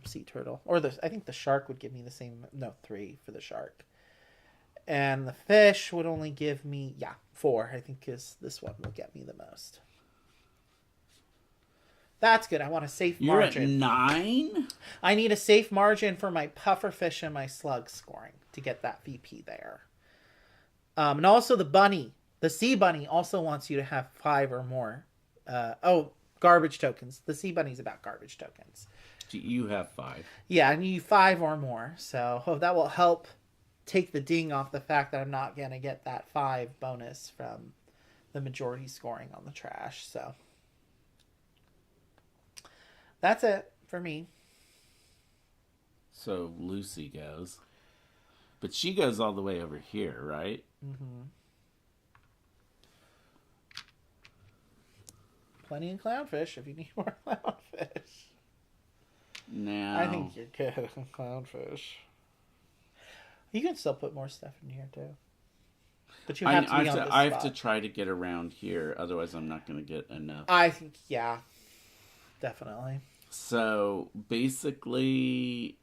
sea turtle. Or I think the shark would give me the same. No, 3 for the shark. And the fish would only give me 4. I think is this one will get me the most. That's good. I want a safe margin. You're at 9? I need a safe margin for my pufferfish and my slug scoring to get that VP there. And also the sea bunny also wants you to have 5 or more. Garbage tokens. The sea bunny's about garbage tokens. You have 5. Yeah, I need 5 or more. So that will help take the ding off the fact that I'm not going to get that 5 bonus from the majority scoring on the trash. So that's it for me. So Lucy goes. But she goes all the way over here, right? Mm-hmm. Plenty of clownfish if you need more clownfish. No. I think you're good on clownfish. You can still put more stuff in here too. But you have to be on this I have spot. to try to get around here, otherwise I'm not going to get enough. I think, definitely. So, basically,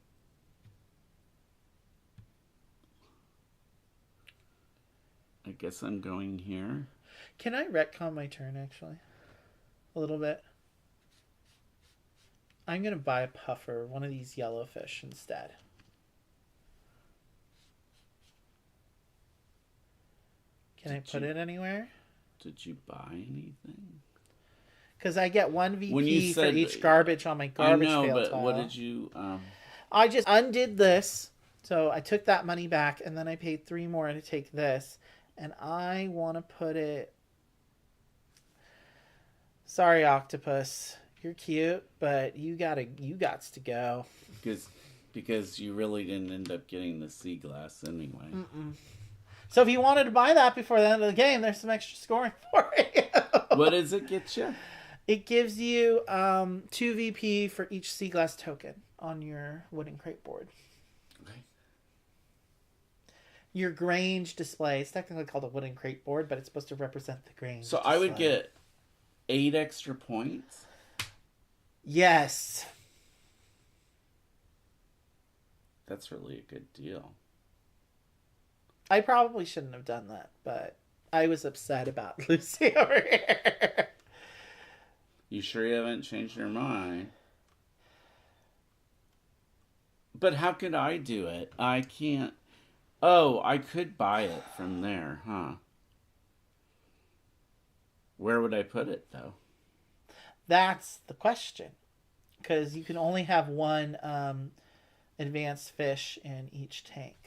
I guess I'm going here. Can I retcon my turn, actually? A little bit. I'm going to buy a puffer, one of these yellowfish instead. Can I put it anywhere? Did you buy anything? Because I get 1 VP When you for said, each garbage on my garbage I know, fail but tile. what did you... I just undid this. So I took that money back, and then I paid 3 more to take this. And I want to put it... Sorry, octopus. You're cute, but you gots to go. Because you really didn't end up getting the sea glass anyway. Mm-mm. So if you wanted to buy that before the end of the game, there's some extra scoring for you. What does it get you? It gives you 2 VP for each sea glass token on your wooden crate board. Okay. Your Grange display. It's technically called a wooden crate board, but it's supposed to represent the Grange. So I would get 8 extra points? Yes. That's really a good deal. I probably shouldn't have done that, but I was upset about Lucy over here. You sure you haven't changed your mind? But how could I do it? I can't... Oh, I could buy it from there, huh? Where would I put it, though? That's the question. Because you can only have 1 advanced fish in each tank.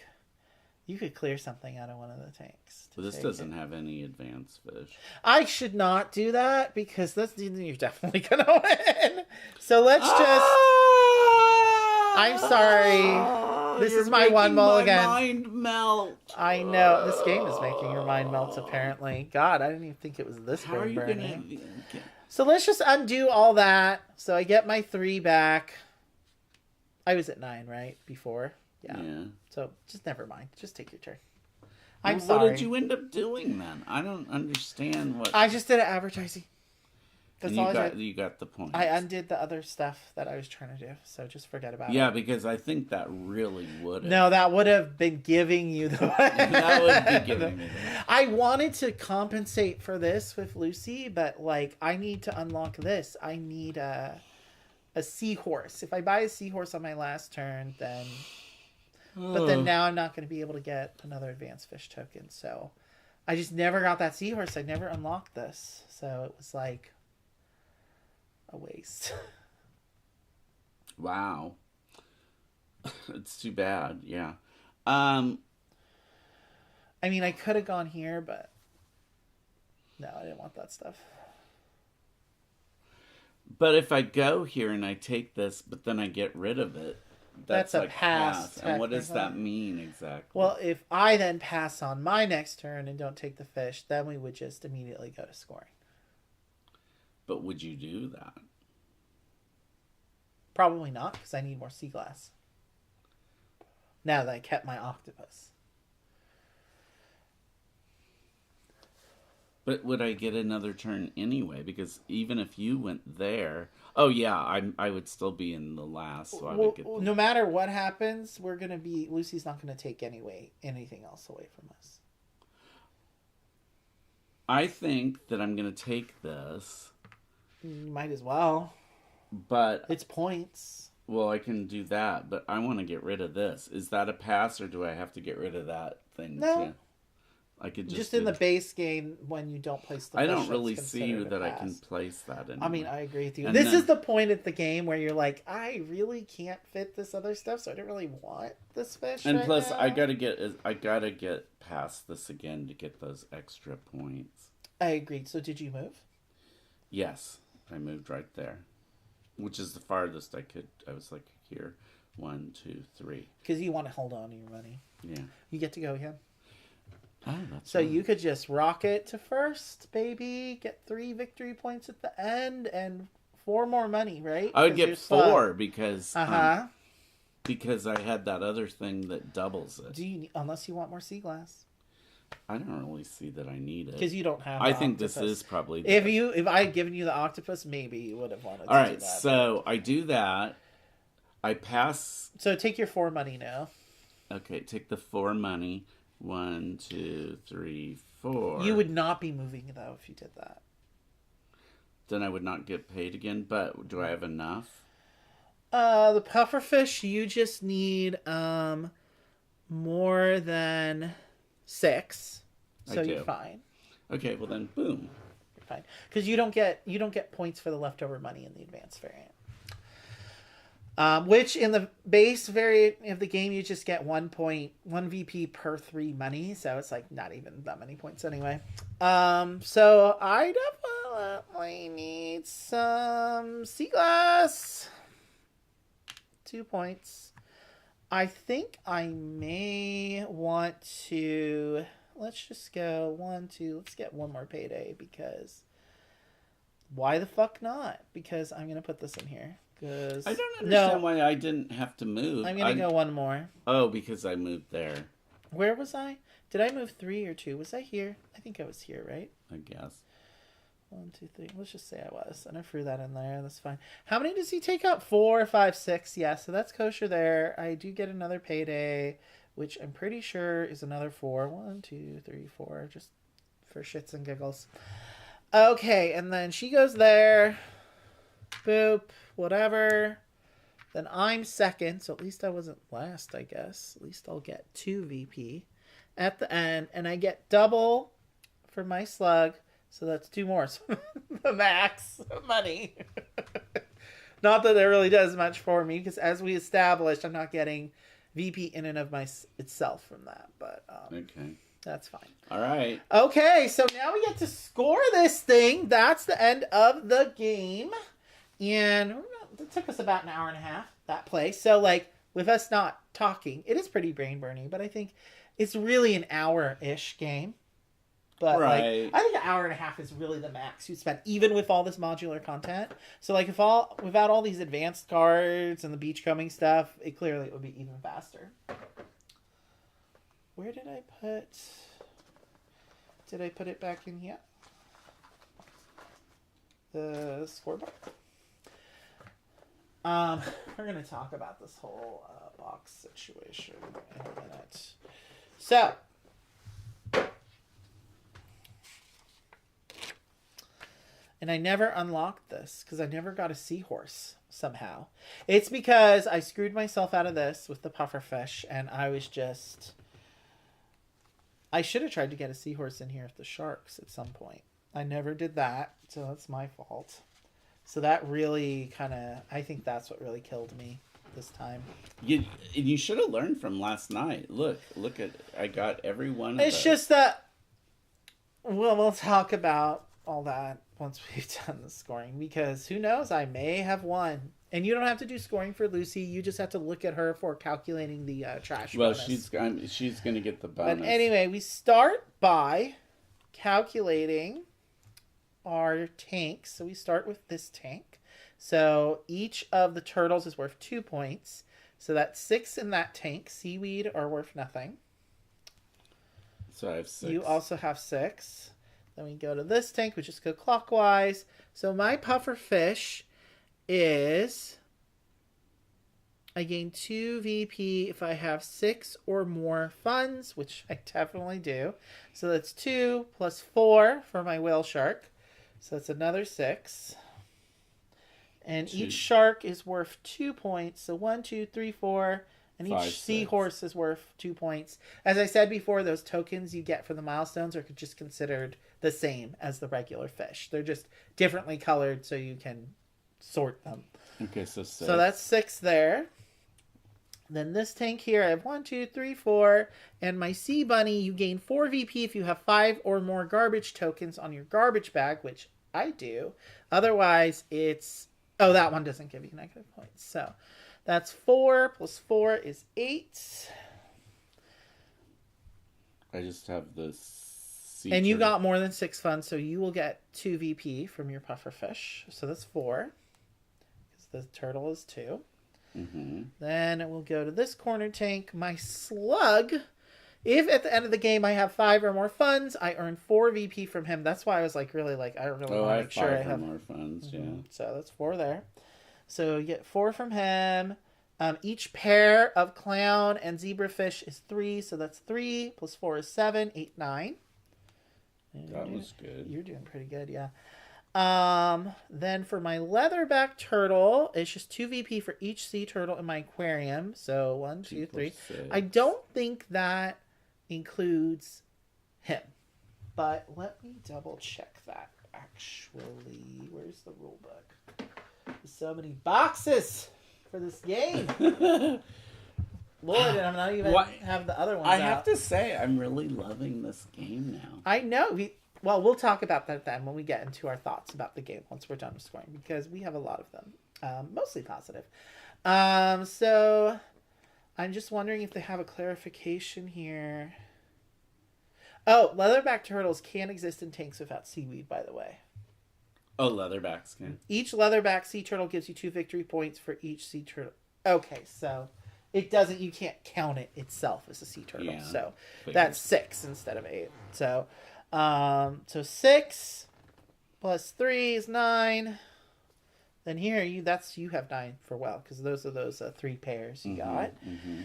You could clear something out of one of the tanks. But this doesn't have any advanced fish. I should not do that because you're definitely going to win. So let's just... I'm sorry. This is my one mulligan. My mind melt. I know. This game is making your mind melt, apparently. God, I didn't even think it was this How are you burning. going to... So let's just undo all that. So I get my 3 back. I was at 9, right? Before? Yeah. So just never mind. Just take your turn. I'm sorry. What did you end up doing then? I don't understand what... I just did advertising. That's all I did. You got the point. I undid the other stuff that I was trying to do. So just forget about it. Yeah, because I think that really would have... No, that would have been giving you the... That would be giving me the... I wanted to compensate for this with Lucy, but I need to unlock this. I need a seahorse. If I buy a seahorse on my last turn, then... But then now I'm not going to be able to get another advanced fish token. So I just never got that seahorse. I never unlocked this. So it was like a waste. Wow. It's too bad. Yeah. I mean, I could have gone here, but no, I didn't want that stuff. But if I go here and I take this, but then I get rid of it, that's a pass. And what does that mean exactly? Well, if I then pass on my next turn and don't take the fish, then we would just immediately go to scoring. But would you do that? Probably not, because I need more sea glass. Now that I kept my octopus. But would I get another turn anyway? Because even if you went there... Oh, yeah, I would still be in the last, so I would get... No matter what happens, we're going to be... Lucy's not going to take anything else away from us. I think that I'm going to take this. You might as well. But... It's points. Well, I can do that, but I want to get rid of this. Is that a pass, or do I have to get rid of that thing? No. Too? I could just in the base game when you don't place the I fish, don't really it's see considered a that I pass. can place that in. I mean, I agree with you. And This is the point of the game where you're like, I really can't fit this other stuff, so I don't really want this fish. And right plus, now. I gotta get past this again to get those extra points. I agreed. So did you move? Yes, I moved right there, which is the farthest I could. I was like here, 1, 2, 3. Because you want to hold on to your money. Yeah. You get to go again. Oh, that's So right. you could just rock it to first, baby. Get 3 victory points at the end and 4 more money, right? I would get 4 because because I had that other thing that doubles it. Unless you want more sea glass, I don't really see that I need it. because you don't have. I the think octopus. this is probably. If I had given you the octopus, maybe you would have wanted. All to right, do that. so I do that. I pass. So take your 4 money now. Okay, take the 4 money. 1, 2, 3, 4. You would not be moving though if you did that. Then I would not get paid again. But do I have enough? The pufferfish, you just need more than 6, so you're fine. Okay, well then, boom. You're fine because you don't get points for the leftover money in the advanced variant. Which in the base variant of the game you just get 1 VP per 3 money, so it's like not even that many points anyway. So I definitely need some sea glass. 2 points. I think I may want to. Let's just go 1, 2. Let's get 1 more payday because why the fuck not? Because I'm gonna put this in here. I don't understand why I didn't have to move. I'm gonna go 1 more. Oh, because I moved there. Where was I? Did I move 3 or 2? Was I here? I think I was here, right? I guess. 1, 2, 3. Let's just say I was. And I threw that in there. That's fine. How many does he take out? 4, 5, 6. Yeah, so that's kosher there. I do get another payday, which I'm pretty sure is another 4. 1, 2, 3, 4. Just for shits and giggles. Okay, and then she goes there. Boop. Whatever. Then I'm second, so at least I wasn't last, I guess. At least I'll get 2 VP at the end, and I get double for my slug, so that's 2 more. So the max money. Not that it really does much for me, because as we established, I'm not getting VP in and of itself from that, but okay. That's fine. All right. Okay, so now we get to score this thing. That's the end of the game. And it took us about an hour and a half, that play. So, like, with us not talking, it is pretty brain-burning, but I think it's really an hour-ish game. But, right. like, I think an hour and a half is really the max you spend, even with all this modular content. So, like, without all these advanced cards and the beachcombing stuff, it would be even faster. Where did I put... Did I put it back in here? The scoreboard? We're going to talk about this whole box situation in a minute. So, and I never unlocked this because I never got a seahorse somehow. It's because I screwed myself out of this with the pufferfish, and I should have tried to get a seahorse in here with the sharks at some point. I never did that, so that's my fault. So that really I think that's what really killed me this time. You should have learned from last night. Look at, I got every one of those. It's just that, we'll talk about all that once we've done the scoring, because who knows, I may have won. And you don't have to do scoring for Lucy. You just have to look at her for calculating the trash bonus. She's going to get the bonus. But anyway, we start by calculating our tanks. So we start with this tank. So each of the turtles is worth 2 points. So that's 6 in that tank. Seaweed are worth nothing. So I have 6. You also have 6. Then we go to this tank. We just go clockwise. So my puffer fish is... I gain 2 VP if I have 6 or more funds, which I definitely do. So that's 2 plus 4 for my whale shark. So that's another 6. And each shark is worth 2 points. So 1, 2, 3, 4. And each seahorse is worth 2 points. As I said before, those tokens you get for the milestones are just considered the same as the regular fish. They're just differently colored so you can sort them. Okay, so 6. So that's 6 there. Then this tank here, I have 1, 2, 3, 4. And my sea bunny, you gain 4 VP if you have 5 or more garbage tokens on your garbage bag, which I do. Otherwise, it's... Oh, that one doesn't give you negative points. So that's 4 plus 4 is 8. I just have the sea And you turtle. got more than 6 funds, so you will get 2 VP from your puffer fish. So that's 4. Because the turtle is 2. Mm-hmm. Then it will go to this corner tank. My slug, if at the end of the game I have 5 or more funds, I earn 4 VP from him. That's why I was like, really like, I really want to make sure I have more funds. Mm-hmm. Yeah. So that's 4 there. So you get 4 from him. Each pair of clown and zebrafish is 3, so that's 3 plus 4 is 7, 8, 9. That was good. You're doing pretty good, yeah. Then for my leatherback turtle, it's just 2 VP for each sea turtle in my aquarium. So 1, 2, 3. 6. I don't think that includes him, but let me double check that. Actually, where's the rule book? There's so many boxes for this game. Lord, and I'm not even have the other ones I out. have to say, I'm really loving this game now. I know. Well, we'll talk about that then when we get into our thoughts about the game once we're done with scoring, because we have a lot of them, mostly positive. So I'm just wondering if they have a clarification here. Oh, leatherback turtles can't exist in tanks without seaweed, by the way. Oh, leatherbacks can. Each leatherback sea turtle gives you 2 victory points for each sea turtle. Okay, so it doesn't. You can't count it itself as a sea turtle. Yeah, so that's 6 instead of 8. So, so 6 plus 3 is 9. Then here you have 9 for well, because those are those 3 pairs you got. Mm-hmm.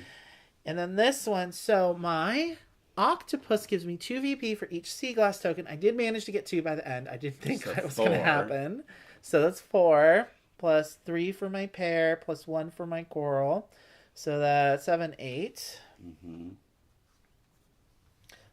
And then this one. So my octopus gives me 2 VP for each sea glass token. I did manage to get 2 by the end. I didn't think that was going to happen. So that's 4 plus 3 for my pair plus 1 for my coral. So that's 7, 8. Mm-hmm.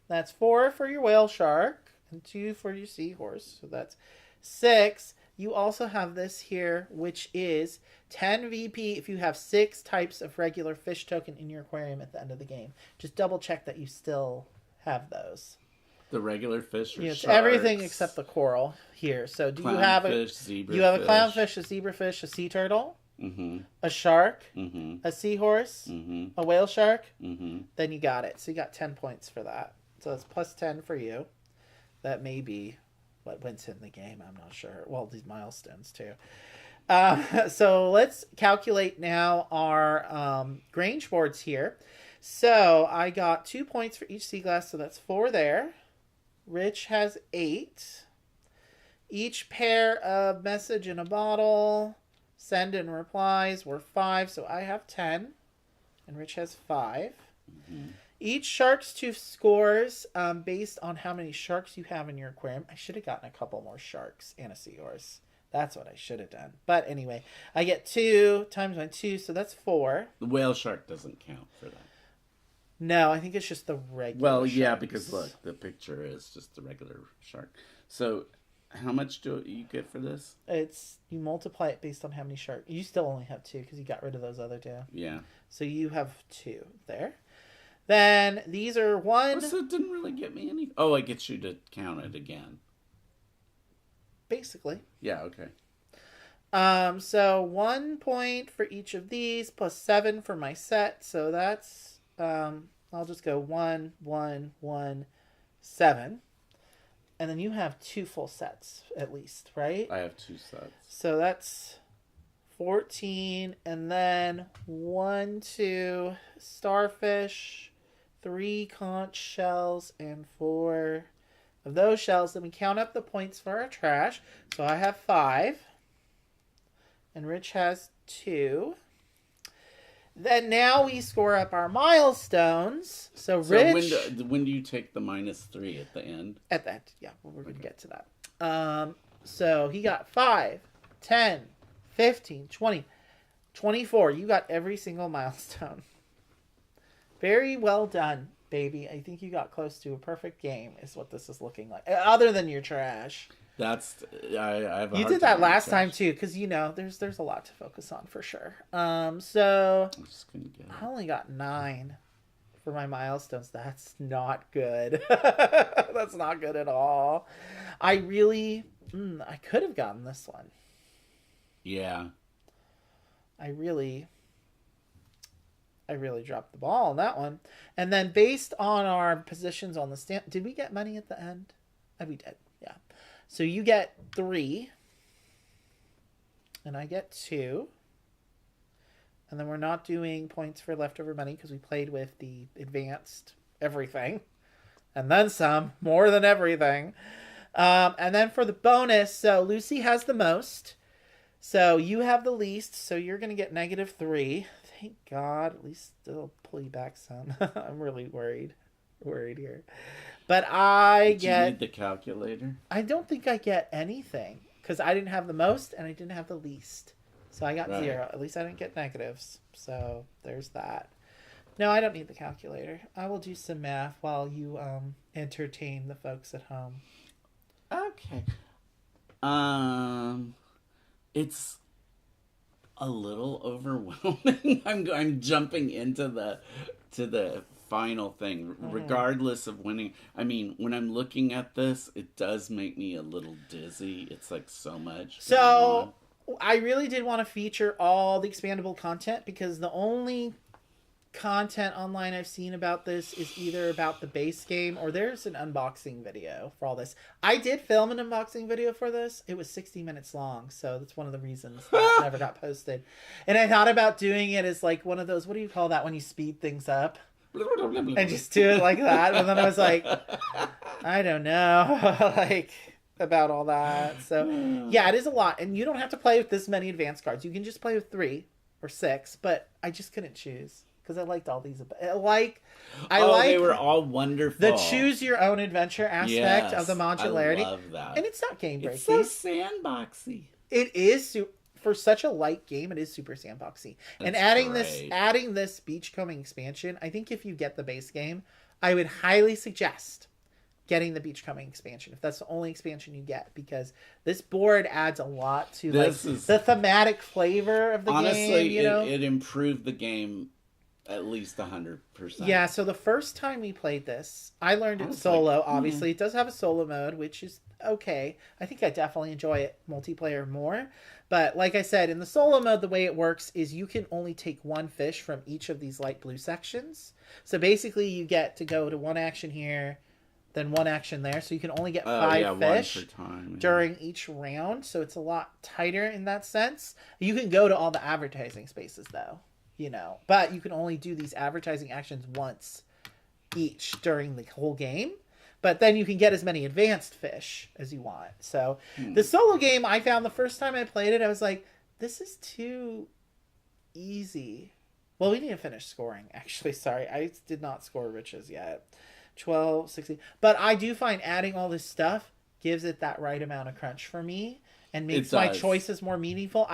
That's 4 for your whale shark and 2 for your seahorse. So that's 6. You also have this here, which is 10 VP if you have 6 types of regular fish token in your aquarium at the end of the game. Just double check that you still have those. The regular fish or It's sharks? everything except the coral here. So do you have zebrafish. You have a clownfish, a zebrafish, a sea turtle, a shark, a seahorse, a whale shark. Then you got it. So you got 10 points for that. So it's plus 10 for you. That may be what wins in the game. I'm not sure. Well, these milestones too. So let's calculate now our Grange boards here. So I got 2 points for each sea glass, so that's 4 there. Rich has 8. Each pair of message in a bottle, send and replies were 5, so I have 10. And Rich has 5. Each shark's 2 scores based on how many sharks you have in your aquarium. I should have gotten a couple more sharks and a seahorse. That's what I should have done. But anyway, I get 2 times my 2, so that's 4. The whale shark doesn't count for that. No, I think it's just the regular Well, yeah, sharks. because look, the picture is just the regular shark. So how much do you get for this? It's you multiply it based on how many sharks. You still only have 2 because you got rid of those other 2. Yeah. So you have 2 there. Then these are 1. So it didn't really get me any. Oh, it gets you to count it again. Basically. Yeah, okay. So 1 point for each of these plus 7 for my set. So that's I'll just go 1, 1, 1, 7. And then you have 2 full sets at least, right? I have 2 sets. So that's 14, and then 1, 2 starfish, 3 conch shells, and 4 of those shells. Then we count up the points for our trash. So I have 5. And Rich has 2. Then now we score up our milestones. So Rich... So when do you take the -3 at the end? At the end, yeah. Well, we're going to get to that. So he got 5, 10, 15, 20, 24. You got every single milestone. Very well done, baby. I think you got close to a perfect game is what this is looking like. Other than your trash. That's I have a You hard did that time last with time trash. too, because there's a lot to focus on for sure. So I'm just gonna get I only got 9 for my milestones. That's not good. That's not good at all. I really, I could have gotten this one. Yeah. I really dropped the ball on that one. And then based on our positions on the stand, did we get money at the end? We did. Yeah. So you get 3. And I get 2. And then we're not doing points for leftover money because we played with the advanced everything. And then some, more than everything. And then for the bonus, so Lucy has the most. So you have the least, so you're going to get -3. Thank God. At least it'll pull you back some. I'm really worried here. But Did you need the calculator? I don't think I get anything because I didn't have the most and I didn't have the least. So I got 0. At least I didn't get negatives. So there's that. No, I don't need the calculator. I will do some math while you entertain the folks at home. Okay. It's a little overwhelming. I'm jumping into the final thing, regardless of winning. I mean, when I'm looking at this, it does make me a little dizzy. It's like so much. So I really did want to feature all the expandable content because the only content online I've seen about this is either about the base game or there's an unboxing video for all this. I did film an unboxing video for this. It was 60 minutes long, so that's one of the reasons that never got posted. And I thought about doing it as like one of those, what do you call that when you speed things up? And just do it like that. And then I was like, I don't know, like about all that. So yeah, it is a lot. And you don't have to play with this many advanced cards. You can just play with 3 or 6, but I just couldn't choose. Because I liked all these. I like they were all wonderful. The choose your own adventure aspect of the modularity. I love that. And it's not game breaking. It's so sandboxy. It is for such a light game. It is super sandboxy. And adding this Beachcombing expansion, I think if you get the base game, I would highly suggest getting the Beachcombing expansion if that's the only expansion you get, because this board adds a lot to the thematic flavor of the game. Honestly, it improved the game. At least 100%. Yeah, so the first time we played this, I learned it solo, obviously. It does have a solo mode, which is okay. I think I definitely enjoy it multiplayer more. But like I said, in the solo mode, the way it works is you can only take 1 fish from each of these light blue sections. So basically, you get to go to 1 action here, then 1 action there. So you can only get 5 fish 1 per time, during each round. So it's a lot tighter in that sense. You can go to all the advertising spaces, though. But you can only do these advertising actions once each during the whole game. But then you can get as many advanced fish as you want. So the solo game, I found the first time I played it, I was like, this is too easy. Well, we need to finish scoring, actually. Sorry, I did not score Riches yet. 12, 16. But I do find adding all this stuff gives it that right amount of crunch for me and makes my choices more meaningful.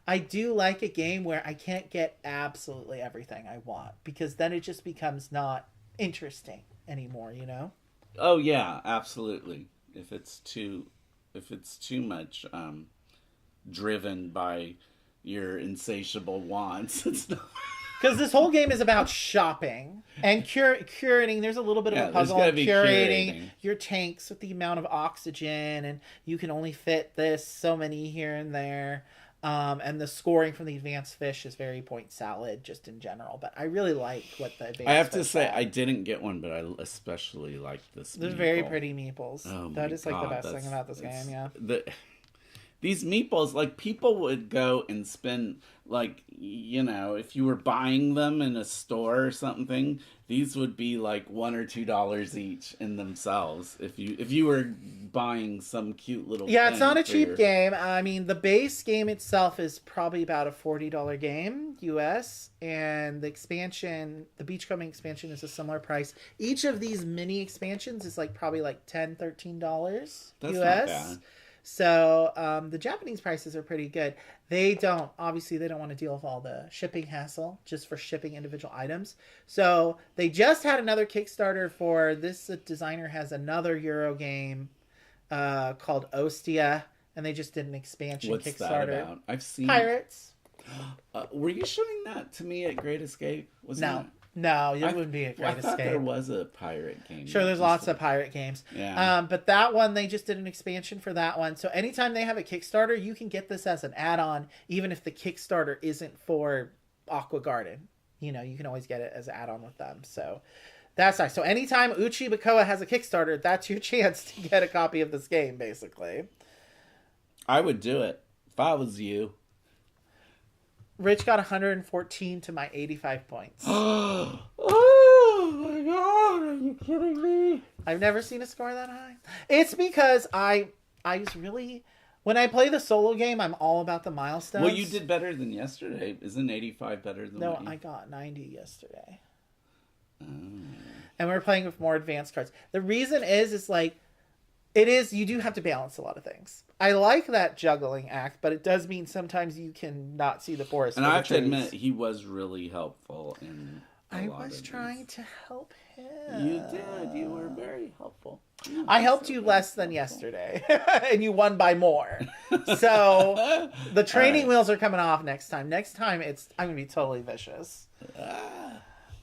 I do like a game where I can't get absolutely everything I want, because then it just becomes not interesting anymore, Oh yeah, absolutely. If it's too much driven by your insatiable wants, it's not. Because this whole game is about shopping and curating. There's a little bit of a puzzle on curating your tanks with the amount of oxygen, and you can only fit so many here and there. And the scoring from the advanced fish is very point salad just in general. But I really like what the advanced I have to fish say, are. I didn't get one, but I especially like this. They're very pretty meeples. Oh that my is like God, the best thing about this game, yeah. these meeples, like, people would go and spend, like, if you were buying them in a store or something, these would be like $1 or $2 each in themselves. If you were buying some cute little it's not a thing cheap game. I mean, the base game itself is probably about a $40 game US, and the expansion, the Beachcombing expansion, is a similar price. Each of these mini expansions is like probably like $10, $13 That's US. not bad. So the Japanese prices are pretty good. They don't want to deal with all the shipping hassle just for shipping individual items. So they just had another Kickstarter for this. Designer has another Euro game called Ostia, and they just did an expansion What's Kickstarter. that about? I've seen Pirates. Were you showing that to me at Great Escape? No, it wouldn't be a Great I Escape. thought there was a pirate game. Sure, there's lots of pirate games. Yeah. But that one, they just did an expansion for that one. So anytime they have a Kickstarter, you can get this as an add-on, even if the Kickstarter isn't for Aqua Garden. You can always get it as an add-on with them. So that's nice. So anytime Uchi Bakoa has a Kickstarter, that's your chance to get a copy of this game, basically. I would do it if I was you. Rich got 114 to my 85 points. Oh my god, are you kidding me? I've never seen a score that high. It's because I was really, when I play the solo game, I'm all about the milestones. Well, you did better than yesterday. Isn't 85 better than No, I got 90 yesterday. And we were playing with more advanced cards. The reason is like, you do have to balance a lot of things. I like that juggling act, but it does mean sometimes you can not see the forest. And I have to admit, he was really helpful in I was trying to help him. You did. You were very helpful. I helped you less than yesterday, and you won by more. So the training wheels are coming off next time. Next time, I'm going to be totally vicious.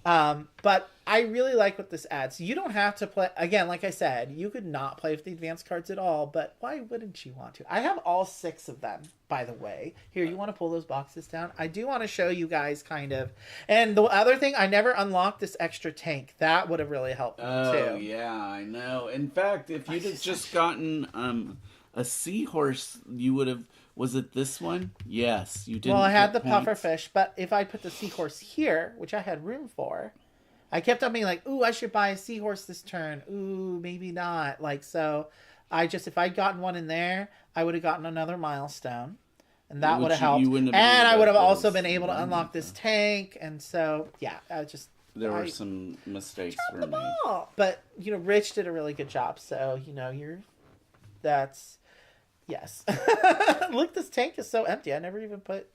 But I really like what this adds. You don't have to play, again, like I said, you could not play with the advanced cards at all, but why wouldn't you want to? I have all 6 of them, by the way. Here, you want to pull those boxes down? I do want to show you guys kind of, and the other thing, I never unlocked this extra tank. That would have really helped me too. Oh, yeah, I know. In fact, if you'd have just gotten a seahorse, you would have, was it this one? Yes, you didn't. Well, I had the points. pufferfish, but if I put the seahorse here, which I had room for, I kept on being like, ooh, I should buy a seahorse this turn. Ooh, maybe not. Like, so if I'd gotten one in there, I would have gotten another milestone. And that would have helped. And I would have also been able to unlock this tank. And so, yeah, there were some mistakes for me. But, Rich did a really good job. So, yes. Look, this tank is so empty. I never even put,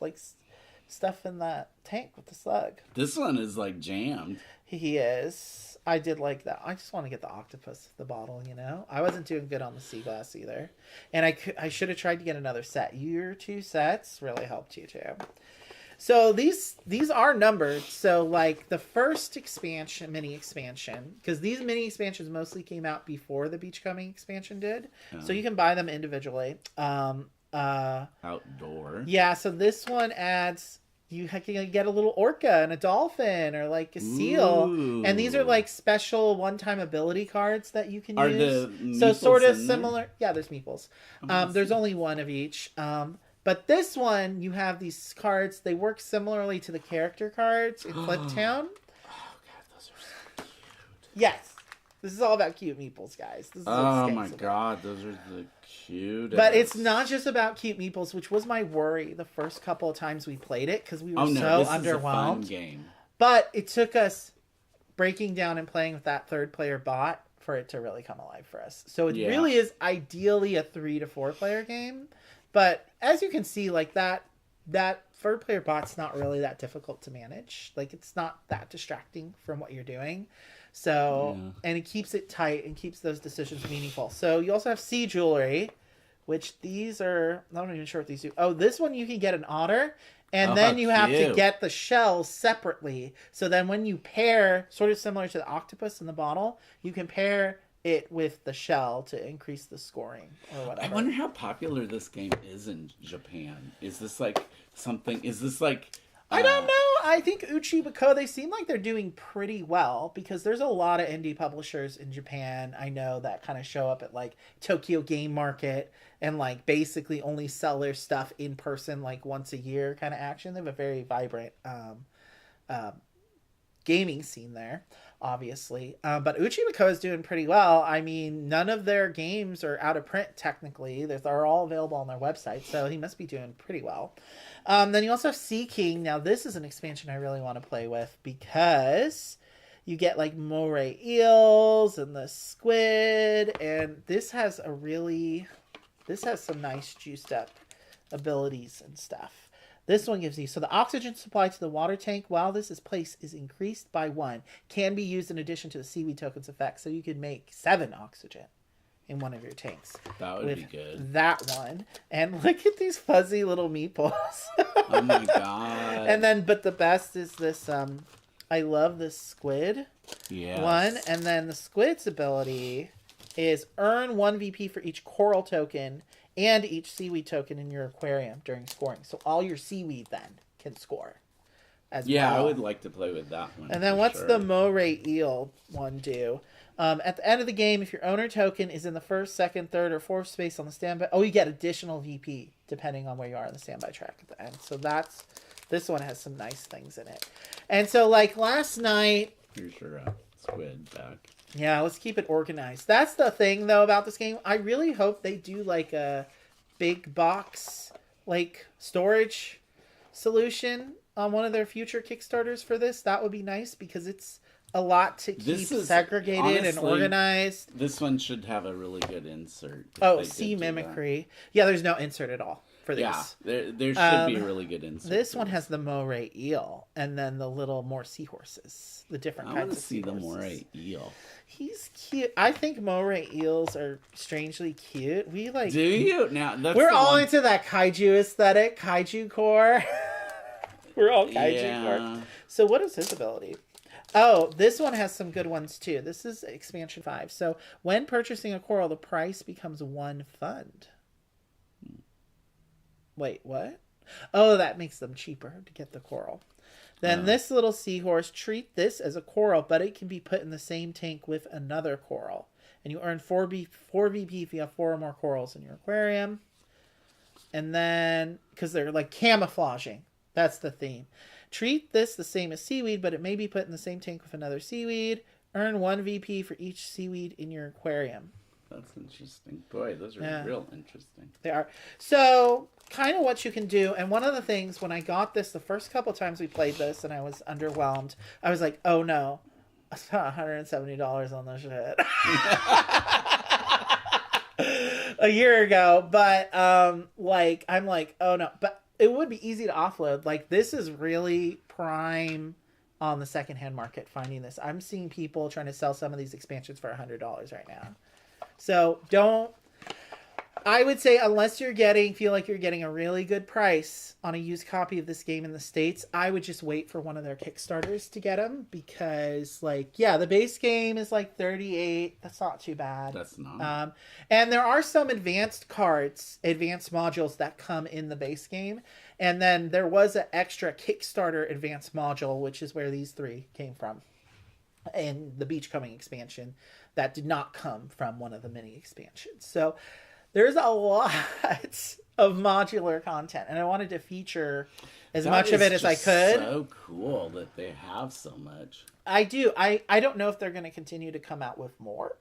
stuff in that tank with the slug. This one is, jammed. He is. I did like that. I just want to get the octopus, the bottle, I wasn't doing good on the sea glass either. And I should have tried to get another set. Your 2 sets really helped you too. So these are numbered. So the first mini expansion, because these mini expansions mostly came out before the Beachcombing expansion did. So you can buy them individually. Outdoor. Yeah, so this one adds, you can get a little orca and a dolphin or a seal. Ooh. And these are special one-time ability cards that you can Are use. the So sort of meeples in similar. there? Yeah, there's meeples. There's only one of each. But this one, you have these cards. They work similarly to the character cards in Fliptown. Oh, God, those are so cute. Yes. This is all about cute meeples, guys. This is Oh, my God. Those are the cutest. But it's not just about cute meeples, which was my worry the first couple of times we played it, because we were so this underwhelmed. Is a fun game. But it took us breaking down and playing with that 3rd player bot for it to really come alive for us. So it really is ideally a 3 to 4 player game. But as you can see, that 3rd player bot's not really that difficult to manage. It's not that distracting from what you're doing. So, and it keeps it tight and keeps those decisions meaningful. So you also have sea jewelry, which these are, I'm not even sure what these do. Oh, this one you can get an otter. And then you have to get the shells separately. So then when you pair, sort of similar to the octopus in the bottle, you can pair it with the shell to increase the scoring or whatever. I wonder how popular this game is in Japan. Is this something? Is this I don't know. I think Uchibako, they seem like they're doing pretty well because there's a lot of indie publishers in Japan, I know, that kind of show up at like Tokyo Game Market and like basically only sell their stuff in person like once a year kind of action. They have a very vibrant gaming scene there, obviously. But Uchibako is doing pretty well. I mean, none of their games are out of print technically. They're all available on their website, so he must be doing pretty well. Then you also have Sea King. Now, this is an expansion I really want to play with because you get like moray eels and the squid, and this has some nice juiced up abilities and stuff. This one gives you, so the oxygen supply to the water tank while this is placed is increased by 1. Can be used in addition to the seaweed tokens effect. So you could make 7 oxygen in one of your tanks. That would be good. That one. And look at these fuzzy little meeples. Oh my god. And then, but the best is this, I love this squid one. And then the squid's ability is earn 1 VP for each coral token and each seaweed token in your aquarium during scoring. So all your seaweed then can score as well. Yeah, I would like to play with that one. And then what's the moray eel one do? At the end of the game, if your owner token is in the first, second, third, or fourth space on the standby... Oh, you get additional VP depending on where you are on the standby track at the end. So this one has some nice things in it. And so like last night... Here's your squid back. Yeah, let's keep it organized. That's the thing, though, about this game. I really hope they do, like, a big box, like, storage solution on one of their future Kickstarters for this. That would be nice, because it's a lot to keep segregated, honestly, and organized. This one should have a really good insert. Oh, sea mimicry. Yeah, there's no insert at all for this. Yeah, there should be a really good insert. This one has the moray eel, and then the little more seahorses. The different kinds of seahorses. I want to see the moray eel. He's cute. I think moray eels are strangely cute. We like. Do you now? We're all into that kaiju aesthetic, kaiju core. We're all kaiju core. So what is his ability? Oh, this one has some good ones too. This is expansion 5. So when purchasing a coral, the price becomes 1 fund. Wait, what? Oh, that makes them cheaper to get the coral. Then this little seahorse, treat this as a coral, but it can be put in the same tank with another coral. And you earn 4 VP if you have 4 or more corals in your aquarium. And then, because they're like camouflaging. That's the theme. Treat this the same as seaweed, but it may be put in the same tank with another seaweed. Earn 1 VP for each seaweed in your aquarium. That's interesting. Boy, those are real interesting. They are. So, kind of what you can do. And one of the things, when I got this, the first couple times we played this and I was underwhelmed, I was like, oh no, I spent $170 on this shit. A year ago. But, I'm like, oh no. But it would be easy to offload. Like, this is really prime on the secondhand market, finding this. I'm seeing people trying to sell some of these expansions for $100 right now. So I would say unless feel like you're getting a really good price on a used copy of this game in the States, I would just wait for one of their Kickstarters to get them because the base game is like $38. That's not too bad. That's not. And there are some advanced modules that come in the base game. And then there was an extra Kickstarter advanced module, which is where these 3 came from. And the Beachcombing expansion that did not come from one of the mini expansions. So there's a lot of modular content, and I wanted to feature as much of it as I could. So cool that they have so much. I do. I don't know if they're going to continue to come out with more.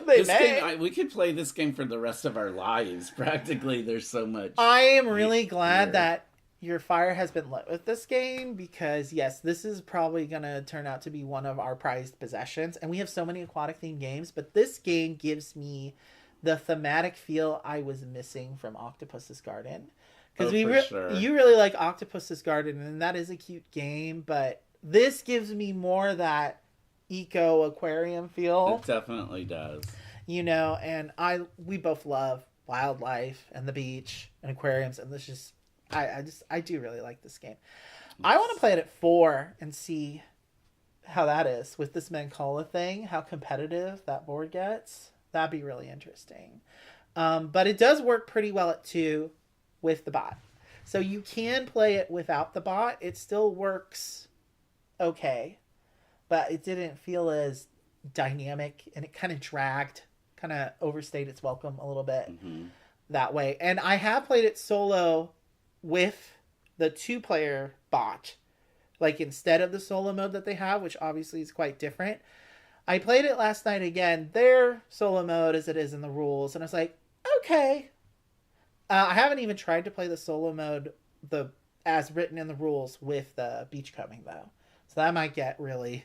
We could play this game for the rest of our lives. Practically, there's so much. I am really glad that your fire has been lit with this game because, yes, this is probably going to turn out to be one of our prized possessions. And we have so many aquatic themed games, but this game gives me the thematic feel I was missing from Octopus's Garden. Because you really like Octopus's Garden, and that is a cute game, but this gives me more that eco aquarium feel. It definitely does. And we both love wildlife and the beach and aquariums, and this just I do really like this game. I want to play it at 4 and see how that is with this Mancala thing, how competitive that board gets. That'd be really interesting. But it does work pretty well at 2 with the bot. So you can play it without the bot. It still works okay, but it didn't feel as dynamic, and it kind of dragged, kind of overstayed its welcome a little bit that way. And I have played it solo with the 2-player bot, like instead of the solo mode that they have, which obviously is quite different. I played it last night again, their solo mode as it is in the rules, and I was like, okay. I haven't even tried to play the solo mode as written in the rules with the Beachcombing though, so that might get really.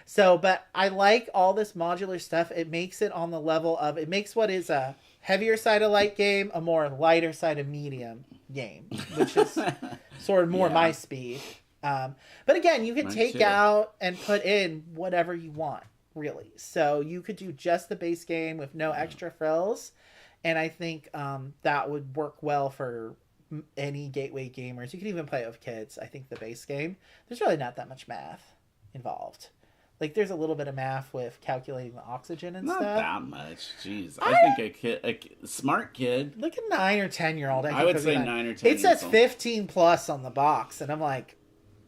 So, but I like all this modular stuff. It makes it on the level of, it makes what is a heavier side of light game a more lighter side of medium game, which is sort of more my speed. But again, you can take out and put in whatever you want, really. So you could do just the base game with no extra frills. And I think that would work well for any gateway gamers. You can even play it with kids. I think the base game, there's really not that much math involved. Like, there's a little bit of math with calculating the oxygen and Not stuff. Not that much. Jeez. I think a smart kid. Like a 9 or 10-year-old. I would say 9 or 10. It says 15 plus on the box. And I'm like.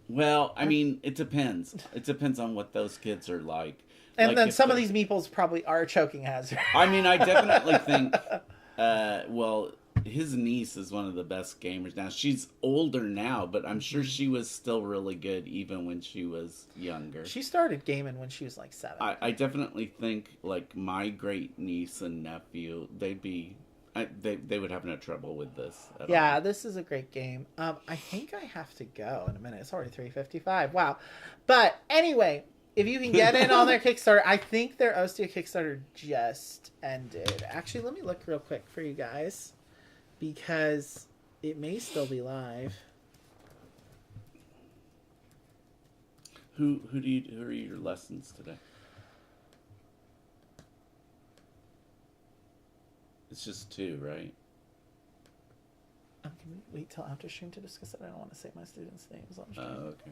Well, I mean, it depends. It depends on what those kids are like. And like then some of these meeples probably are a choking hazard. I mean, I definitely think, well, his niece is one of the best gamers now. She's older now, but I'm sure she was still really good even when she was younger. She started gaming when she was like 7. I definitely think, like, my great niece and nephew, they would have no trouble with this at all. This is a great game. I think I have to go in a minute. It's already 3:55. Wow. But anyway, if you can get in on their Kickstarter, I think their Ostia Kickstarter just ended. Actually, let me look real quick for you guys, because it may still be live. Who are your lessons today? It's just 2, right? Can we wait till after stream to discuss it? I don't want to say my students' names on stream. Oh, okay.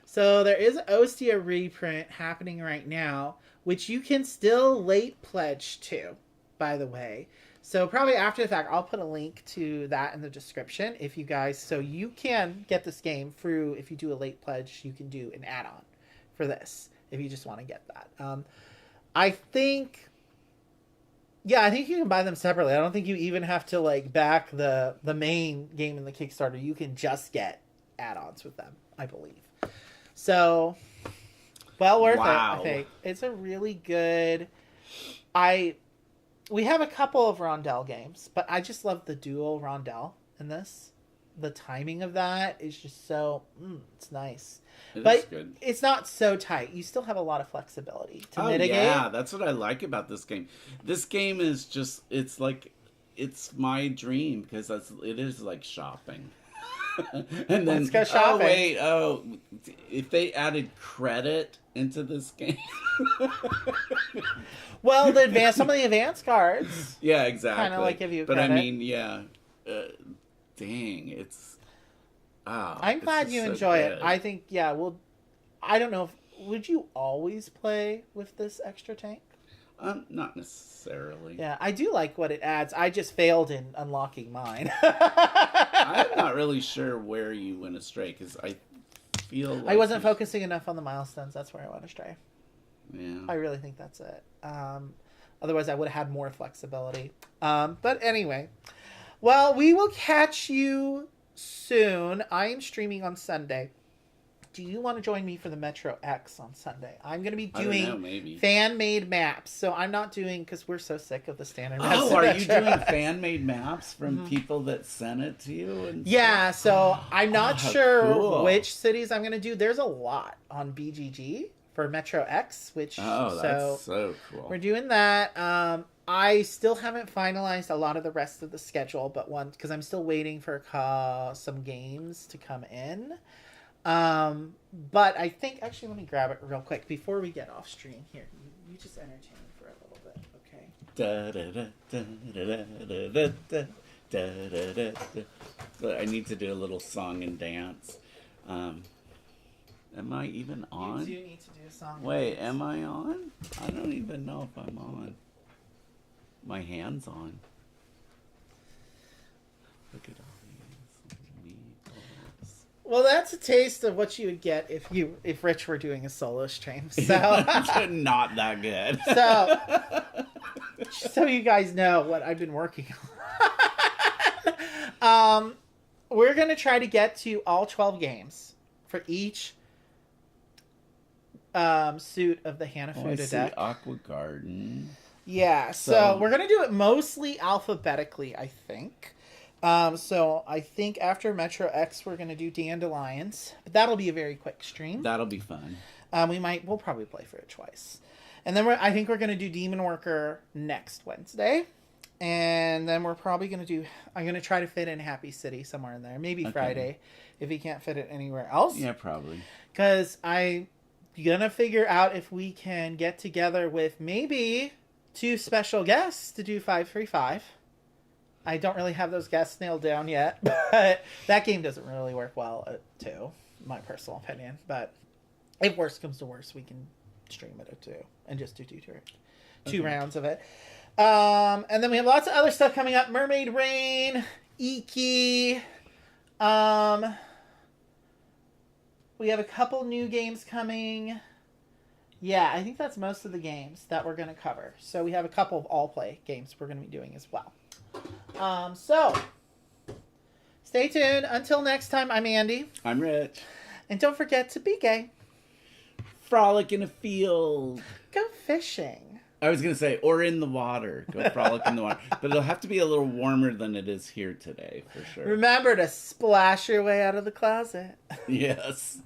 So there is an Ostia reprint happening right now, which you can still late pledge to, by the way. So probably after the fact, I'll put a link to that in the description if you guys, so you can get this game through, if you do a late pledge, you can do an add-on for this, if you just want to get that. I think you can buy them separately. I don't think you even have to like back the main game in the Kickstarter. You can just get add-ons with them, I believe. So, well worth it, I think. It's a really good... We have a couple of Rondell games, but I just love the dual Rondell in this. The timing of that is just so... it's nice. But is good. It's not so tight. You still have a lot of flexibility to mitigate. Yeah, that's what I like about this game. This game is just... It's my dream, because it is like shopping. And then, let's go shopping. If they added credit into this game. Well, some of the advanced cards. Yeah, exactly. Kind of like give you But credit. I mean, dang, it's... I'm glad you enjoy it. I think, I don't know would you always play with this extra tank? Not necessarily. Yeah, I do like what it adds. I just failed in unlocking mine. I'm not really sure where you went astray, because I feel like I wasn't focusing enough on the milestones. That's where I went astray. Yeah. I really think that's it. Otherwise, I would have had more flexibility. But anyway, well, we will catch you soon. I am streaming on Sunday. Do you want to join me for the Metro X on Sunday? I'm going to be doing fan-made maps. So I'm not doing, because we're so sick of the standard maps. Oh, are you doing fan-made maps from people that sent it to you? And so I'm not sure cool. which cities I'm going to do. There's a lot on BGG for Metro X, which that's so cool. We're doing that. I still haven't finalized a lot of the rest of the schedule, but because I'm still waiting for some games to come in. But I think, actually, let me grab it real quick before we get off stream here. You just entertain me for a little bit, okay? I need to do a little song and dance. Am I even on? You do need to do a song. Wait, am I on? I don't even know if I'm on. My hand's on. Look at all these meeples. Well, that's a taste of what you would get if Rich were doing a solo stream. So Not that good. so you guys know what I've been working on. We're gonna try to get to all 12 games for each suit of the Hanafuda deck. Aqua Garden. Yeah, so we're gonna do it mostly alphabetically, I think. So I think after Metro X, we're gonna do Dandelions, but that'll be a very quick stream. That'll be fun. We'll probably play for it twice, and then I think we're gonna do Demon Worker next Wednesday, and then we're probably gonna do. I'm gonna try to fit in Happy City somewhere in there, maybe Friday, if we can't fit it anywhere else. Yeah, probably. Because I'm gonna figure out if we can get together with maybe 2 special guests to do 535. I don't really have those guests nailed down yet, but that game doesn't really work well at 2, my personal opinion. But if worst comes to worst, we can stream it at 2 and just do 2 rounds of it. And then we have lots of other stuff coming up. Mermaid Rain, Iki. We have a couple new games coming. Yeah, I think that's most of the games that we're going to cover. So we have a couple of all-play games we're going to be doing as well. So, stay tuned. Until next time, I'm Andy. I'm Rich. And don't forget to be gay. Frolic in a field. Go fishing. I was going to say, or in the water. Go frolic in the water. But it'll have to be a little warmer than it is here today, for sure. Remember to splash your way out of the closet. Yes.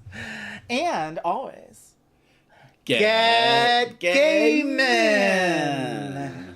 And always, Get gaming. gaming.